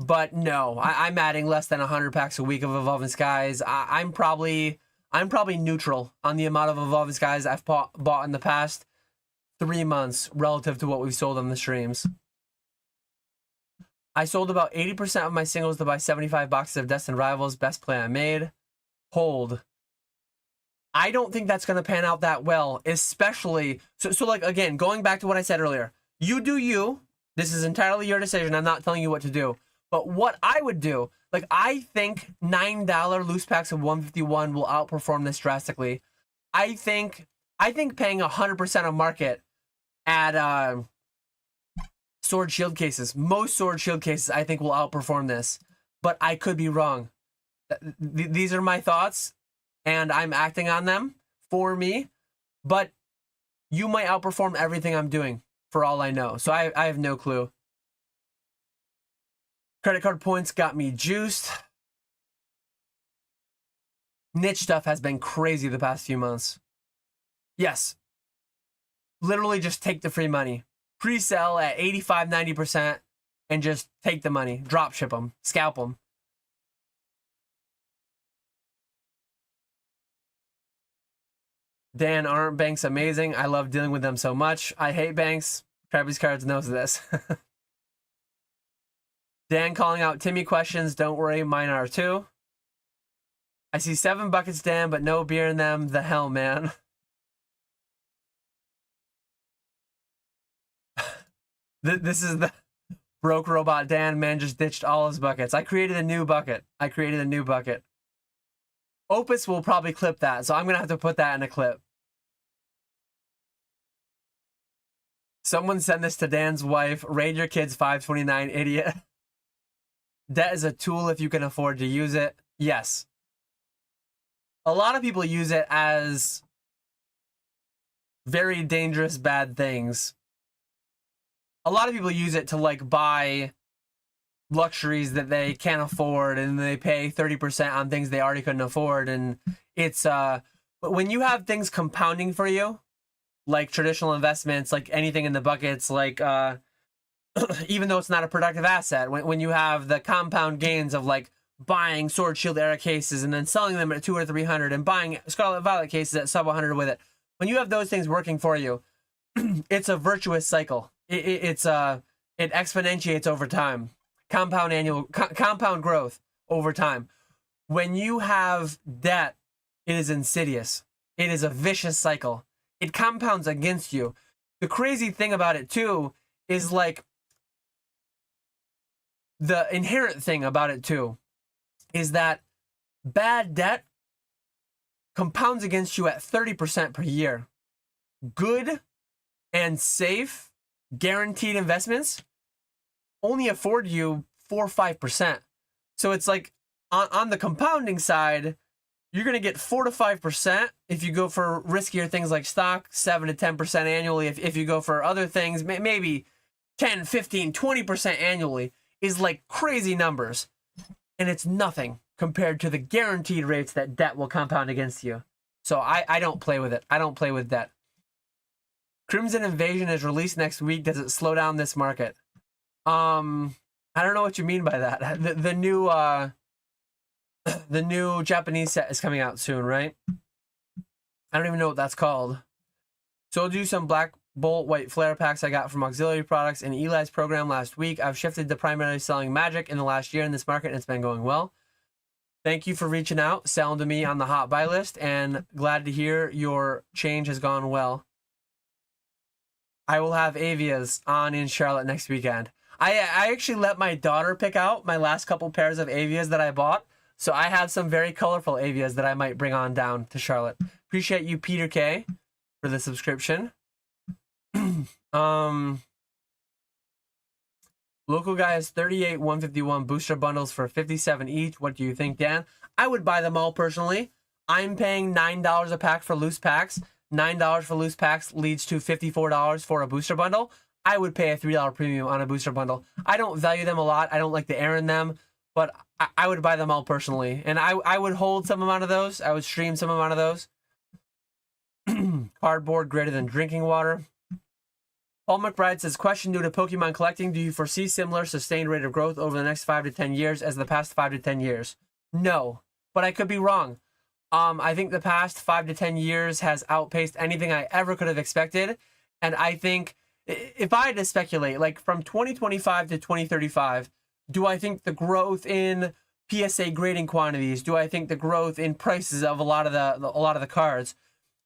Speaker 1: but no, I'm adding less than 100 packs a week of Evolving Skies. I'm probably neutral on the amount of Evolving Skies I've bought in the past 3 months relative to what we've sold on the streams. I sold about 80% of my singles to buy 75 boxes of Destined Rivals. Best play I made. Hold. I don't think that's going to pan out that well, especially... So like, again, going back to what I said earlier. You do you. This is entirely your decision. I'm not telling you what to do. But what I would do, like, I think $9 loose packs of 151 will outperform this drastically. I think paying 100% of market at... Sword Shield cases. Most Sword Shield cases, I think, will outperform this. But I could be wrong. These are my thoughts, and I'm acting on them for me. But you might outperform everything I'm doing, for all I know. So I have no clue. Credit card points got me juiced. Niche stuff has been crazy the past few months. Yes. Literally just take the free money. Pre-sell at 85, 90% and just take the money. Drop ship them. Scalp them. Dan, aren't banks amazing? I love dealing with them so much. I hate banks. Travis Cards knows this. Dan calling out Timmy questions. Don't worry, mine are too. I see 7 buckets, Dan, but no beer in them. The hell, man. This is the broke robot Dan. Man just ditched all his buckets. I created a new bucket. Opus will probably clip that, so I'm going to have to put that in a clip. Someone send this to Dan's wife. Raid your kids 529, idiot. Debt is a tool if you can afford to use it. Yes. A lot of people use it as very dangerous, bad things. A lot of people use it to, like, buy luxuries that they can't afford, and they pay 30% on things they already couldn't afford. And it's but when you have things compounding for you, like traditional investments, like anything in the buckets, like even though it's not a productive asset, when you have the compound gains of, like, buying Sword Shield era cases and then selling them at 200 or 300 and buying Scarlet Violet cases at sub 100 with it, when you have those things working for you, it's a virtuous cycle. It exponentiates over time. Compound growth over time. When you have debt, it is insidious. It is a vicious cycle. It compounds against you. The crazy thing about it too is, like, the inherent thing about it too is that bad debt compounds against you at 30% per year. Good and safe guaranteed investments only afford you 4 or 5%. So it's like on the compounding side, you're going to get 4 to 5% if you go for riskier things like stock, 7 to 10% annually. If you go for other things, maybe 10, 15, 20% annually is like crazy numbers. And it's nothing compared to the guaranteed rates that debt will compound against you. So I don't play with it. I don't play with that. Crimson Invasion is released next week. Does it slow down this market? I don't know what you mean by that. The new Japanese set is coming out soon, right? I don't even know what that's called. So I'll do some Black Bolt White Flare packs I got from auxiliary products in Eli's program last week. I've shifted to primarily selling magic in the last year in this market, and it's been going well. Thank you for reaching out, selling to me on the hot buy list, and glad to hear your change has gone well. I will have Avias on in Charlotte next weekend. I actually let my daughter pick out my last couple pairs of Avias that I bought. So I have some very colorful Avias that I might bring on down to Charlotte. Appreciate you, Peter K, for the subscription. Local guy has 38 151 booster bundles for 57 each. What do you think, Dan? I would buy them all personally. I'm paying $9 a pack for loose packs. $9 for loose packs leads to $54 for a booster bundle. I would pay a $3 premium on a booster bundle. I don't value them a lot. I don't like to air in them, but I would buy them all personally. And I would hold some amount of those. I would stream some amount of those. Cardboard greater than drinking water. Paul McBride says, question due to Pokemon collecting. Do you foresee similar sustained rate of growth over the next 5 to 10 years as the past 5 to 10 years? No, but I could be wrong. I think the past 5 to 10 years has outpaced anything I ever could have expected. And I think if I had to speculate, like from 2025 to 2035, do I think the growth in PSA grading quantities? Do I think the growth in prices of a lot of the cards?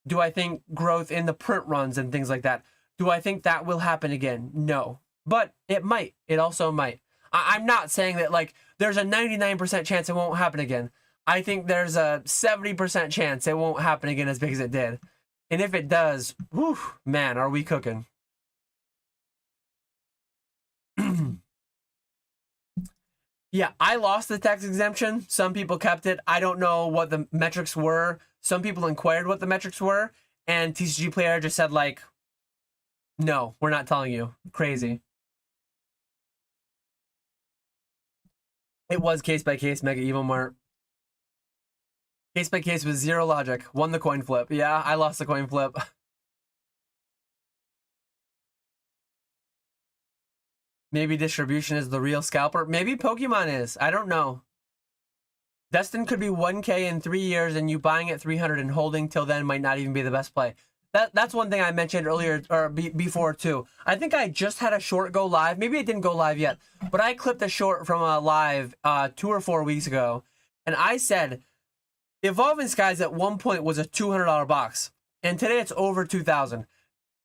Speaker 1: Do I think growth in the print runs and things like that? Do I think that will happen again? No, but it might. It also might. I'm not saying that like there's a 99% chance it won't happen again. I think there's a 70% chance it won't happen again as big as it did. And if it does, whew, man, are we cooking? Yeah, I lost the tax exemption. Some people kept it. I don't know what the metrics were. Some people inquired what the metrics were, and TCG Player just said like, no, we're not telling you. Crazy. It was case by case, Mega Evil Mart. Case by case with zero logic. Won the coin flip. Yeah, I lost the coin flip. Maybe distribution is the real scalper. Maybe Pokemon is. I don't know. Destin could be 1K in 3 years, and you buying at 300 and holding till then might not even be the best play. That's one thing I mentioned earlier or before too. I think I just had a short go live. Maybe it didn't go live yet, but I clipped a short from a live 2 or 4 weeks ago, and I said Evolving Skies at one point was a $200 box, and today it's over 2,000.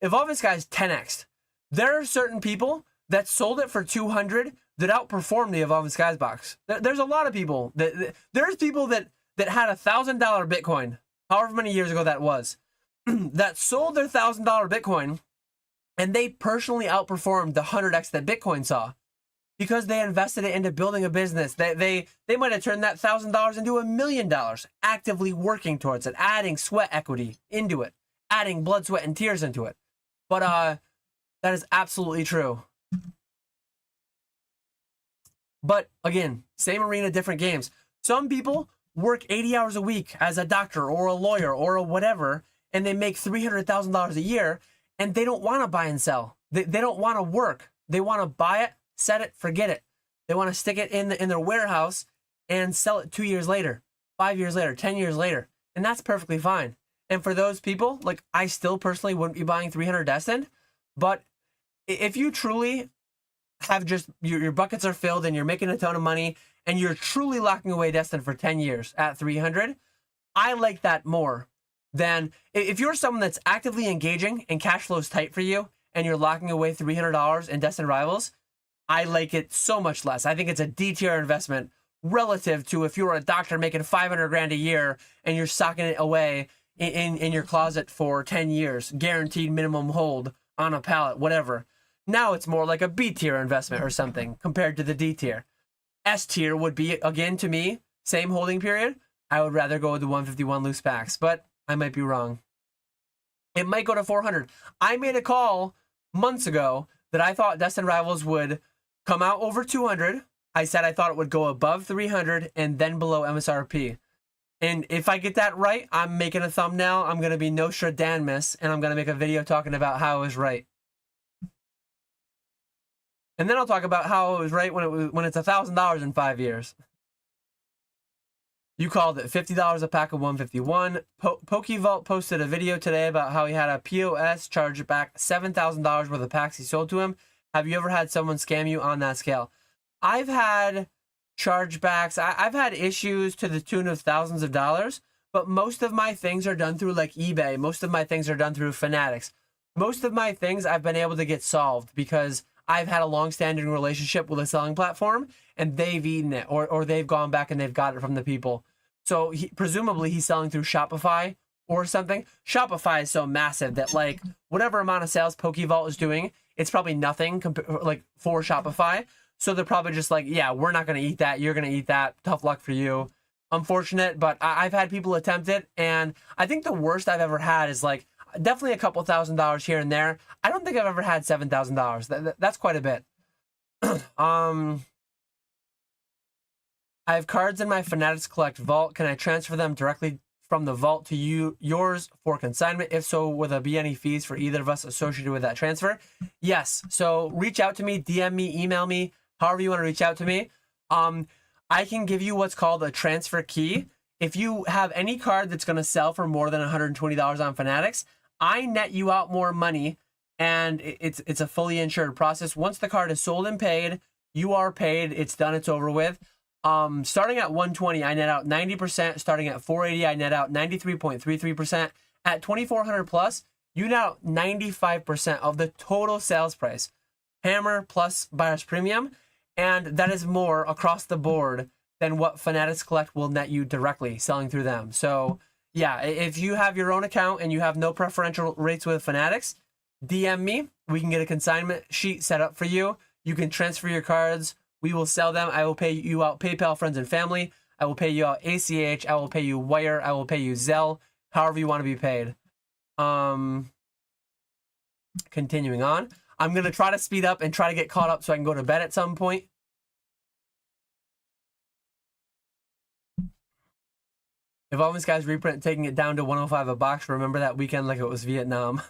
Speaker 1: Evolving Skies 10x. There are certain people that sold it for 200 that outperformed the Evolving Skies box. There's a lot of people there's people that had $1,000 Bitcoin, however many years ago that was, that sold their $1,000 Bitcoin, and they personally outperformed the 100x that Bitcoin saw because they invested it into building a business. They might have turned that $1,000 into $1 million, actively working towards it, adding sweat equity into it, adding blood, sweat, and tears into it. But that is absolutely true. But again, same arena, different games. Some people work 80 hours a week as a doctor or a lawyer or a whatever, and they make $300,000 a year, and they don't want to buy and sell. They don't want to work. They want to buy it, set it, forget it. They want to stick it in their warehouse and sell it 2 years later, 5 years later, 10 years later. And that's perfectly fine. And for those people, like I still personally wouldn't be buying 300 Destined, but if you truly have just, your buckets are filled and you're making a ton of money and you're truly locking away Destined for 10 years at 300, I like that more than if you're someone that's actively engaging and cash flow's tight for you and you're locking away $300 in Destined Rivals. I like it so much less. I think it's a D tier investment relative to if you're a doctor making 500 grand a year and you're socking it away in your closet for 10 years, guaranteed minimum hold on a pallet, whatever. Now it's more like a B tier investment or something compared to the D tier. S tier would be, again, to me, same holding period. I would rather go with the 151 loose packs, but I might be wrong. It might go to 400. I made a call months ago that I thought Destined Rivals would come out over 200. I said I thought it would go above 300 and then below MSRP. And if I get that right, I'm making a thumbnail. I'm going to be Nostradamus, and I'm going to make a video talking about how I was right. And then I'll talk about how I was right when it's $1,000 in 5 years. You called it $50 a pack of 151. PokeVault posted a video today about how he had a POS charge back $7,000 worth of packs he sold to him. Have you ever had someone scam you on that scale? I've had chargebacks. I've had issues to the tune of thousands of dollars, but most of my things are done through like eBay. Most of my things are done through Fanatics. Most of my things I've been able to get solved because I've had a long-standing relationship with a selling platform, and they've eaten it, or they've gone back and they've got it from the people. So presumably he's selling through Shopify or something. Shopify is so massive that like whatever amount of sales PokeVault is doing, it's probably nothing like for Shopify. So they're probably just like, yeah, we're not going to eat that. You're going to eat that. Tough luck for you. Unfortunate, but I've had people attempt it, and I think the worst I've ever had is like definitely a couple $1,000s here and there. I don't think I've ever had $7,000. That's quite a bit. I have cards in my Fanatics Collect vault. Can I transfer them directly from the vault to yours for consignment? If so, will there be any fees for either of us associated with that transfer? Yes. So reach out to me, DM me, email me, however you want to reach out to me. I can give you what's called a transfer key. If you have any card that's going to sell for more than $120 on Fanatics, I net you out more money, and it's a fully insured process. Once the card is sold and paid, you are paid. It's done. It's over with. Starting at 120, I net out 90%. Starting at 480, I net out 93.33%. At 2,400 plus, you net out 95% of the total sales price. Hammer plus buyer's premium, and that is more across the board than what Fanatics Collect will net you directly selling through them. So yeah, if you have your own account and you have no preferential rates with Fanatics, DM me. We can get a consignment sheet set up for you. You can transfer your cards. We will sell them. I will pay you out PayPal, friends and family. I will pay you out ACH. I will pay you Wire. I will pay you Zelle. However you want to be paid. Continuing on. I'm going to try to speed up and try to get caught up so I can go to bed at some point. If all these guys reprint taking it down to 105 a box, remember that weekend like it was Vietnam.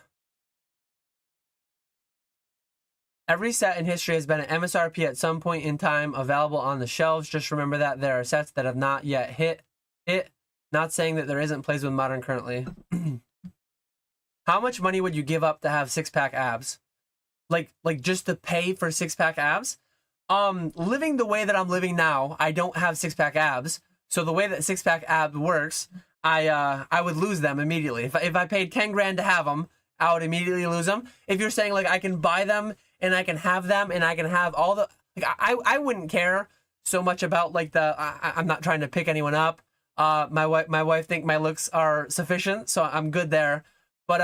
Speaker 1: Every set in history has been an MSRP at some point in time available on the shelves. Just remember that there are sets that have not yet hit it. Not saying that there isn't plays with Modern currently. How much money would you give up to have 6-pack abs? Like just to pay for 6-pack abs? Living the way that I'm living now, I don't have 6-pack abs. So the way that 6-pack abs works, I would lose them immediately. If I paid 10 grand to have them, I would immediately lose them. If you're saying like I can buy them and I can have them and I can have all the, like I wouldn't care so much about like I'm not trying to pick anyone up. My wife think my looks are sufficient, so I'm good there. But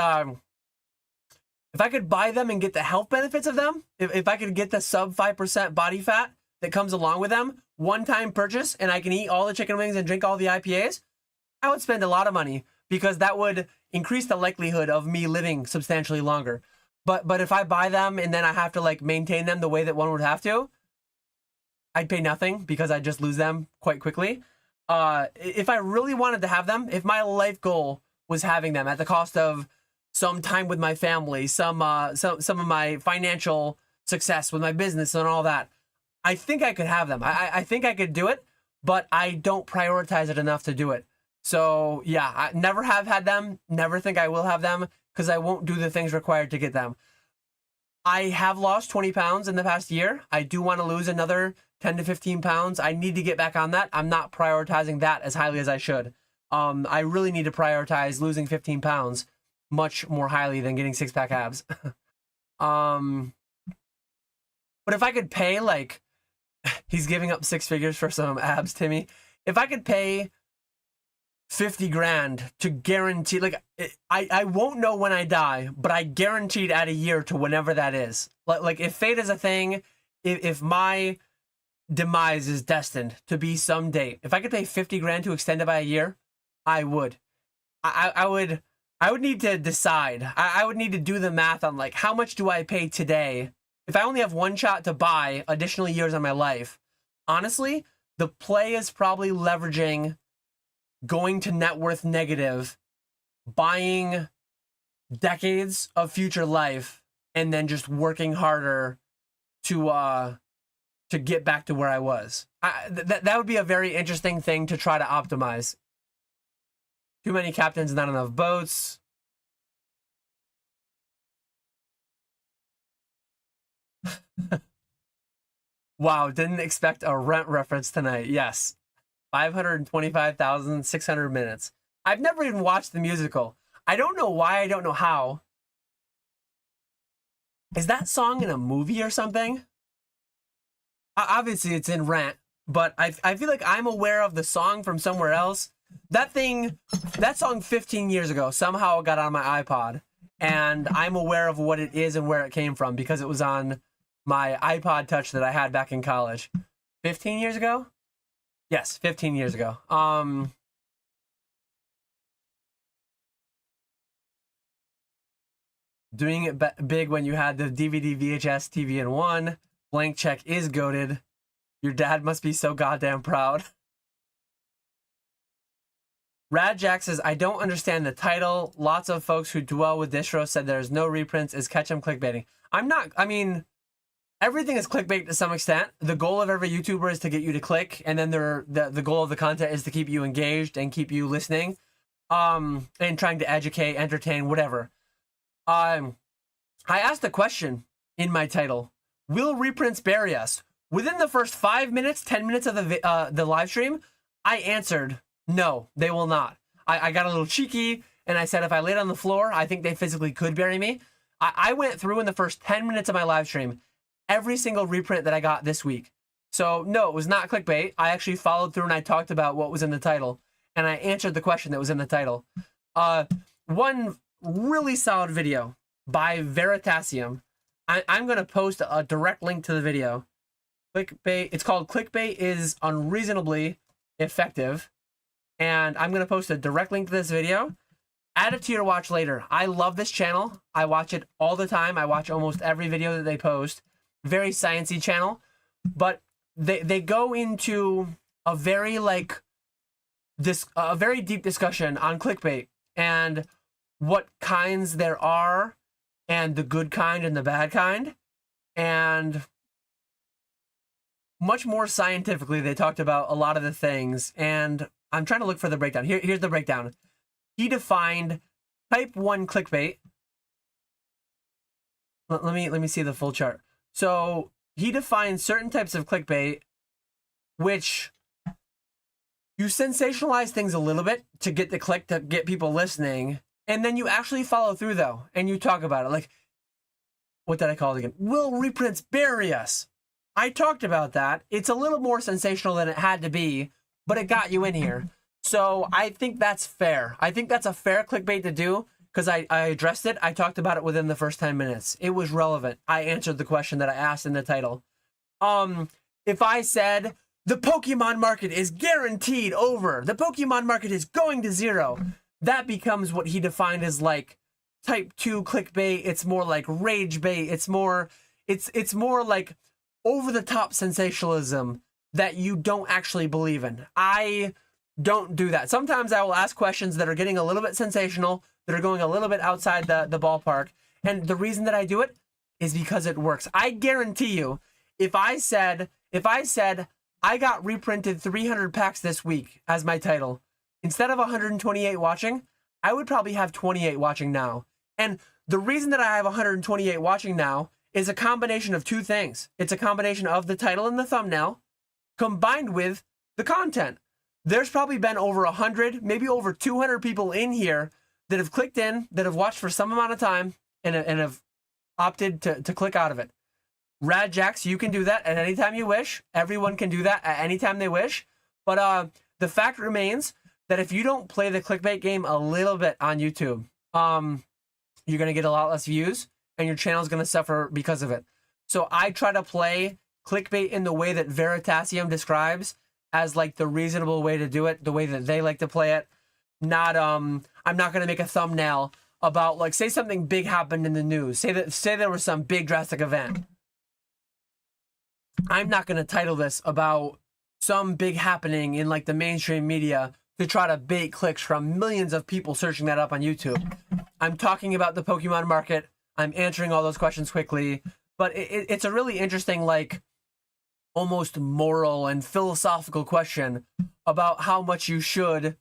Speaker 1: if I could buy them and get the health benefits of them, if I could get the sub 5% body fat that comes along with them, one-time purchase, and I can eat all the chicken wings and drink all the IPAs, I would spend a lot of money because that would increase the likelihood of me living substantially longer. But if I buy them and then I have to like maintain them the way that one would have to, I'd pay nothing because I'd just lose them quite quickly. If I really wanted to have them, if my life goal was having them at the cost of some time with my family, some of my financial success with my business and all that, I think I could have them. I think I could do it, but I don't prioritize it enough to do it. So yeah, I never have had them, never think I will have them because I won't do the things required to get them. I have lost 20 pounds in the past year. I do want to lose another 10 to 15 pounds. I need to get back on that. I'm not prioritizing that as highly as I should. I really need to prioritize losing 15 pounds much more highly than getting 6-pack abs. But if I could pay, like, he's giving up 6 figures for some abs, Timmy. If I could pay 50 grand to guarantee, like, I won't know when I die, but I guaranteed add a year to whenever that is. Like if fate is a thing, if my demise is destined to be some date, if I could pay 50 grand to extend it by a year, I would. I would need to decide. I would need to do the math on like how much do I pay today if I only have one shot to buy additional years on my life. Honestly, the play is probably leveraging going to net worth negative, buying decades of future life, and then just working harder to get back to where I was. That would be a very interesting thing to try to optimize. Too many captains, not enough boats. Wow, didn't expect a Rent reference tonight. Yes. 525,600 minutes. I've never even watched the musical. I don't know why, I don't know how. Is that song in a movie or something? Obviously, it's in Rent, but I feel like I'm aware of the song from somewhere else. That song 15 years ago somehow got on my iPod, and I'm aware of what it is and where it came from because it was on my iPod Touch that I had back in college. 15 years ago? Yes, 15 years ago. Doing it big when you had the DVD, VHS, TV in one. Blank check is goated. Your dad must be so goddamn proud. Rad Jack says, I don't understand the title. Lots of folks who dwell with distro said there's no reprints. Is Ketchum clickbaiting? I mean, everything is clickbait to some extent. The goal of every YouTuber is to get you to click, and then the goal of the content is to keep you engaged and keep you listening, and trying to educate, entertain, whatever. I asked a question in my title. Will reprints bury us? Within the first 5 minutes, 10 minutes of the live stream, I answered, no, they will not. I got a little cheeky, and I said if I laid on the floor, I think they physically could bury me. I went through in the first 10 minutes of my live stream every single reprint that I got this week. So, no, it was not clickbait. I actually followed through and I talked about what was in the title, and I answered the question that was in the title. One really solid video by Veritasium. I'm going to post a direct link to the video. Clickbait. It's called Clickbait is Unreasonably Effective. And I'm going to post a direct link to this video. Add it to your watch later. I love this channel. I watch it all the time. I watch almost every video that they post. Very sciencey channel. But they go into a very a very deep discussion on clickbait and what kinds there are, and the good kind and the bad kind. And much more scientifically, they talked about a lot of the things. And I'm trying to look for the breakdown. Here's the breakdown. He defined type 1 clickbait. Let me see the full chart. So he defined certain types of clickbait, which you sensationalize things a little bit to get the click, to get people listening. And then you actually follow through, though, and you talk about it. Like, what did I call it again? Will reprints bury us? I talked about that. It's a little more sensational than it had to be, but it got you in here. So I think that's fair. I think that's a fair clickbait to do because I addressed it. I talked about it within the first 10 minutes. It was relevant. I answered the question that I asked in the title. If I said, the Pokemon market is guaranteed over, the Pokemon market is going to zero, that becomes what he defined as like type 2 clickbait. It's more like rage bait. It's more like over the top sensationalism that you don't actually believe in. I don't do that. Sometimes I will ask questions that are getting a little bit sensational, that are going a little bit outside the ballpark. And the reason that I do it is because it works. I guarantee you, if I said I got reprinted 300 packs this week as my title, instead of 128 watching, I would probably have 28 watching now. And the reason that I have 128 watching now is a combination of two things. It's a combination of the title and the thumbnail combined with the content. There's probably been over 100, maybe over 200 people in here that have clicked in, that have watched for some amount of time and have opted to click out of it. Rad Jacks, you can do that at any time you wish. Everyone can do that at any time they wish. But the fact remains that if you don't play the clickbait game a little bit on YouTube, you're going to get a lot less views and your channel is going to suffer because of it. So I try to play clickbait in the way that Veritasium describes as like the reasonable way to do it, the way that they like to play it. Not I'm not going to make a thumbnail about like, say something big happened in the news. Say there was some big drastic event. I'm not going to title this about some big happening in like the mainstream media to try to bait clicks from millions of people searching that up on YouTube. I'm talking about the Pokemon market. I'm answering all those questions quickly, but it's a really interesting, like, almost moral and philosophical question about how much you should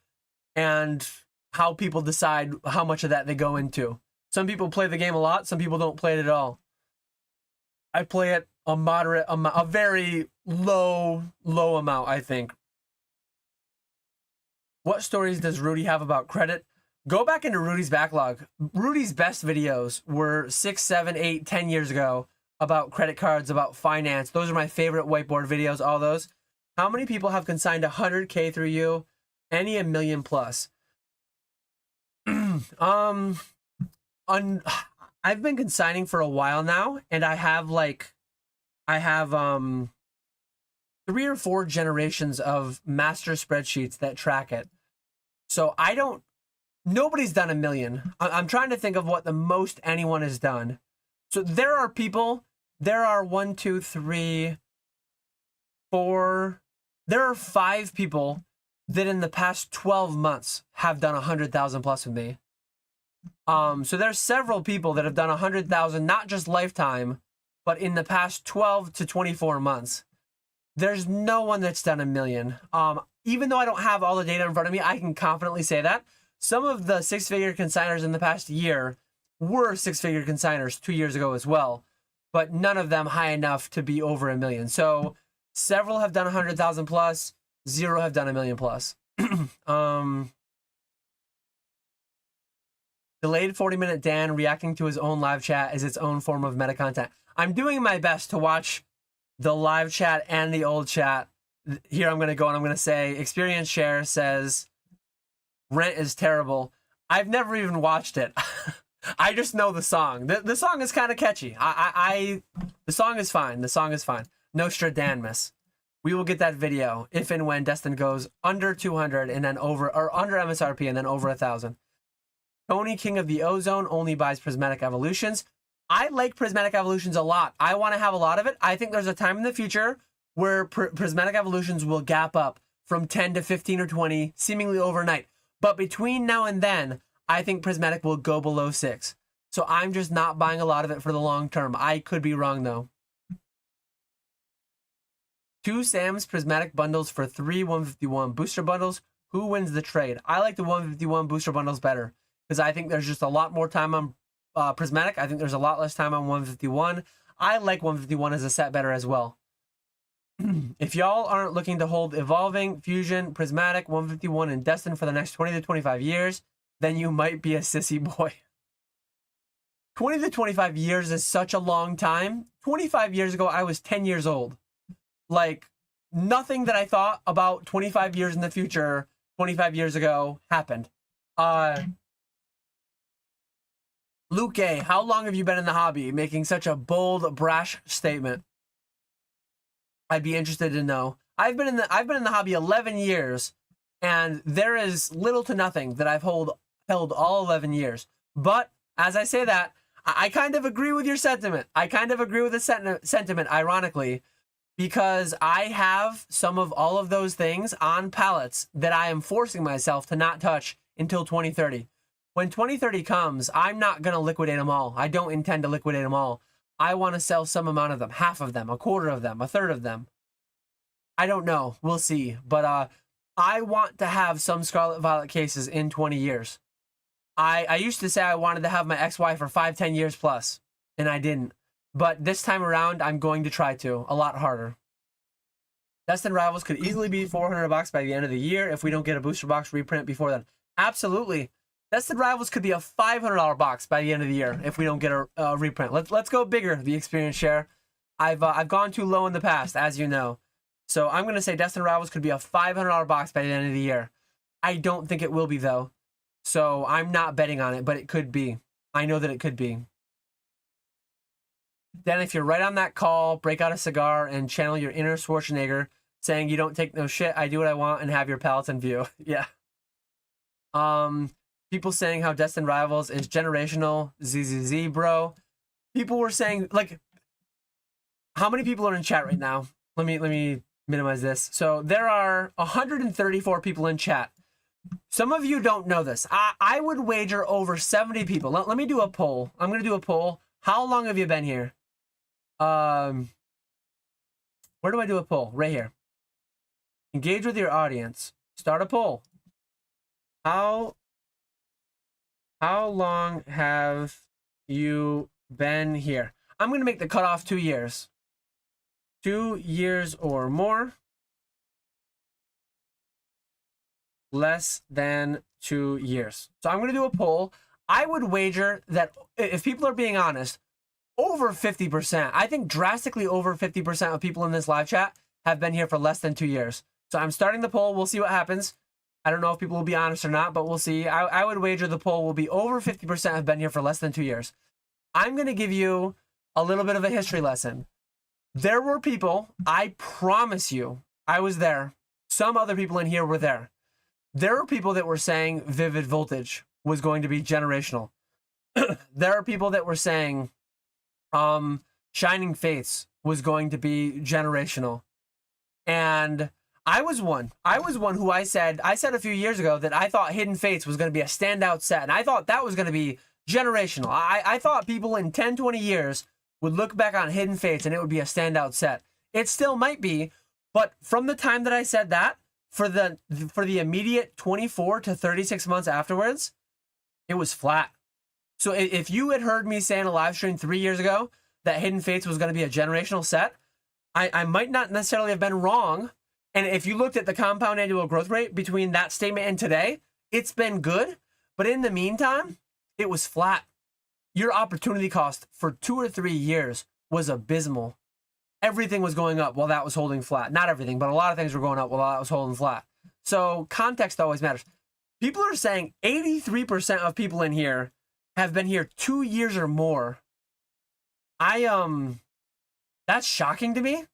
Speaker 1: and how people decide how much of that they go into. Some people play the game a lot. Some people don't play it at all. I play it a moderate amount, a very low amount, I think. What stories does Rudy have about credit? Go back into Rudy's backlog. Rudy's best videos were 6, 7, 8, 10 years ago about credit cards, about finance. Those are my favorite whiteboard videos, all those. How many people have consigned 100K through you? Any $1 million plus? I've been consigning for a while now, and I have 3 or 4 generations of master spreadsheets that track it. So nobody's done $1 million. I'm trying to think of what the most anyone has done. So there are 1, 2, 3, 4, there are 5 people that in the past 12 months have done 100,000 plus with me. So there's several people that have done 100,000, not just lifetime, but in the past 12 to 24 months. There's no one that's done $1 million. Even though I don't have all the data in front of me, I can confidently say that. Some of the 6-figure consigners in the past year were 6-figure consigners 2 years ago as well, but none of them high enough to be over $1 million. So several have done 100,000 plus, 0 have done $1 million plus. Delayed 40-minute Dan reacting to his own live chat is its own form of meta content. I'm doing my best to watch the live chat and the old chat. Here I'm going to go and I'm going to say, Experience Share says, Rent is terrible. I've never even watched it. I just know the song. The song is kind of catchy. The song is fine. The song is fine. Nostradamus. We will get that video if and when Destin goes under 200 and then over, or under MSRP and then over 1,000. Tony, King of the Ozone, only buys Prismatic Evolutions. I like Prismatic Evolutions a lot. I want to have a lot of it. I think there's a time in the future where Prismatic Evolutions will gap up from 10 to 15 or 20 seemingly overnight. But between now and then, I think Prismatic will go below 6. So I'm just not buying a lot of it for the long term. I could be wrong, though. 2 Sam's Prismatic bundles for 3 151 booster bundles. Who wins the trade? I like the 151 booster bundles better because I think there's just a lot more time on Prismatic. I think there's a lot less time on 151. I like 151 as a set better as well. If y'all aren't looking to hold Evolving, Fusion, Prismatic, 151, and Destined for the next 20 to 25 years, then you might be a sissy boy. 20 to 25 years is such a long time. 25 years ago, I was 10 years old. Like, nothing that I thought about 25 years in the future, 25 years ago, happened. Luke A., how long have you been in the hobby? Making such a bold, brash statement. I'd be interested to know. I've been in the hobby 11 years, and there is little to nothing that I've held all 11 years. But as I say that, I kind of agree with your sentiment. I kind of agree with the sentiment, ironically, because I have some of all of those things on pallets that I am forcing myself to not touch until 2030. When 2030 comes, I'm not going to liquidate them all. I don't intend to liquidate them all. I want to sell some amount of them, half of them, a quarter of them, a third of them. I don't know. We'll see. But I want to have some Scarlet Violet cases in 20 years. I used to say I wanted to have my XY for 5-10 years plus, and I didn't. But this time around, I'm going to try to. A lot harder. Destined Rivals could easily be $400 by the end of the year if we don't get a booster box reprint before then. Absolutely. Destined Rivals could be a $500 box by the end of the year if we don't get a reprint. Let's go bigger, the Experience Share. I've gone too low in the past, as you know. So I'm going to say Destined Rivals could be a $500 box by the end of the year. I don't think it will be, though. So I'm not betting on it, but it could be. I know that it could be. Then if you're right on that call, break out a cigar and channel your inner Schwarzenegger saying you don't take no shit, I do what I want, and have your pallets in view. Yeah. People saying how Destined Rivals is generational. ZZZ, bro. People were saying, like, how many people are in chat right now? Let me minimize this. So there are 134 people in chat. some of you don't know this. I would wager over 70 people. Let me do a poll. I'm going to do a poll. How long have you been here? Where do I do a poll? Right here. Engage with your audience. Start a poll. How long have you been here? I'm going to make the cutoff 2 years. 2 years or more. Less than 2 years. So I'm going to do a poll. I would wager that if people are being honest, over 50%, I think drastically over 50% of people in this live chat have been here for less than 2 years. So I'm starting the poll. We'll see what happens. I don't know if people will be honest or not, but we'll see. I would wager the poll will be over 50% have been here for less than 2 years. I'm going to give you a little bit of a history lesson. There were people, I promise you, I was there. Some other people in here were there. There are people that were saying Vivid Voltage was going to be generational. There are people that were saying Shining Fates was going to be generational. And I was one who I said a few years ago that I thought Hidden Fates was going to be a standout set. And I thought that was going to be generational. I thought people in 10, 20 years would look back on Hidden Fates and it would be a standout set. It still might be, but from the time that I said that, for the immediate 24 to 36 months afterwards, it was flat. So if you had heard me say in a live stream 3 years ago that Hidden Fates was going to be a generational set, I might not necessarily have been wrong. And if you looked at the compound annual growth rate between that statement and today, it's been good. But in the meantime, it was flat. Your opportunity cost for 2 or 3 years was abysmal. Everything was going up while that was holding flat. Not everything, but a lot of things were going up while that was holding flat. So context always matters. People are saying 83% of people in here have been here 2 years or more. That's shocking to me.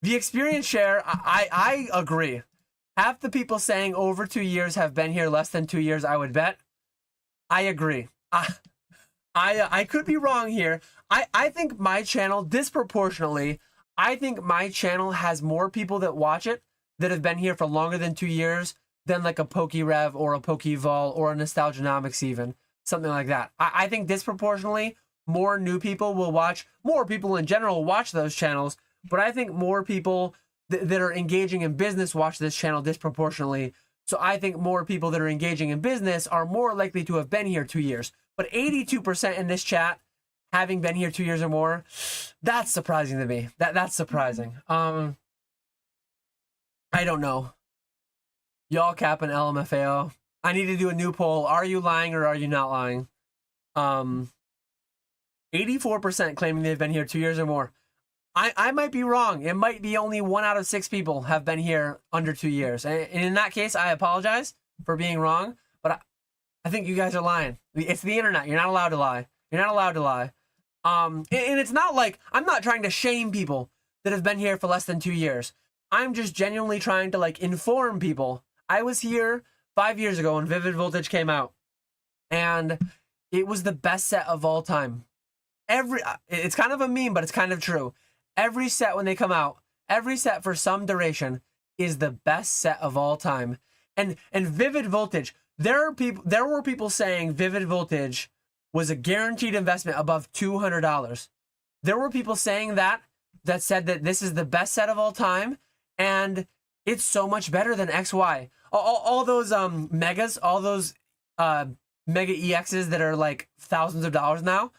Speaker 1: The experience share, I agree. Half the people saying over 2 years have been here less than 2 years, I would bet. I agree. I could be wrong here. I think my channel, disproportionately, I think my channel has more people that watch it that have been here for longer than 2 years than like a PokeRev or a PokeVol or a Nostalgianomics even. Something like that. I think disproportionately, more new people will watch, more people in general will watch those channels, but I think more people that are engaging in business watch this channel disproportionately. So I think more people that are engaging in business are more likely to have been here 2 years. But 82% in this chat having been here 2 years or more, that's surprising to me. That's surprising. I don't know. Y'all capping LMFAO. I need to do a new poll. Are you lying or are you not lying? 84% claiming they've been here 2 years or more. I might be wrong. It might be only 1 out of 6 people have been here under 2 years. And in that case, I apologize for being wrong. But I think you guys are lying. It's the internet. You're not allowed to lie. You're not allowed to lie. And it's not like I'm not trying to shame people that have been here for less than 2 years. I'm just genuinely trying to like inform people. I was here 5 years ago when Vivid Voltage came out, and it was the best set of all time. It's kind of a meme, but it's kind of true. Every set when they come out, every set for some duration is the best set of all time. And Vivid Voltage, there were people saying Vivid Voltage was a guaranteed investment above $200. There were people saying that said that this is the best set of all time, and it's so much better than XY. All those megas, all those mega EXs that are like thousands of dollars now.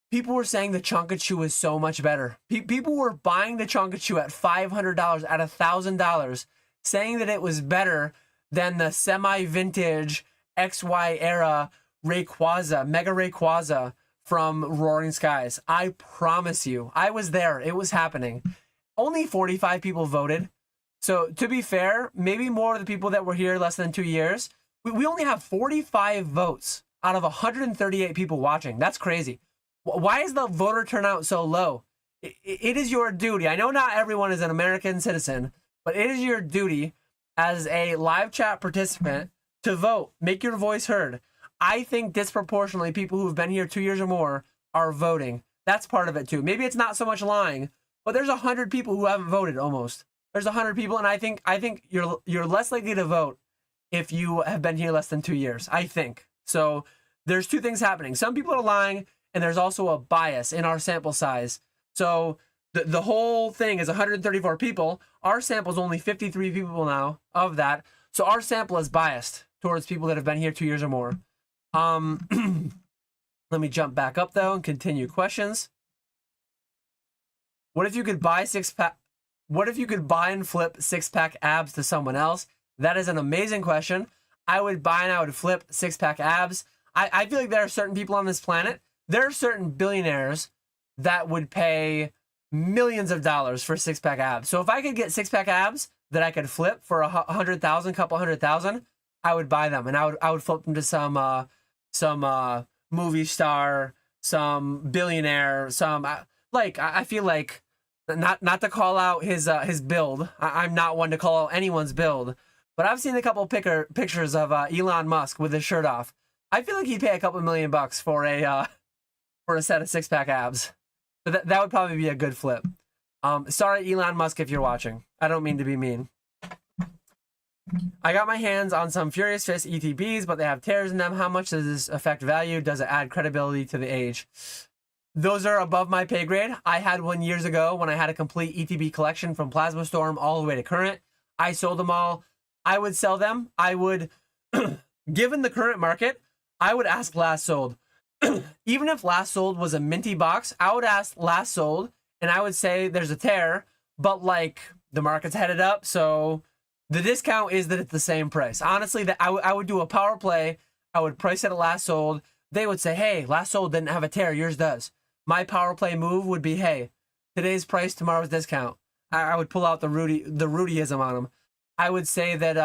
Speaker 1: People were saying the Chonkachu is so much better. People were buying the Chonkachu at $500, at $1,000, saying that it was better than the semi-vintage XY era Rayquaza, Mega Rayquaza from Roaring Skies. I promise you, I was there. It was happening. Only 45 people voted. So to be fair, maybe more of the people that were here less than 2 years. We only have 45 votes out of 138 people watching. That's crazy. Why is the voter turnout so low? It is your duty. I know not everyone is an American citizen, but it is your duty as a live chat participant to vote. Make your voice heard. I think disproportionately people who have been here 2 years or more are voting. That's part of it too. Maybe it's not so much lying, but there's 100 people who haven't voted almost. There's 100 people, and I think you're less likely to vote if you have been here less than 2 years. I think so. There's two things happening. Some people are lying, and there's also a bias in our sample size. So the whole thing is 134 people. Our sample is only 53 people now of that. So our sample is biased towards people that have been here 2 years or more. Let me jump back up though and continue questions. What if you could buy What if you could buy and flip 6-pack abs to someone else? That is an amazing question. I would buy and I would flip 6-pack abs. I feel like there are certain people on this planet. There are certain billionaires that would pay millions of dollars for 6-pack abs. So if I could get 6-pack abs that I could flip for 100,000, couple 100,000, I would buy them, and I would flip them to some movie star, some billionaire, some like I feel like not to call out his build. I'm not one to call out anyone's build, but I've seen a couple pictures of Elon Musk with his shirt off. I feel like he'd pay a couple $1,000,000 for a set of 6-pack abs. So that would probably be a good flip. Sorry, Elon Musk, if you're watching. I don't mean to be mean. I got my hands on some Furious Fist ETBs, but they have tears in them. How much does this affect value? Does it add credibility to the age? Those are above my pay grade. I had one years ago when I had a complete ETB collection from Plasma Storm all the way to current. I sold them all. I would sell them. I would, given the current market, I would ask last sold. Even if last sold was a minty box, I would ask last sold, and I would say there's a tear, but like the market's headed up, so the discount is that it's the same price. Honestly, that I would do a power play. I would price it at last sold. They would say, hey, last sold didn't have a tear, yours does. My power play move would be, hey, today's price, tomorrow's discount. I would pull out the Rudyism on them. I would say that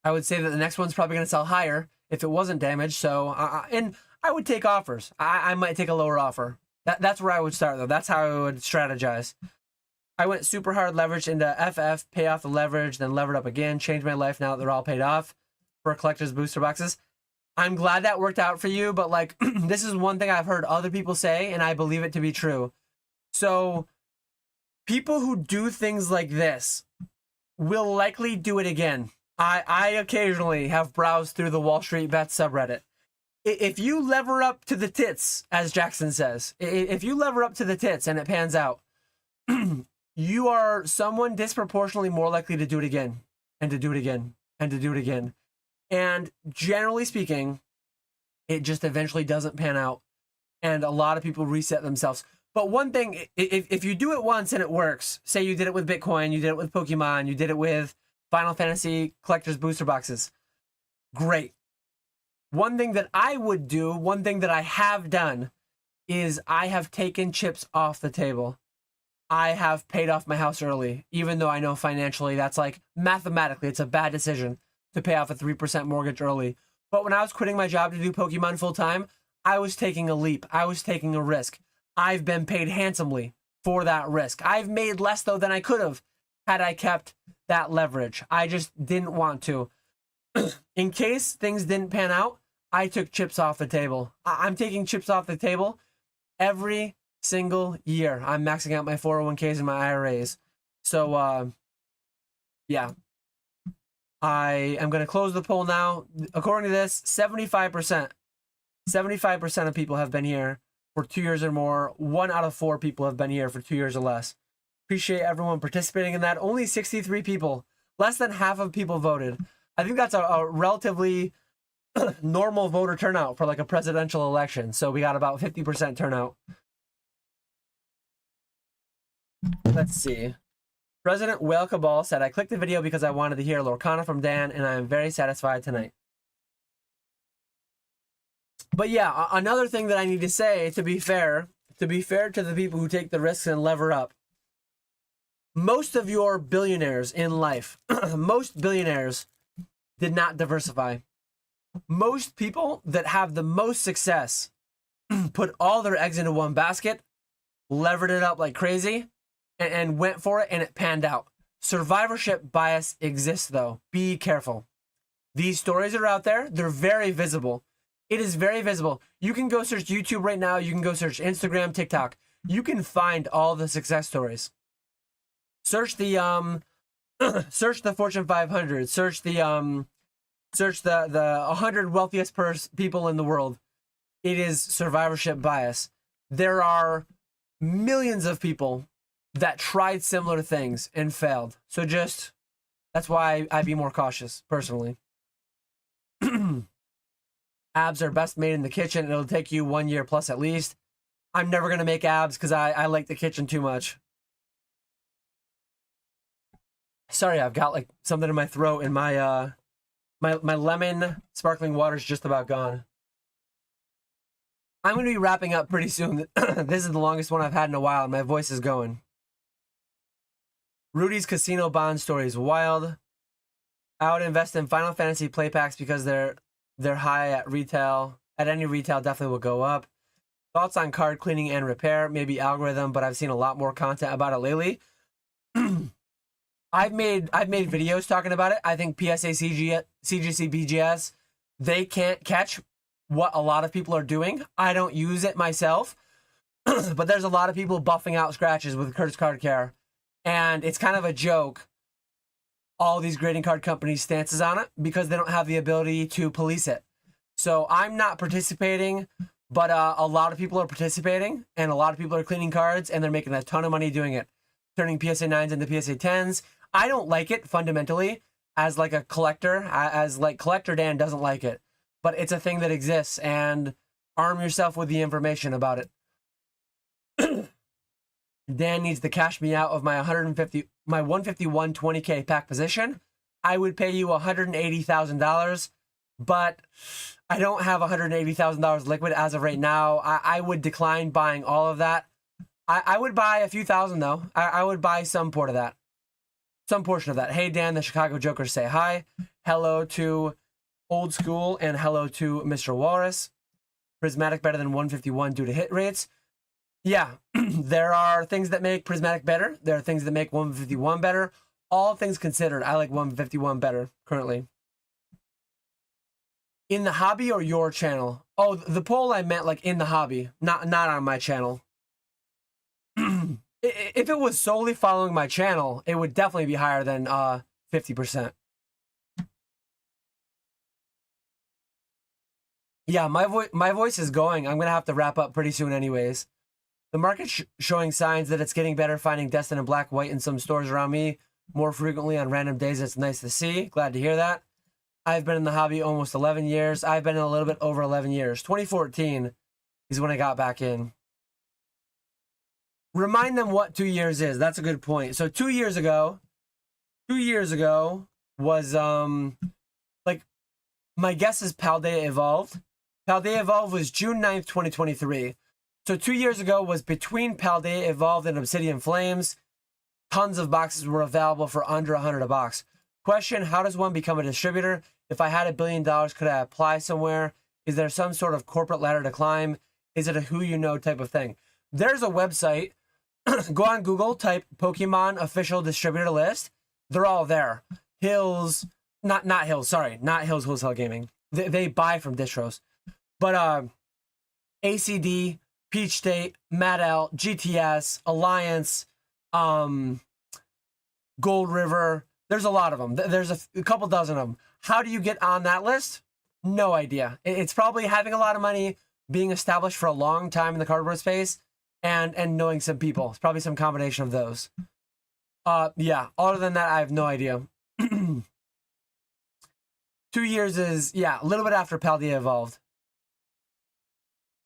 Speaker 1: the next one's probably going to sell higher if it wasn't damaged. So, and I would take offers. I might take a lower offer. That's where I would start, though. That's how I would strategize. I went super hard leveraged into FF, pay off the leverage, then levered up again, changed my life now that they're all paid off for collector's booster boxes. I'm glad that worked out for you, but like, this is one thing I've heard other people say, and I believe it to be true. So, people who do things like this will likely do it again. I occasionally have browsed through the Wall Street Bets subreddit. If you lever up to the tits, as Jackson says, if you lever up to the tits and it pans out, you are someone disproportionately more likely to do it again, and to do it again, and to do it again. And generally speaking, it just eventually doesn't pan out, and a lot of people reset themselves. But one thing, if you do it once and it works, say you did it with Bitcoin, you did it with Pokemon, you did it with Final Fantasy collector's booster boxes, great. One thing that I would do, one thing that I have done, is I have taken chips off the table. I have paid off my house early, even though I know financially that's like, mathematically, it's a bad decision to pay off a 3% mortgage early. But when I was quitting my job to do Pokemon full time, I was taking a leap. I was taking a risk. I've been paid handsomely for that risk. I've made less, though, than I could have had I kept that leverage. I just didn't want to. In case things didn't pan out, I took chips off the table. I'm taking chips off the table every single year. I'm maxing out my 401ks and my IRAs. So, yeah. I am going to close the poll now. According to this, 75% of people have been here for 2 years or more. 1 out of 4 people have been here for 2 years or less. Appreciate everyone participating in that. Only 63 people, less than half of people voted. I think that's a relatively normal voter turnout for like a presidential election. So we got about 50% turnout. Let's see. President Whale Cabal said, I clicked the video because I wanted to hear Lorcana from Dan, and I am very satisfied tonight. But yeah, another thing that I need to say, to be fair to the people who take the risks and lever up, most of your billionaires in life, most billionaires did not diversify. Most people that have the most success put all their eggs into one basket, levered it up like crazy, and went for it, and it panned out. Survivorship bias exists, though. Be careful. These stories are out there. They're very visible. It is very visible. You can go search YouTube right now. You can go search Instagram, TikTok. You can find all the success stories. Search the search the Fortune 500. Search the 100 wealthiest people in the world. It is survivorship bias. There are millions of people that tried similar things and failed. So just, that's why I'd be more cautious, personally. Abs are best made in the kitchen. It'll take you 1 year plus at least. I'm never going to make abs because I like the kitchen too much. Sorry, I've got like something in my throat and my my lemon sparkling water is just about gone. I'm going to be wrapping up pretty soon. This is the longest one I've had in a while and my voice is going. Rudy's casino bond story is wild. I would invest in Final Fantasy play packs because they're high at retail. At any retail, definitely will go up. Thoughts on card cleaning and repair? Maybe algorithm, but I've seen a lot more content about it lately. I've made videos talking about it. I think PSA, CGC, BGS, they can't catch what a lot of people are doing. I don't use it myself, but there's a lot of people buffing out scratches with Kurt's Card Care, and it's kind of a joke. All these grading card companies' stances on it because they don't have the ability to police it. So I'm not participating, but a lot of people are participating, and a lot of people are cleaning cards, and they're making a ton of money doing it, turning PSA 9s into PSA 10s. I don't like it fundamentally as like a collector, as like Collector Dan doesn't like it, but it's a thing that exists, and arm yourself with the information about it. Dan needs to cash me out of my 151 20K pack position. I would pay you $180,000, but I don't have $180,000 liquid as of right now. I would decline buying all of that. I would buy a few thousand though. I would buy some portion of that. Hey Dan, the Chicago Jokers say hi. Hello to Old School and hello to Mr. Walrus. Prismatic better than 151 due to hit rates. Yeah, there are things that make Prismatic better. There are things that make 151 better. All things considered, I like 151 better currently. In the hobby or your channel? Oh, the poll I meant like in the hobby, not on my channel. If it was solely following my channel, it would definitely be higher than 50%. Yeah, my voice is going. I'm gonna have to wrap up pretty soon anyways. The market's showing signs that it's getting better, finding Destin and Black White in some stores around me more frequently on random days. It's nice to see. Glad to hear that. I've been in the hobby almost 11 years. I've been in a little bit over 11 years. 2014 is when I got back in. Remind them what 2 years is. That's a good point. So 2 years ago was, like, my guess is Paldea Evolved. Paldea Evolved was June 9th, 2023. So 2 years ago was between Paldea Evolved and Obsidian Flames. Tons of boxes were available for under 100 a box. Question, how does one become a distributor? If I had $1 billion, could I apply somewhere? Is there some sort of corporate ladder to climb? Is it a who you know type of thing? There's a website. Go on Google, type Pokemon official distributor list. They're all there. Hills, not Hills, sorry. Not Hills Wholesale Gaming. They buy from distros. But ACD, Peach State, Madel, GTS, Alliance, Gold River. There's a lot of them. There's a couple dozen of them. How do you get on that list? No idea. It's probably having a lot of money, being established for a long time in the cardboard space, and knowing some people. It's probably some combination of those. Yeah, other than that, I have no idea. 2 years is, yeah, a little bit after Paldea Evolved.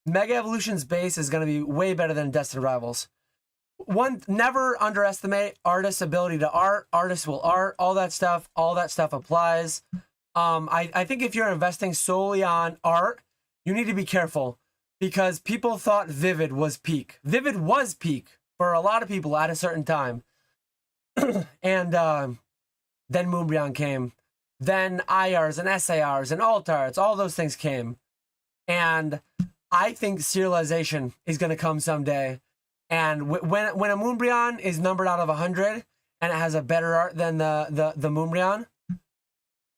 Speaker 1: Mega Evolution's base is going to be way better than Destined Rivals. One, never underestimate artists' ability to art. Artists will art. All that stuff applies. I think if you're investing solely on art, you need to be careful because people thought Vivid was peak. Vivid was peak for a lot of people at a certain time. And then Moonbreon came. Then IRs and SARs and Altarts, all those things came. And I think serialization is going to come someday. And when a Moonbreon is numbered out of 100 and it has a better art than the Moonbreon,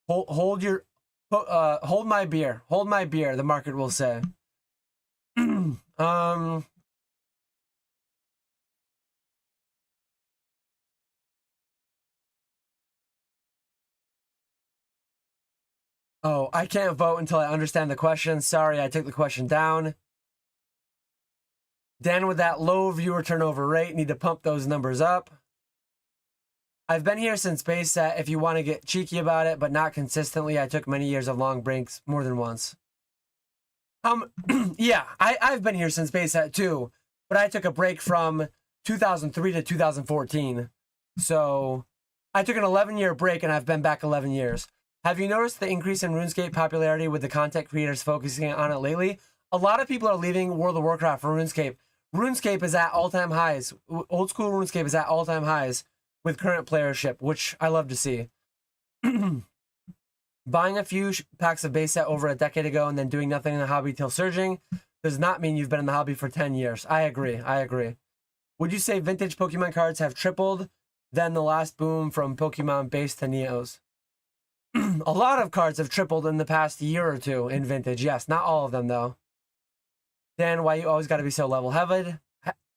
Speaker 1: hold my beer. Hold my beer, the market will say. Oh, I can't vote until I understand the question. Sorry, I took the question down. Dan, with that low viewer turnover rate, need to pump those numbers up. I've been here since base set if you want to get cheeky about it, but not consistently. I took many years of long breaks more than once. Yeah, I've been here since base set too, but I took a break from 2003 to 2014. So I took an 11-year break and I've been back 11 years. Have you noticed the increase in RuneScape popularity with the content creators focusing on it lately? A lot of people are leaving World of Warcraft for RuneScape. RuneScape is at all-time highs. Old school RuneScape is at all-time highs with current playership, which I love to see. Buying a few packs of base set over a decade ago and then doing nothing in the hobby till surging does not mean you've been in the hobby for 10 years. I agree. Would you say vintage Pokemon cards have tripled than the last boom from Pokemon base to Neos? A lot of cards have tripled in the past year or two in vintage. Yes, not all of them though. Dan, why you always got to be so level-headed?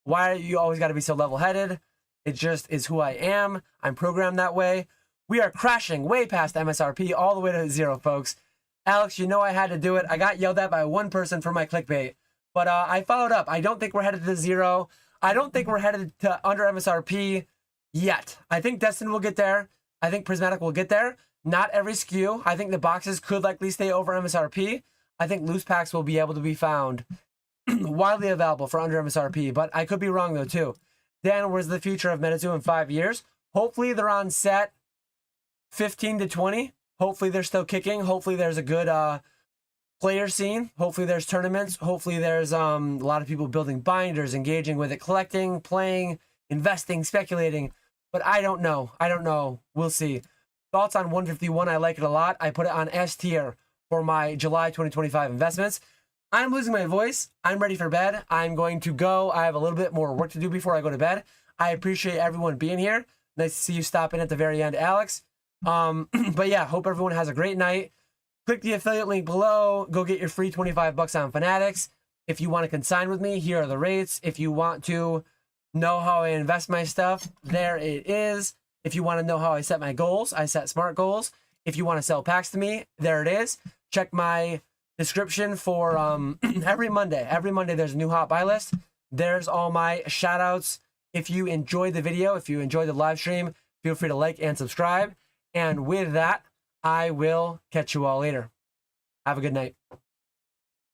Speaker 1: Why you always got to be so level-headed? It just is who I am. I'm programmed that way. We are crashing way past MSRP all the way to 0, folks. Alex, you know I had to do it. I got yelled at by one person for my clickbait. But I followed up. I don't think we're headed to 0. I don't think we're headed to under MSRP yet. I think Destin will get there. I think Prismatic will get there. Not every SKU. I think the boxes could likely stay over MSRP. I think loose packs will be able to be found widely available for under MSRP. But I could be wrong, though, too. Dan, where's the future of Metazoo in 5 years? Hopefully they're on set 15 to 20. Hopefully they're still kicking. Hopefully there's a good player scene. Hopefully there's tournaments. Hopefully there's a lot of people building binders, engaging with it, collecting, playing, investing, speculating. But I don't know. We'll see. Thoughts on 151? I like it a lot. I put it on S tier for my July 2025 investments. I'm losing my voice. I'm ready for bed. I'm going to go. I have a little bit more work to do before I go to bed. I appreciate everyone being here. Nice to see you stop in at the very end, Alex. But yeah, hope everyone has a great night. Click the affiliate link below. Go get your free 25 bucks on Fanatics. If you want to consign with me, here are the rates. If you want to know how I invest my stuff, there it is. If you want to know how I set my goals, I set SMART goals. If you want to sell packs to me, there it is. Check my description for every Monday. Every Monday there's a new hot buy list. There's all my shout outs. If you enjoyed the video, if you enjoyed the live stream, feel free to like and subscribe. And with that, I will catch you all later. Have a good night.